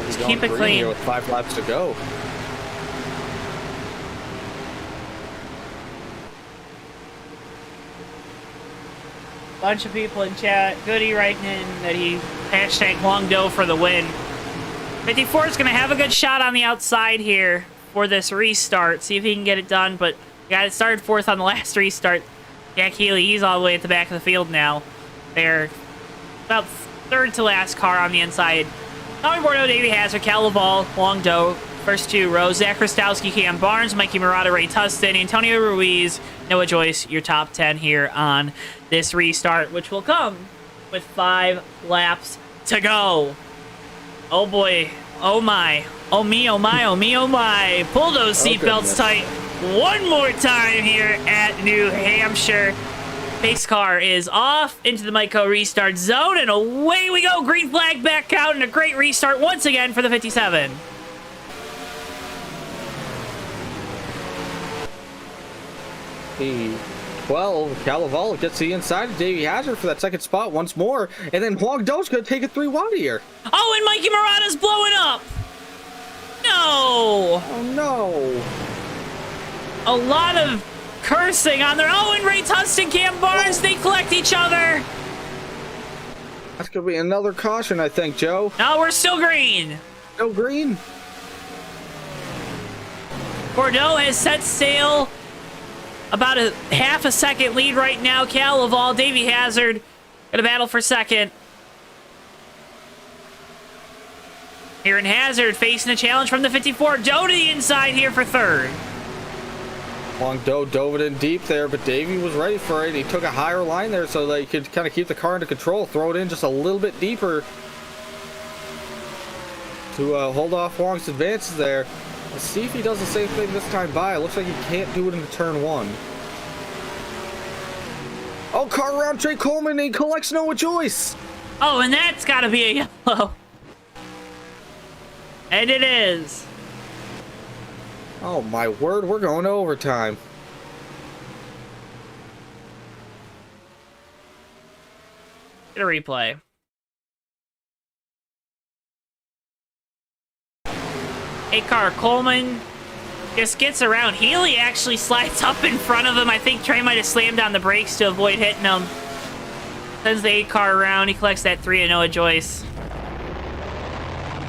Just keep it clean. Here with 5 laps to go. Bunch of people in chat. Goody writing in that he hashtag Wong Do for the win. 54 is going to have a good shot on the outside here for this restart. See if he can get it done, but got it started 4th on the last restart. Jack Healy, he's all the way at the back of the field now. They're about 3rd to last car on the inside. Tommy Bordeaux, Davey Hazard, Cal Laval, Wong Do, first 2 rows. Zach Krastowski, Cam Barnes, Mikey Morata, Ray Tustin, Antonio Ruiz, Noah Joyce, your top 10 here on this restart, which will come with 5 laps to go. Oh boy. Oh my. Oh me, oh my, oh me, oh my. Pull those seatbelts tight one more time here at New Hampshire. Pace car is off into the Myco restart zone, and away we go. Green flag back out, and a great restart once again for the 57. Well, Calaval gets the inside of Davey Hazard for that 2nd spot once more, and then Wong Do's going to take it 3 wide here. Oh, and Mikey Morata's blowing up. No. Oh, no. A lot of cursing on their... Oh, and Ray Tustin, Cam Barnes, they collect each other. That's going to be another caution, I think, Joe. No, we're still green. Still green. Bordeaux has set sail. About a half a second lead right now. Cal Laval, Davey Hazard gonna battle for 2nd. Here in Hazard facing a challenge from the 54. Do to the inside here for 3rd. Wong Do dove it in deep there, but Davey was ready for it. He took a higher line there so that he could kind of keep the car under control, throw it in just a little bit deeper to hold off Wong's advances there. Let's see if he does the same thing this time by. It looks like he can't do it in the turn 1. Oh, car around Trey Coleman, and he collects Noah Joyce. Oh, and that's got to be a yellow. And it is. Oh, my word. We're going to overtime. Get a replay. A-car Coleman just gets around. Healy actually slides up in front of him. I think Trey might have slammed on the brakes to avoid hitting him. Sends the 8-car around. He collects that 3 of Noah Joyce.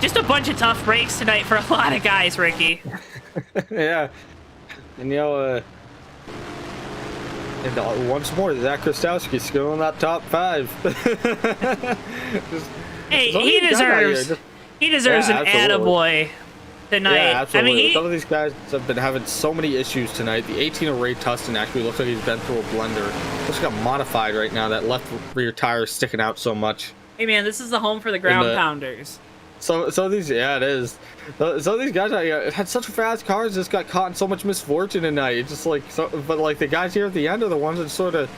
Just a bunch of tough breaks tonight for a lot of guys, Ricky. Yeah. And, you know, once more, Zach Krastowski still in that top 5. Hey, he deserves an attaboy tonight. Yeah, absolutely. I mean, some of these guys have been having so many issues tonight. The 18 of Ray Tustin actually looks like he's been through a blender. Looks like a modified right now. That left rear tire is sticking out so much. Hey, man, this is the home for the ground pounders. So these, yeah, it is. So these guys had such fast cars, just got caught in so much misfortune tonight. It's just like, but like the guys here at the end are the ones that sort of.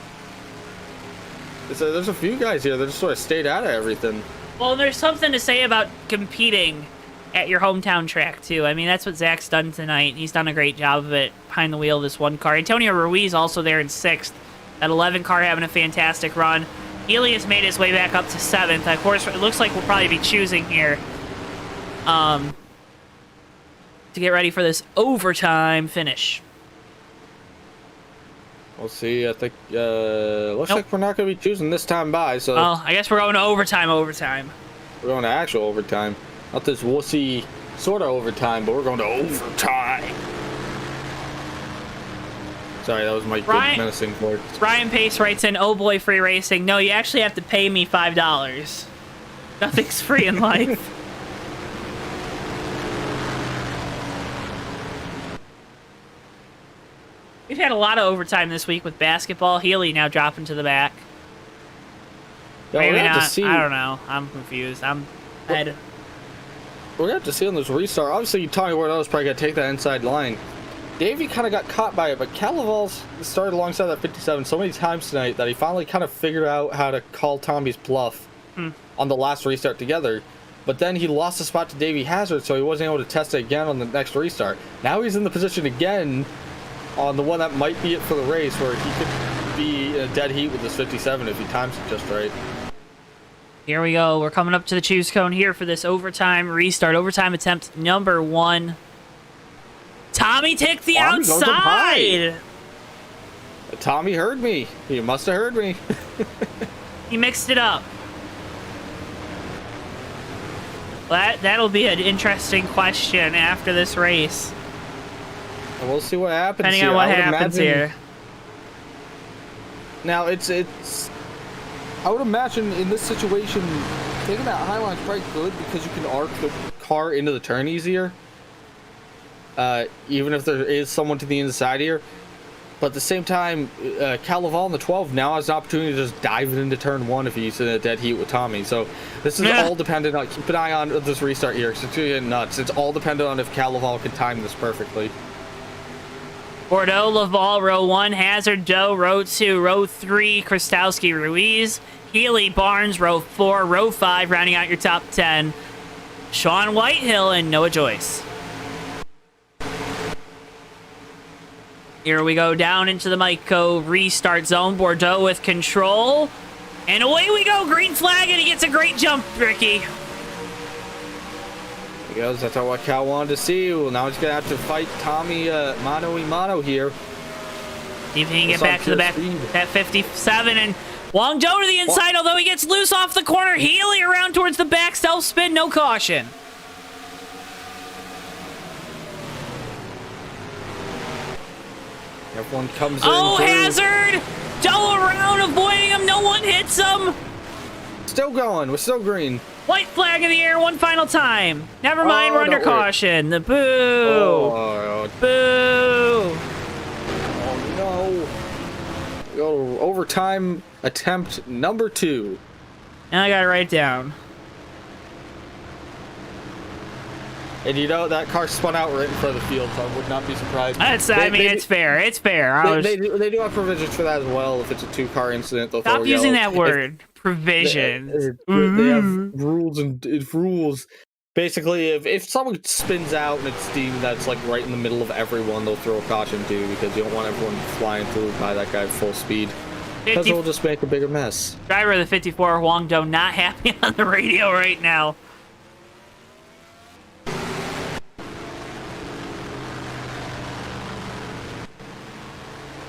There's a few guys here that just sort of stayed out of everything. Well, there's something to say about competing at your hometown track too. I mean, that's what Zach's done tonight. He's done a great job of it behind the wheel of this one car. Antonio Ruiz also there in 6th. That 11 car having a fantastic run. Healy has made his way back up to 7th. Of course, it looks like we'll probably be choosing here. To get ready for this overtime finish. We'll see. I think looks like we're not going to be choosing this time by. So well, I guess we're going to overtime. We're going to actual overtime. Not this wussy sort of overtime, but we're going to overtime. Sorry, that was my good menacing voice. Brian Pace writes in, "Oh boy, free racing. No, you actually have to pay me $5. Nothing's free in life." We've had a lot of overtime this week with basketball. Healy now dropping to the back. Yeah, maybe not. I don't know. I'm confused. We're going to have to see on this restart. Obviously, Tommy Wardell's probably going to take that inside line. Davey kind of got caught by it, but Calaval's started alongside that 57 so many times tonight that he finally kind of figured out how to call Tommy's bluff on the last restart together. But then he lost the spot to Davey Hazard, so he wasn't able to test it again on the next restart. Now he's in the position again on the one that might be it for the race, where he could be in a dead heat with this 57 if he times it just right. Here we go. We're coming up to the choose cone here for this overtime restart. Overtime attempt number 1. Tommy took the outside. Tommy heard me. He must have heard me. He mixed it up. That'll be an interesting question after this race. And we'll see what happens. Depending on what happens here. Now it's. I would imagine in this situation, taking that high line is probably good because you can arc the car into the turn easier. Even if there is someone to the inside here. But at the same time, Calaval in the 12 now has an opportunity to just dive it into turn 1 if he's in a dead heat with Tommy. So this is all dependent on, keep an eye on this restart here because it's going to get nuts. It's all dependent on if Calaval can time this perfectly. Bordeaux, Laval, row 1, Hazard, Doe, row 2, row 3, Krastowski, Ruiz, Healy, Barnes, row 4, row 5, rounding out your top 10, Sean Whitehill, and Noah Joyce. Here we go down into the Myco restart zone. Bordeaux with control. And away we go. Green flag, and he gets a great jump, Ricky. He goes. That's what Cal wanted to see. Well, now he's going to have to fight Tommy mano-a-mano here. See if he can get back to the back at 57. And Wong Doe to the inside, although he gets loose off the corner. Healy around towards the back. Self-spin, no caution. Everyone comes in. Oh, Hazard! Doe around, avoiding him. No one hits him. Still going. We're still green. White flag in the air one final time. Never mind, we're under caution. The boo. Oh, boo. Oh, no. We go to overtime attempt number 2. And I got it right down. And you know, that car spun out right in front of the field, so I would not be surprised. It's fair. It's fair. They do have provisions for that as well. If it's a 2-car incident, they'll stop using that word. Provisions. They have rules and rules. Basically, if someone spins out and it's deemed that's like right in the middle of everyone, they'll throw a caution too, because you don't want everyone flying through by that guy at full speed. Because it'll just make a bigger mess. Driver of the 54, Wong Do, not happy on the radio right now.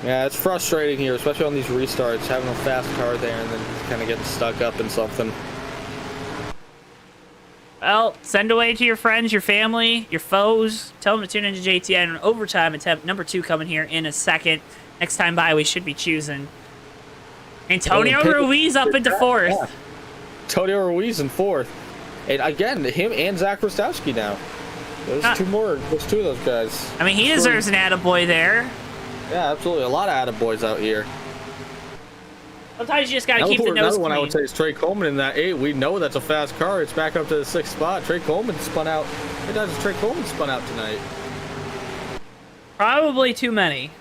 Yeah, it's frustrating here, especially on these restarts, having a fast car there and then kind of getting stuck up in something. Well, send away to your friends, your family, your foes. Tell them to tune into JTN. Overtime attempt number 2 coming here in a second. Next time by, we should be choosing Antonio Ruiz up into 4th. Yeah. Antonio Ruiz in 4th. And again, him and Zach Rostowski now. There's 2 more. There's 2 of those guys. I mean, he deserves an attaboy there. Yeah, absolutely. A lot of attaboys out here. Sometimes you just gotta keep the nose Another clean. one I would say is Trey Coleman in that 8. We know that's a fast car. It's back up to the 6th spot. Trey Coleman spun out. How many times has Trey Coleman spun out tonight? Probably too many.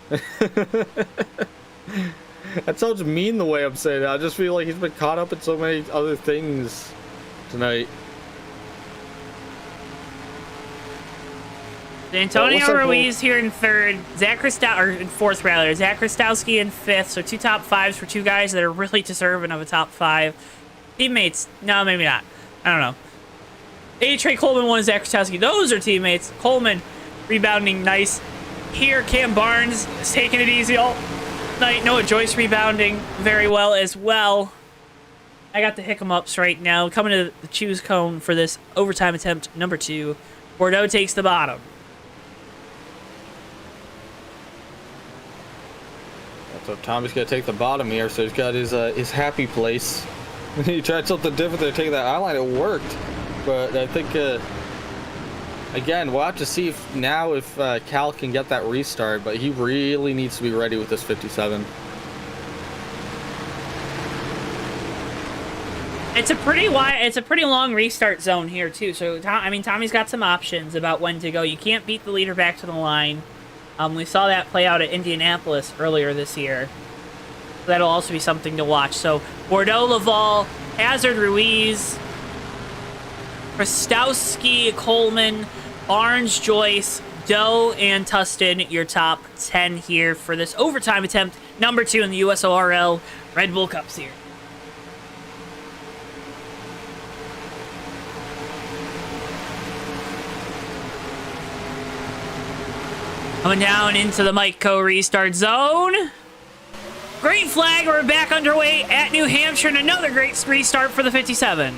That sounds mean the way I'm saying that. I just feel like he's been caught up in so many other things tonight. Antonio Ruiz here in 3rd, in 4th rather. Zach Krastowski in 5th. So 2 top 5s for 2 guys that are really deserving of a top 5. Teammates, no, maybe not. I don't know. Trey Coleman, 1, Zach Krastowski. Those are teammates. Coleman rebounding nice. Here, Cam Barnes is taking it easy all night. Noah Joyce rebounding very well as well. I got the hick-em-ups right now. Coming to the choose cone for this overtime attempt number 2. Bordeaux takes the bottom. So Tommy's gonna take the bottom here, so he's got his happy place. He tried something different there, taking that eyeline. It worked, but I think again we'll have to see if Cal can get that restart. But he really needs to be ready with this 57. It's a pretty long restart zone here too. So Tommy's got some options about when to go. You can't beat the leader back to the line. We saw that play out at Indianapolis earlier this year. That'll also be something to watch. So Bordeaux, Laval, Hazard, Ruiz, Krastowski, Coleman, Barnes, Joyce, Doe, and Tustin, your top 10 here for this overtime attempt, number 2 in the USORL Red Bull Cup Series. Coming down into the Mike-Co restart zone. Green flag, we're back underway at New Hampshire, and another great restart for the 57.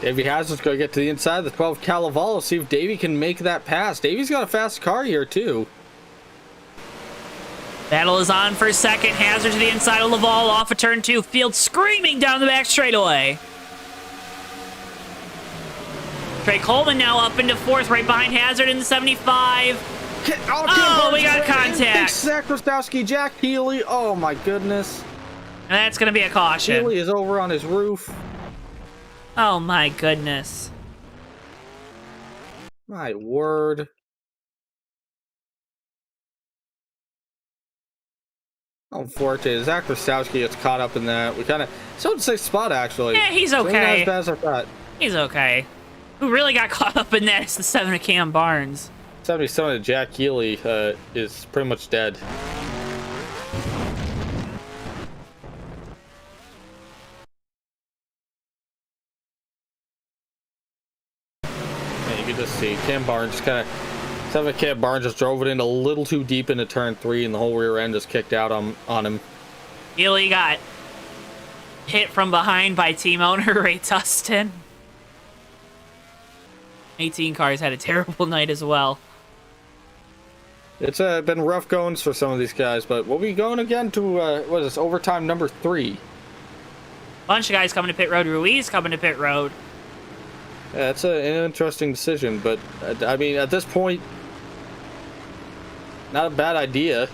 Davey Hazard's going to get to the inside of the 12 Calavallo, see if Davey can make that pass. Davey's got a fast car here, too. Battle is on for a second. Hazard to the inside of Laval, off of turn 2. Field screaming down the back straightaway. Trey Coleman now up into 4th, right behind Hazard in the 75. Oh, we got contact. Zach Krastowski, Jack Healy. Oh, my goodness. And that's going to be a caution. Healy is over on his roof. Oh, my goodness. My word. Unfortunate. Zach Krastowski gets caught up in that. We kind of... So it's 6th spot, actually. Yeah, he's So not okay. as bad as I thought. He's okay. Who really got caught up in that is the 7 of Cam Barnes. 77 of Jack Healy is pretty much dead. And you can just see Cam Barnes kind of... 7 Cam Barnes just drove it in a little too deep into turn 3, and the whole rear end just kicked out on him. Healy got hit from behind by team owner Ray Tustin. 18 cars had a terrible night as well. It's been rough goings for some of these guys, but we'll be going again to, what is this, overtime number 3. Bunch of guys coming to pit road. Ruiz coming to pit road. Yeah, that's an interesting decision, but, I mean, at this point, not a bad idea.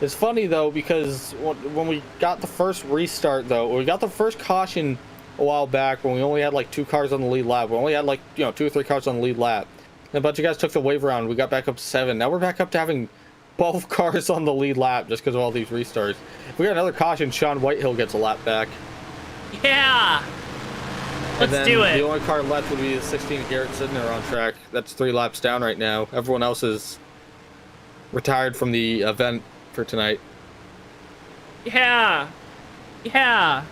It's funny, though, because when we got the first restart, though, we got the first caution a while back when we only had, like, 2 cars on the lead lap. We only had, like, 2 or 3 cars on the lead lap. And a bunch of guys took the wave around. We got back up to 7. Now we're back up to having 12 cars on the lead lap just because of all these restarts. If we got another caution, Sean Whitehill gets a lap back. Yeah! Let's do it. The only car left would be the 16 Garrett Sidner on track. That's 3 laps down right now. Everyone else is retired from the event for tonight. Yeah! Yeah!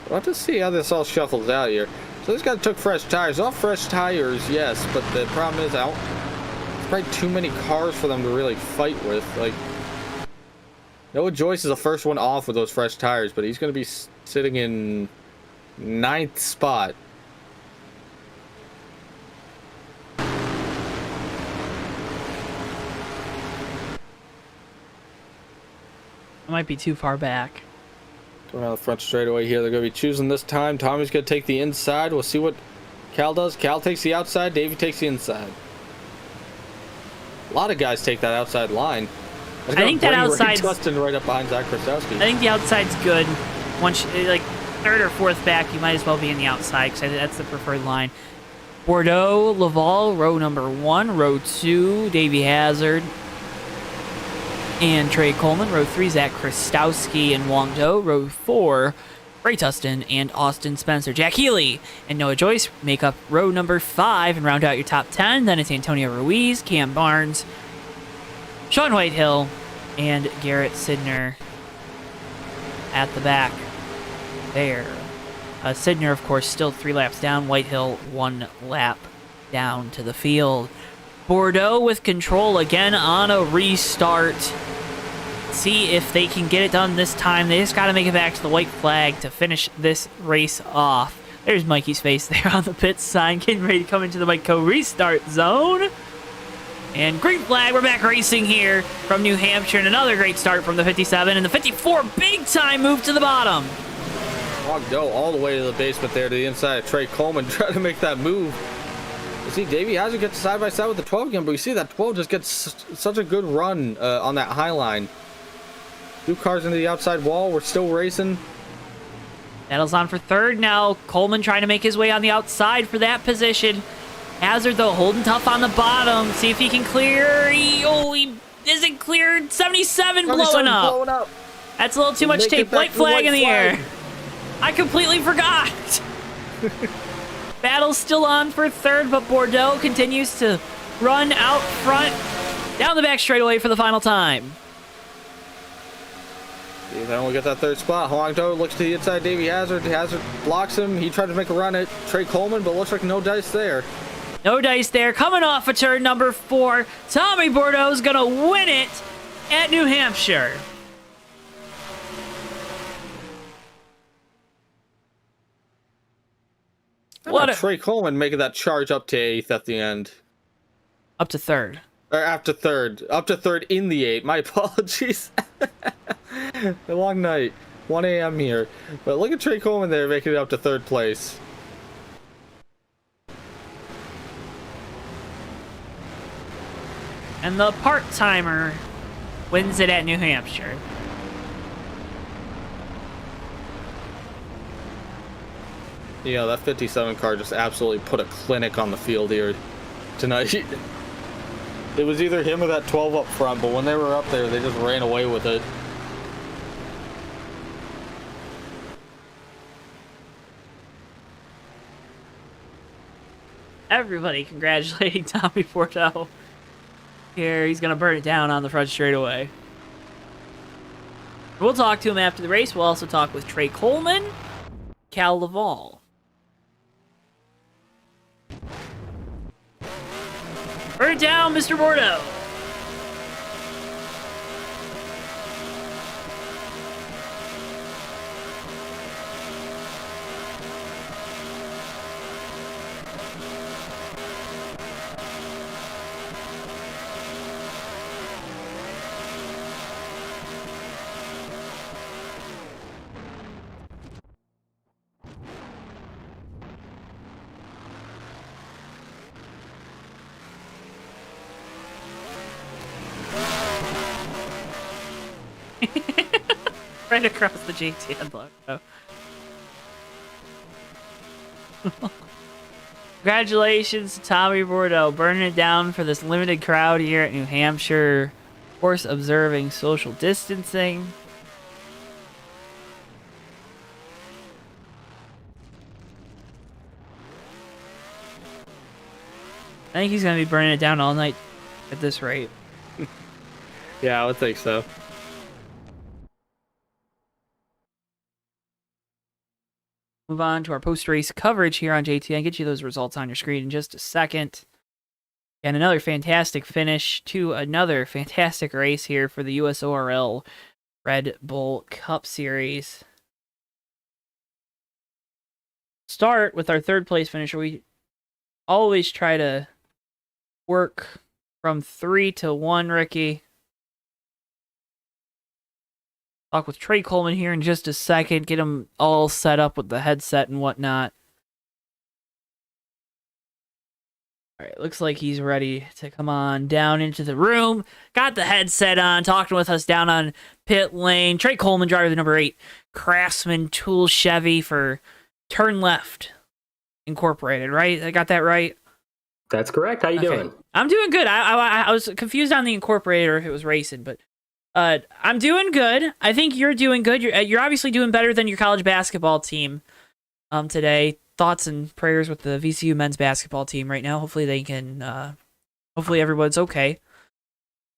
We'll have to see how this all shuffles out here. So this guy took fresh tires. All fresh tires, yes, but the problem is there's probably too many cars for them to really fight with. Like, Noah Joyce is the first one off with those fresh tires, but he's going to be sitting in 9th spot. I might be too far back. Going on the front straightaway here. They're going to be choosing this time. Tommy's going to take the inside. We'll see what Cal does. Cal takes the outside. Davey takes the inside. A lot of guys take that outside line. I think that outside's... Tustin right up behind Zach Krastowski. I think the outside's good. Once, like, third or fourth back, you might as well be in the outside, because that's the preferred line. Bordeaux, Laval, row number 1. Row 2, Davey Hazard and Trey Coleman. Row 3, Zach Krastowski and Wong Do. Row 4, Ray Tustin and Austin Spencer. Jack Healy and Noah Joyce make up row number 5 and round out your top 10. Then it's Antonio Ruiz, Cam Barnes, Sean Whitehill, and Garrett Sidner at the back there. Sidner, of course, still 3 laps down. Whitehill 1 lap down to the field. Bordeaux with control again on a restart. See if they can get it done this time. They just got to make it back to the white flag to finish this race off. There's Mikey's face there on the pit sign, getting ready to come into the Mike-Co restart zone. And green flag, we're back racing here from New Hampshire. And another great start from the 57. And the 54, big time move to the bottom. Wong Do all the way to the basement there to the inside of Trey Coleman, trying to make that move. You see, Davey Hazard gets side by side with the 12 again, but we see that 12 just gets such a good run on that high line. 2 cars into the outside wall. We're still racing. Battle's on for third now. Coleman trying to make his way on the outside for that position. Hazard, though, holding tough on the bottom. See if he can clear. He isn't cleared. 77 blowing up. That's a little too much tape. White flag in the air. I completely forgot. Battle's still on for third, but Bordeaux continues to run out front, down the back straightaway for the final time. See if they only get that third spot. Wong Do looks to the inside. Davey Hazard. Hazard blocks him. He tried to make a run at Trey Coleman, but looks like no dice there. No dice there. Coming off of turn number 4, Tommy Bordeaux's going to win it at New Hampshire. Trey Coleman making that charge up to 8th at the end. Up to third. Or after third. Up to third in the 8. My apologies. A long night. 1 a.m. here. But look at Trey Coleman there making it up to third place. And the part-timer wins it at New Hampshire. Yeah, that 57 car just absolutely put a clinic on the field here tonight. It was either him or that 12 up front, but when they were up there, they just ran away with it. Everybody congratulating Tommy Bordeaux. Here, he's going to burn it down on the front straightaway. We'll talk to him after the race. We'll also talk with Trey Coleman, Cal Laval. Burn it down, Mr. Bordeaux. Right across the JTN logo. Congratulations to Tommy Bordeaux, burning it down for this limited crowd here at New Hampshire. Of course, observing social distancing. I think he's going to be burning it down all night at this rate. Yeah, I would think so. Move on to our post-race coverage here on JTN. Get you those results on your screen in just a second. And another fantastic finish to another fantastic race here for the USORL Red Bull Cup Series. Start with our third place finisher. We always try to work from 3 to 1, Ricky. Talk with Trey Coleman here in just a second. Get him all set up with the headset and whatnot. All right, looks like he's ready to come on down into the room. Got the headset on, talking with us down on pit lane. Trey Coleman, driver the number 8 Craftsman Tool Chevy for Turn Left Incorporated, right? I got that right? That's correct. How you doing? I'm doing good. I was confused on the Incorporated or if it was racing, but I'm doing good. I think you're doing good. You're obviously doing better than your college basketball team today. Thoughts and prayers with the VCU men's basketball team right now. Hopefully they can. Hopefully everyone's okay.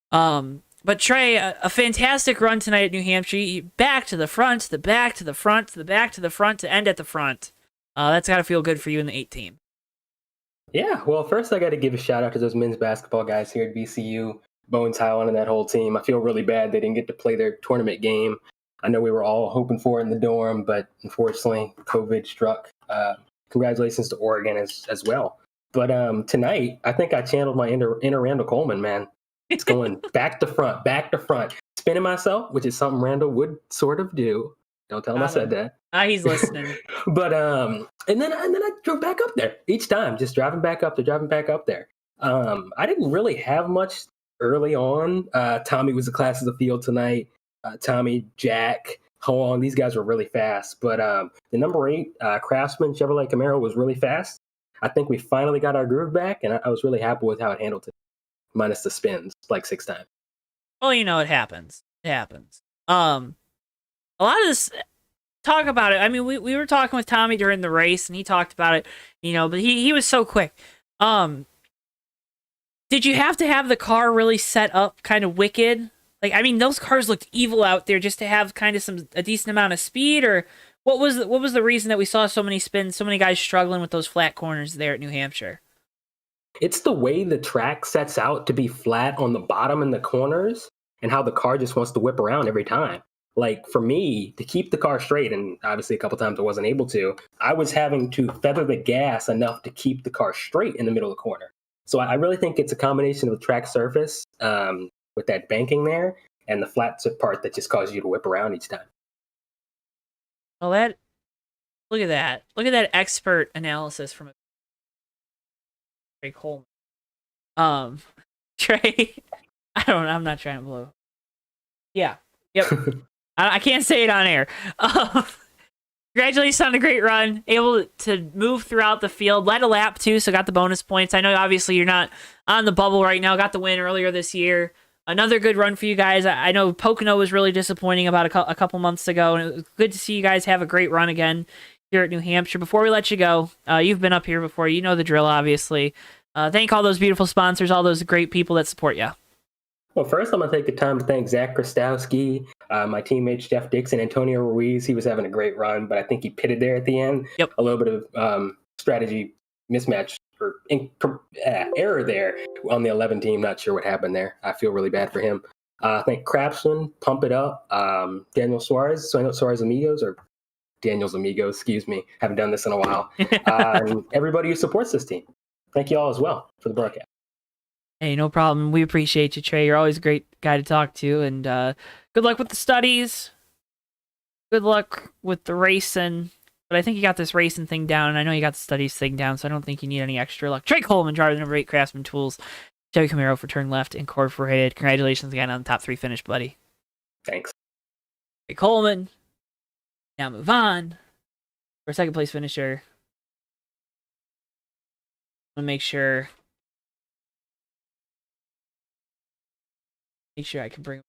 But Trey, a fantastic run tonight at New Hampshire. Back to the front, to the back, to the front, to the back, to the front, to end at the front. That's got to feel good for you in the 8 team. Yeah, well, first I got to give a shout out to those men's basketball guys here at VCU, Bones Highland and that whole team. I feel really bad they didn't get to play their tournament game. I know we were all hoping for it in the dorm, but unfortunately, COVID struck. Congratulations to Oregon as well. But tonight, I think I channeled my inner Randall Coleman, man. It's going back to front, spinning myself, which is something Randall would sort of do. Don't tell him I said that. He's listening. But and then I drove back up there each time, just driving back up there. I didn't really have much early on. Tommy was the class of the field tonight. Tommy, Jack, Hoang, these guys were really fast. But the number 8 Craftsman Chevrolet Camaro was really fast. I think we finally got our groove back, and I was really happy with how it handled it, minus the spins like 6 times. Well, it happens. It happens. A lot of this, talk about it. I mean, we were talking with Tommy during the race, and he talked about it, but he was so quick. Did you have to have the car really set up kind of wicked? Like, I mean, those cars looked evil out there just to have kind of a decent amount of speed, or what was the reason that we saw so many spins, so many guys struggling with those flat corners there at New Hampshire? It's the way the track sets out to be flat on the bottom and the corners, and how the car just wants to whip around every time. Like, for me, to keep the car straight, and obviously a couple times I wasn't able to, I was having to feather the gas enough to keep the car straight in the middle of the corner. So I really think it's a combination of the track surface with that banking there and the flat part that just causes you to whip around each time. Well, look at that. Look at that expert analysis from Trey Coleman. Trey, I'm not trying to blow. Yeah. Yep. I can't say it on air. Congratulations on a great run. Able to move throughout the field. Led a lap, too, so got the bonus points. I know, obviously, you're not on the bubble right now. Got the win earlier this year. Another good run for you guys. I know Pocono was really disappointing about a couple months ago, and it was good to see you guys have a great run again here at New Hampshire. Before we let you go, you've been up here before. You know the drill, obviously. Thank all those beautiful sponsors, all those great people that support you. Well, first, I'm going to take the time to thank Zach Krastowski, my teammates Jeff Dixon, Antonio Ruiz. He was having a great run, but I think he pitted there at the end. Yep. A little bit of strategy mismatch or error there on the 11 team. Not sure what happened there. I feel really bad for him. I think Craftsman, Pump It Up, Daniel's Amigos, excuse me. Haven't done this in a while. And everybody who supports this team. Thank you all as well for the broadcast. Hey, no problem. We appreciate you, Trey. You're always a great guy to talk to. And good luck with the studies. Good luck with the racing. But I think you got this racing thing down, and I know you got the studies thing down, so I don't think you need any extra luck. Trey Coleman, driver number 8 Craftsman Tools, Chevy Camaro for Turn Left Incorporated. Congratulations again on the top 3 finish, buddy. Thanks. Trey Coleman. Now move on for second place finisher. I'm going to make sure I can bring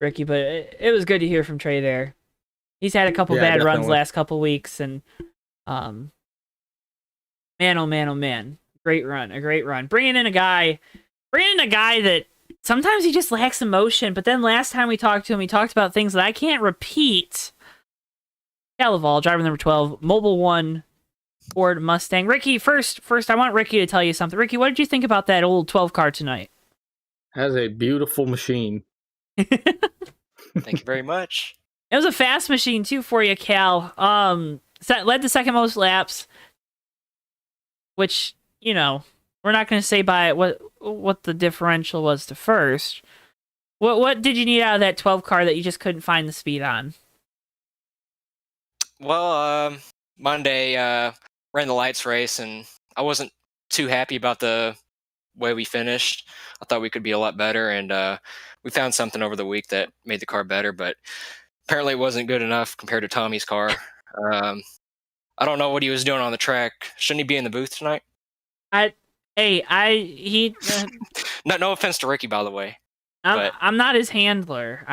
Ricky, but it was good to hear from Trey there. He's had a couple bad runs last couple weeks, and man, oh man, oh man, a great run. Bringing in a guy that sometimes he just lacks emotion, but then last time we talked to him, he talked about things that I can't repeat. Calaval, driver number 12, Mobile One Ford Mustang. Ricky, first, I want Ricky to tell you something. Ricky, what did you think about that old 12 car tonight? Has a beautiful machine. Thank you very much. It was a fast machine too for you, Cal. Led the second most laps, which we're not going to say by what the differential was to first. What did you need out of that 12 car that you just couldn't find the speed on? Well, Monday ran the lights race, and I wasn't too happy about the way we finished. I thought we could be a lot better, and we found something over the week that made the car better, but apparently it wasn't good enough compared to Tommy's car. I don't know what he was doing on the track. Shouldn't he be in the booth tonight? No offense to Ricky, by the way. I'm not his handler.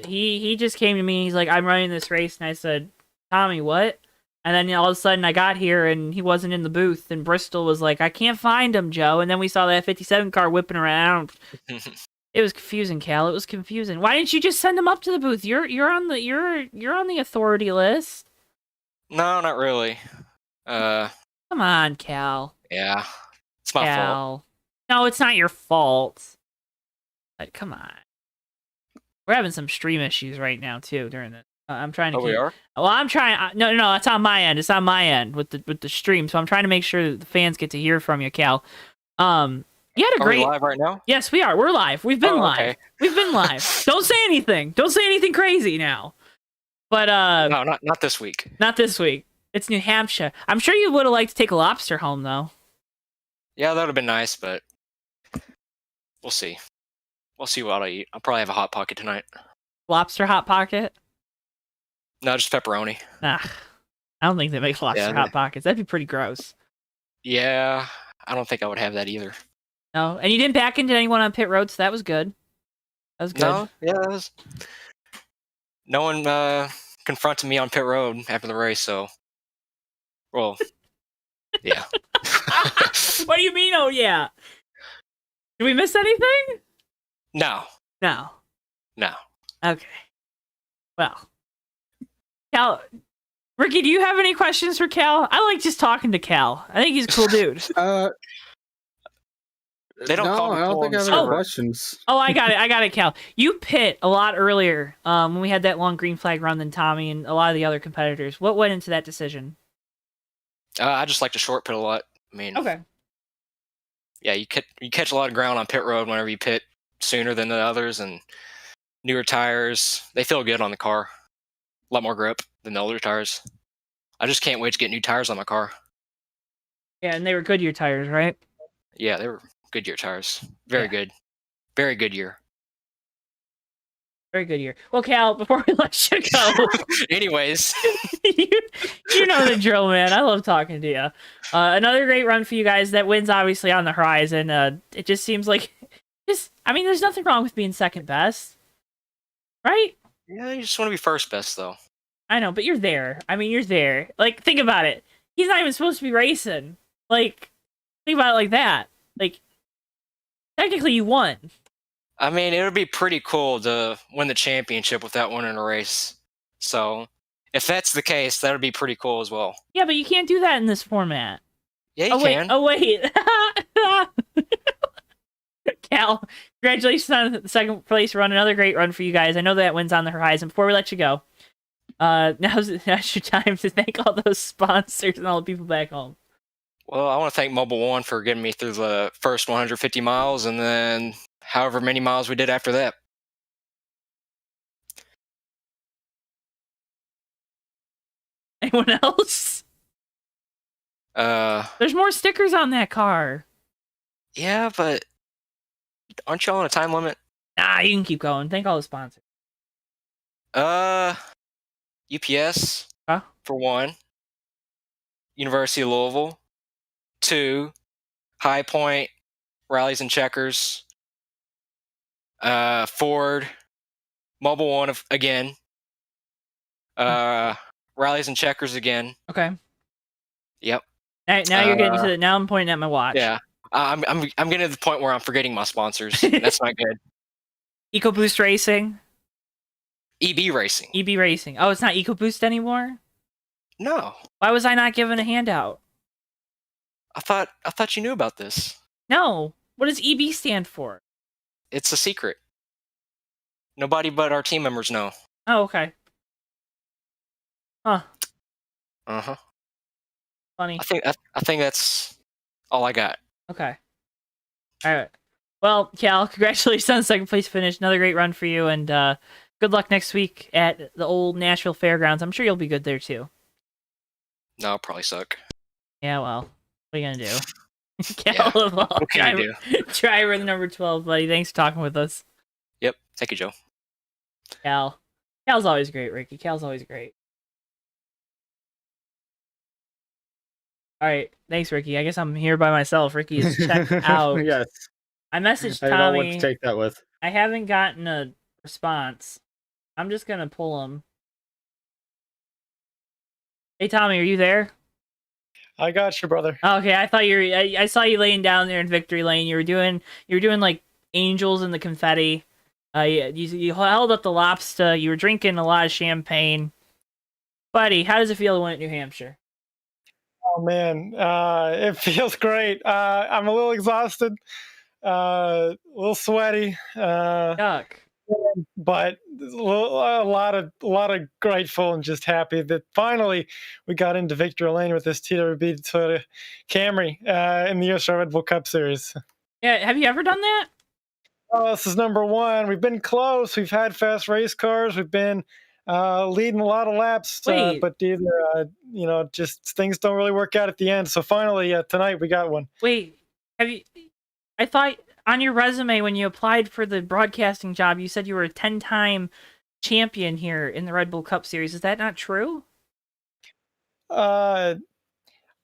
He just came to me. He's like, I'm running this race, and I said, Tommy, what? And then all of a sudden I got here and he wasn't in the booth, and Bristol was like, I can't find him, Joe. And then we saw that 57 car whipping around. It was confusing, Cal. It was confusing. Why didn't you just send him up to the booth? You're on the authority list. No, not really. Come on, Cal. Yeah, it's my fault. No, it's not your fault. Like, come on. We're having some stream issues right now too during this. I'm trying to. We are. Well, I'm trying. No, it's on my end. It's on my end with the stream. So I'm trying to make sure that the fans get to hear from you, Cal. You had a great. Are we live right now? Yes, we are. We're live. We've been live. Okay. We've been live. Don't say anything. Don't say anything crazy now. But no, not this week. Not this week. It's New Hampshire. I'm sure you would have liked to take a lobster home, though. Yeah, that would have been nice, but we'll see. We'll see what I'll eat. I'll probably have a Hot Pocket tonight. Lobster Hot Pocket? No, just pepperoni. I don't think they make lobster Hot Pockets. That'd be pretty gross. Yeah, I don't think I would have that either. No, and you didn't back into anyone on pit road, so that was good. That was good. No, yeah, that was... No one confronted me on pit road after the race, so... Well, yeah. What do you mean, oh yeah? Did we miss anything? No. Okay. Well. Cal, Ricky, do you have any questions for Cal? I like just talking to Cal. I think he's a cool dude. They don't call me I don't think I have any questions. Oh, I got it, Cal. You pit a lot earlier when we had that long green flag run than Tommy and a lot of the other competitors. What went into that decision? I just like to short pit a lot. I mean, okay. Yeah, you catch a lot of ground on pit road whenever you pit sooner than the others, and newer tires, they feel good on the car. A lot more grip than the older tires. I just can't wait to get new tires on my car. Yeah, and they were Goodyear tires, right? Yeah, they were Goodyear tires. Very good. Very good year. Very good year. Well, Cal, before we let you go... Anyways. you know the drill, man. I love talking to you. Another great run for you guys. That win's obviously on the horizon. It just seems like... there's nothing wrong with being second best. Right? Yeah, you just want to be first best, though. I know, but you're there. You're there. Like, think about it. He's not even supposed to be racing. Like, think about it like that. Like, technically you won. It would be pretty cool to win the championship without winning a race. So, if that's the case, that would be pretty cool as well. Yeah, but you can't do that in this format. Yeah, you can. Oh, wait. Cal, congratulations on the second place run. Another great run for you guys. I know that win's on the horizon. Before we let you go, now's your time to thank all those sponsors and all the people back home. Well, I want to thank Mobile One for getting me through the first 150 miles and then however many miles we did after that. Anyone else? There's more stickers on that car. Yeah, but aren't y'all on a time limit? Nah, you can keep going. Thank all the sponsors. UPS, for one. University of Louisville. 2. High Point, Rallies and Checkers. Ford. Mobile One again. Rallies and Checkers again. Okay. Yep. Now you're getting to the... Now I'm pointing at my watch. Yeah. I'm getting to the point where I'm forgetting my sponsors. That's not good. EcoBoost Racing. EB Racing. EB Racing. Oh, it's not EcoBoost anymore? No. Why was I not given a handout? I thought you knew about this. No. What does EB stand for? It's a secret. Nobody but our team members know. Oh, okay. Huh. Uh-huh. Funny. I think that's all I got. Okay. All right. Well, Cal, congratulations on the second place finish. Another great run for you, and good luck next week at the old Nashville Fairgrounds. I'm sure you'll be good there too. No, I'll probably suck. Yeah, well, what are you gonna do? Cal of all, What can you driver number 12, buddy. Thanks for talking with us. Yep. Thank you, Joe. Cal's always great, Ricky. Cal's always great. All right, thanks, Ricky. I guess I'm here by myself. Ricky is checked out. Yes. I messaged I don't know what Tommy. to take that with. I haven't gotten a response. I'm just gonna pull him. Hey, Tommy, are you there? I got you, brother. Okay, I thought you were. I saw you laying down there in victory lane. You were doing like angels in the confetti. You held up the lobster. You were drinking a lot of champagne. Buddy, how does it feel to win at New Hampshire? Oh man, it feels great. I'm a little exhausted, a little sweaty, Yuck. but a lot of grateful and just happy that finally we got into victory lane with this TWB Toyota Camry in the USORL Red Bull Cup Series. Yeah, have you ever done that? Oh, this is number one. We've been close. We've had fast race cars. We've been leading a lot of laps, but either just things don't really work out at the end. So finally, tonight we got one. Wait, have you? I thought on your resume when you applied for the broadcasting job, you said you were a 10-time champion here in the Red Bull Cup Series. Is that not true? I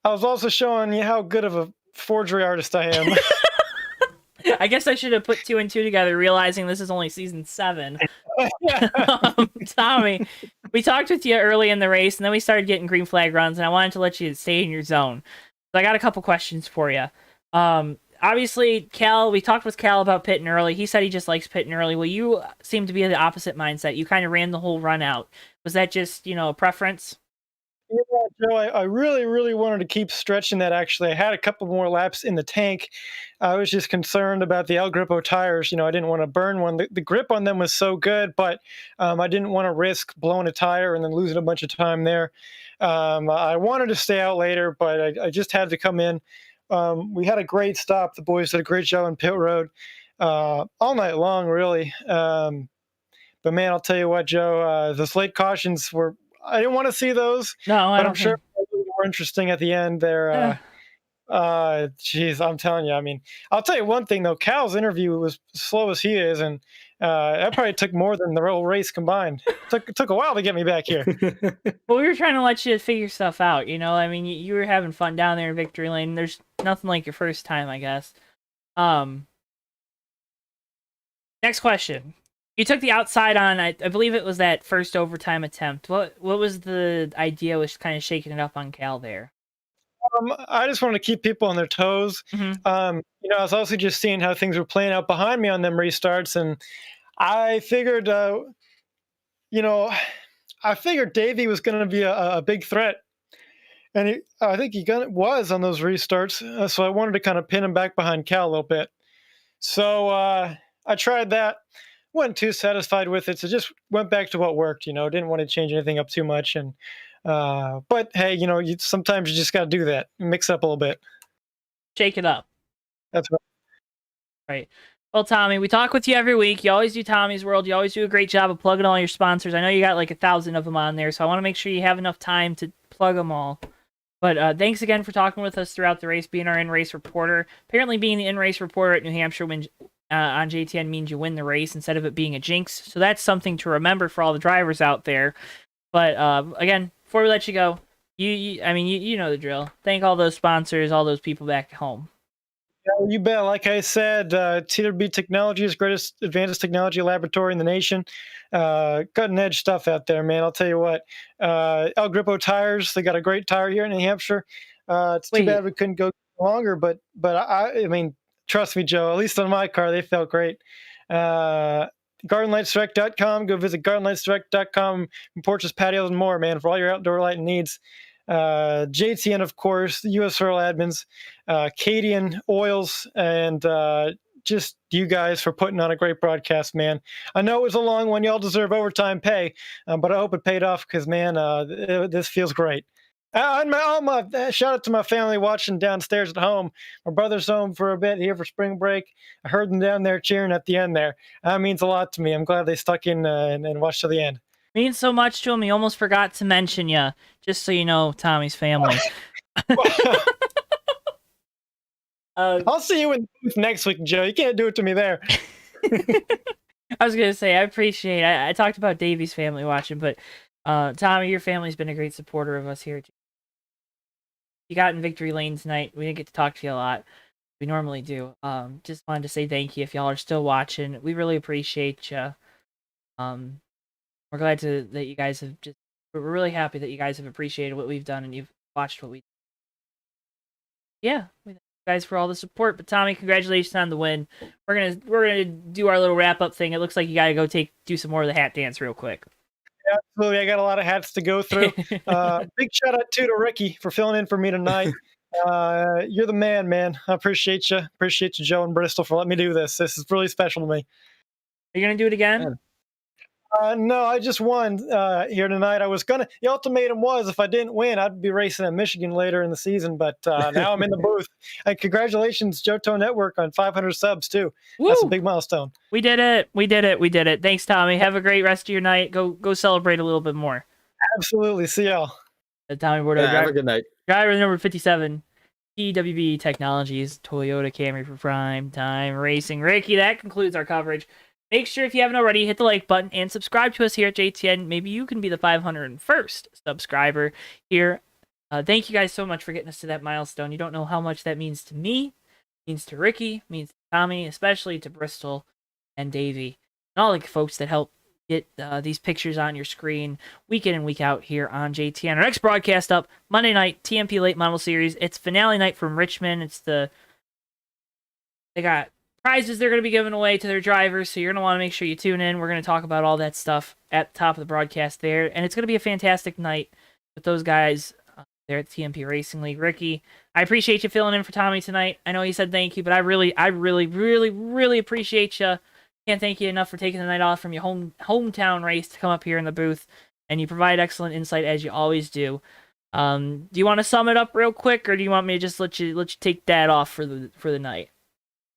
was also showing you how good of a forgery artist I am. I guess I should have put 2 and 2 together, realizing this is only season 7. Tommy, we talked with you early in the race, and then we started getting green flag runs, and I wanted to let you stay in your zone. So I got a couple questions for you. Obviously, Cal, we talked with Cal about pitting early. He said he just likes pitting early. Well, you seem to be the opposite mindset. You kind of ran the whole run out. Was that just, a preference? Yeah, Joe, I really, really wanted to keep stretching that, actually. I had a couple more laps in the tank. I was just concerned about the El Grippo tires. I didn't want to burn one. The grip on them was so good, but I didn't want to risk blowing a tire and then losing a bunch of time there. I wanted to stay out later, but I just had to come in. We had a great stop. The boys did a great job on pit road all night long, really. But, man, I'll tell you what, Joe, those late cautions were – I didn't want to see those, but I'm sure it was more interesting at the end there. Geez, I'm telling you. I mean, I'll tell you one thing, though. Cal's interview was slow as he is, and that probably took more than the whole race combined. It took a while to get me back here. Well, we were trying to let you figure stuff out, I mean, you were having fun down there in victory lane. There's nothing like your first time, I guess. Next question. You took the outside on, I believe it was that first overtime attempt. What was the idea with kind of shaking it up on Cal there? I just wanted to keep people on their toes. Mm-hmm. I was also just seeing how things were playing out behind me on them restarts, and I figured, I figured Davey was going to be a big threat, and I think he was on those restarts. So I wanted to kind of pin him back behind Cal a little bit. So I tried that. Wasn't too satisfied with it, so just went back to what worked. Didn't want to change anything up too much, and but hey, sometimes you just got to do that, mix up a little bit, shake it up. That's right. Right. Well, Tommy, we talk with you every week. You always do Tommy's World. You always do a great job of plugging all your sponsors. I know you got like 1,000 of them on there, so I want to make sure you have enough time to plug them all. But thanks again for talking with us throughout the race, being our in-race reporter. Apparently, being the in-race reporter at New Hampshire on JTN means you win the race instead of it being a jinx. So that's something to remember for all the drivers out there. But again, before we let you go, you know the drill. Thank all those sponsors, all those people back home. Yeah, you bet. Like I said, TWB Technology is the greatest advanced technology laboratory in the nation. Cutting edge stuff out there, man. I'll tell you what. El Grippo tires, they got a great tire here in New Hampshire. It's too bad we couldn't go longer, but I mean, trust me, Joe, at least on my car, they felt great. GardenLightsDirect.com. Go visit GardenLightsDirect.com, porches, patios, and more, man, for all your outdoor lighting needs. JTN, of course, the USORL admins, Cadian Oils, and just you guys for putting on a great broadcast, man. I know it was a long one. Y'all deserve overtime pay, but I hope it paid off because, man, this feels great. And shout out to my family watching downstairs at home. My brother's home for a bit here for spring break. I heard them down there cheering at the end there. That means a lot to me. I'm glad they stuck in and watched to the end. Means so much to him. He almost forgot to mention you, just so you know, Tommy's family. I'll see you in the booth next week, Joe. You can't do it to me there. I was gonna say I appreciate. I talked about Davey's family watching, but Tommy, your family's been a great supporter of us here. You got in victory lane tonight. We didn't get to talk to you a lot. We normally do. Just wanted to say thank you if y'all are still watching. We really appreciate you. We're glad that you guys have just. We're really happy that you guys have appreciated what we've done and you've watched what we. Yeah, we thank you guys for all the support. But Tommy, congratulations on the win. We're gonna do our little wrap up thing. It looks like you gotta go do some more of the hat dance real quick. Yeah, absolutely. I got a lot of hats to go through. Big shout out to Ricky for filling in for me tonight. You're the man. I appreciate you. Appreciate you, Joe and Bristol, for letting me do this. This is really special to me. Are you gonna do it again? No, I just won here tonight. The ultimatum was if I didn't win, I'd be racing at Michigan later in the season. But now I'm in the booth. And congratulations, JoeTowNetwork, on 500 subs too. Woo! That's a big milestone. We did it. Thanks, Tommy. Have a great rest of your night. Go celebrate a little bit more. Absolutely. See y'all. Tommy Bordeaux, have a good night. Driver number 57, TWB Technologies, Toyota Camry for Prime Time Racing. Ricky, that concludes our coverage. Make sure if you haven't already, hit the like button and subscribe to us here at JTN. Maybe you can be the 501st subscriber here. Thank you guys so much for getting us to that milestone. You don't know how much that means to me, means to Ricky, means to Tommy, especially to Bristol and Davey, and all the folks that help get these pictures on your screen week in and week out here on JTN. Our next broadcast up Monday night, TMP Late Model Series. It's finale night from Richmond. They got prizes they're going to be giving away to their drivers, so you're going to want to make sure you tune in. We're going to talk about all that stuff at the top of the broadcast there, and it's going to be a fantastic night with those guys there at the TMP Racing League. Ricky, I appreciate you filling in for Tommy tonight. I know you said thank you, but I really appreciate you. Can't thank you enough for taking the night off from your hometown race to come up here in the booth, and you provide excellent insight as you always do. Do you want to sum it up real quick, or do you want me to just let you take that off for the night?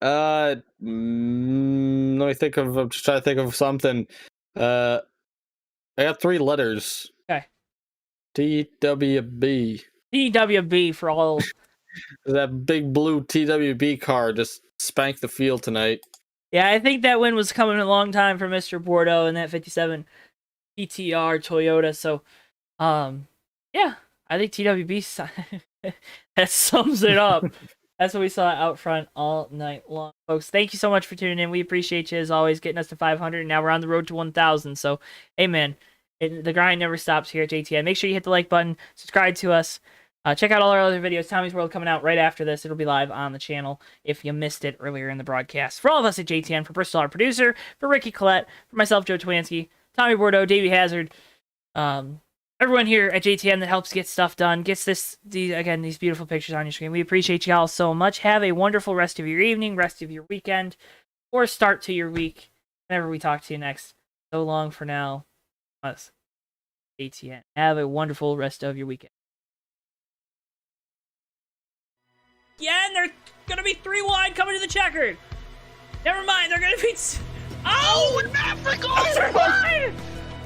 Let me think of. I'm just trying to think of something. I got 3 letters. Okay. TWB. TWB for all. That big blue TWB car just spanked the field tonight. Yeah, I think that win was coming a long time for Mr. Bordeaux in that 57 PTR Toyota. So, yeah, I think TWB that sums it up. That's what we saw out front all night long. Folks, thank you so much for tuning in. We appreciate you, as always, getting us to 500. Now we're on the road to 1,000. So, hey, man, the grind never stops here at JTN. Make sure you hit the like button, subscribe to us. Check out all our other videos. Tommy's World coming out right after this. It'll be live on the channel if you missed it earlier in the broadcast. For all of us at JTN, for Bristol, our producer, for Ricky Collette, for myself, Joe Twansky, Tommy Bordeaux, Davey Hazard, everyone here at JTN that helps get stuff done, gets these beautiful pictures on your screen. We appreciate y'all so much. Have a wonderful rest of your evening, rest of your weekend, or start to your week whenever we talk to you next. So long for now. Us, JTN. Have a wonderful rest of your weekend. Yeah, and they're going to be 3 wide coming to the checkered. Never mind, they're going to be... Oh, in Africa!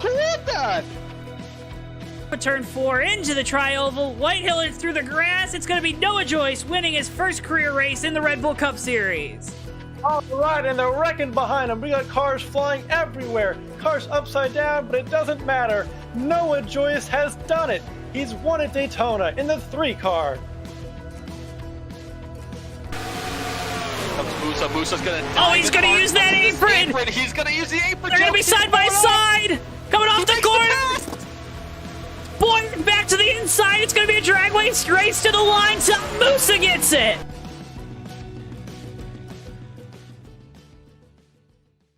Who did that? Turn 4 into the tri-oval. Whitehill through the grass. It's going to be Noah Joyce winning his first career race in the Red Bull Cup Series. All right, and they're wrecking behind them. We got cars flying everywhere. Cars upside down, but it doesn't matter. Noah Joyce has done it. He's won at Daytona in the 3 car. Musa's gonna. Oh, he's gonna use that apron. He's gonna use the apron. They're gonna be side by side, coming off the corner. Boy, back to the inside. It's gonna be a drag race to the line. So Musa gets it.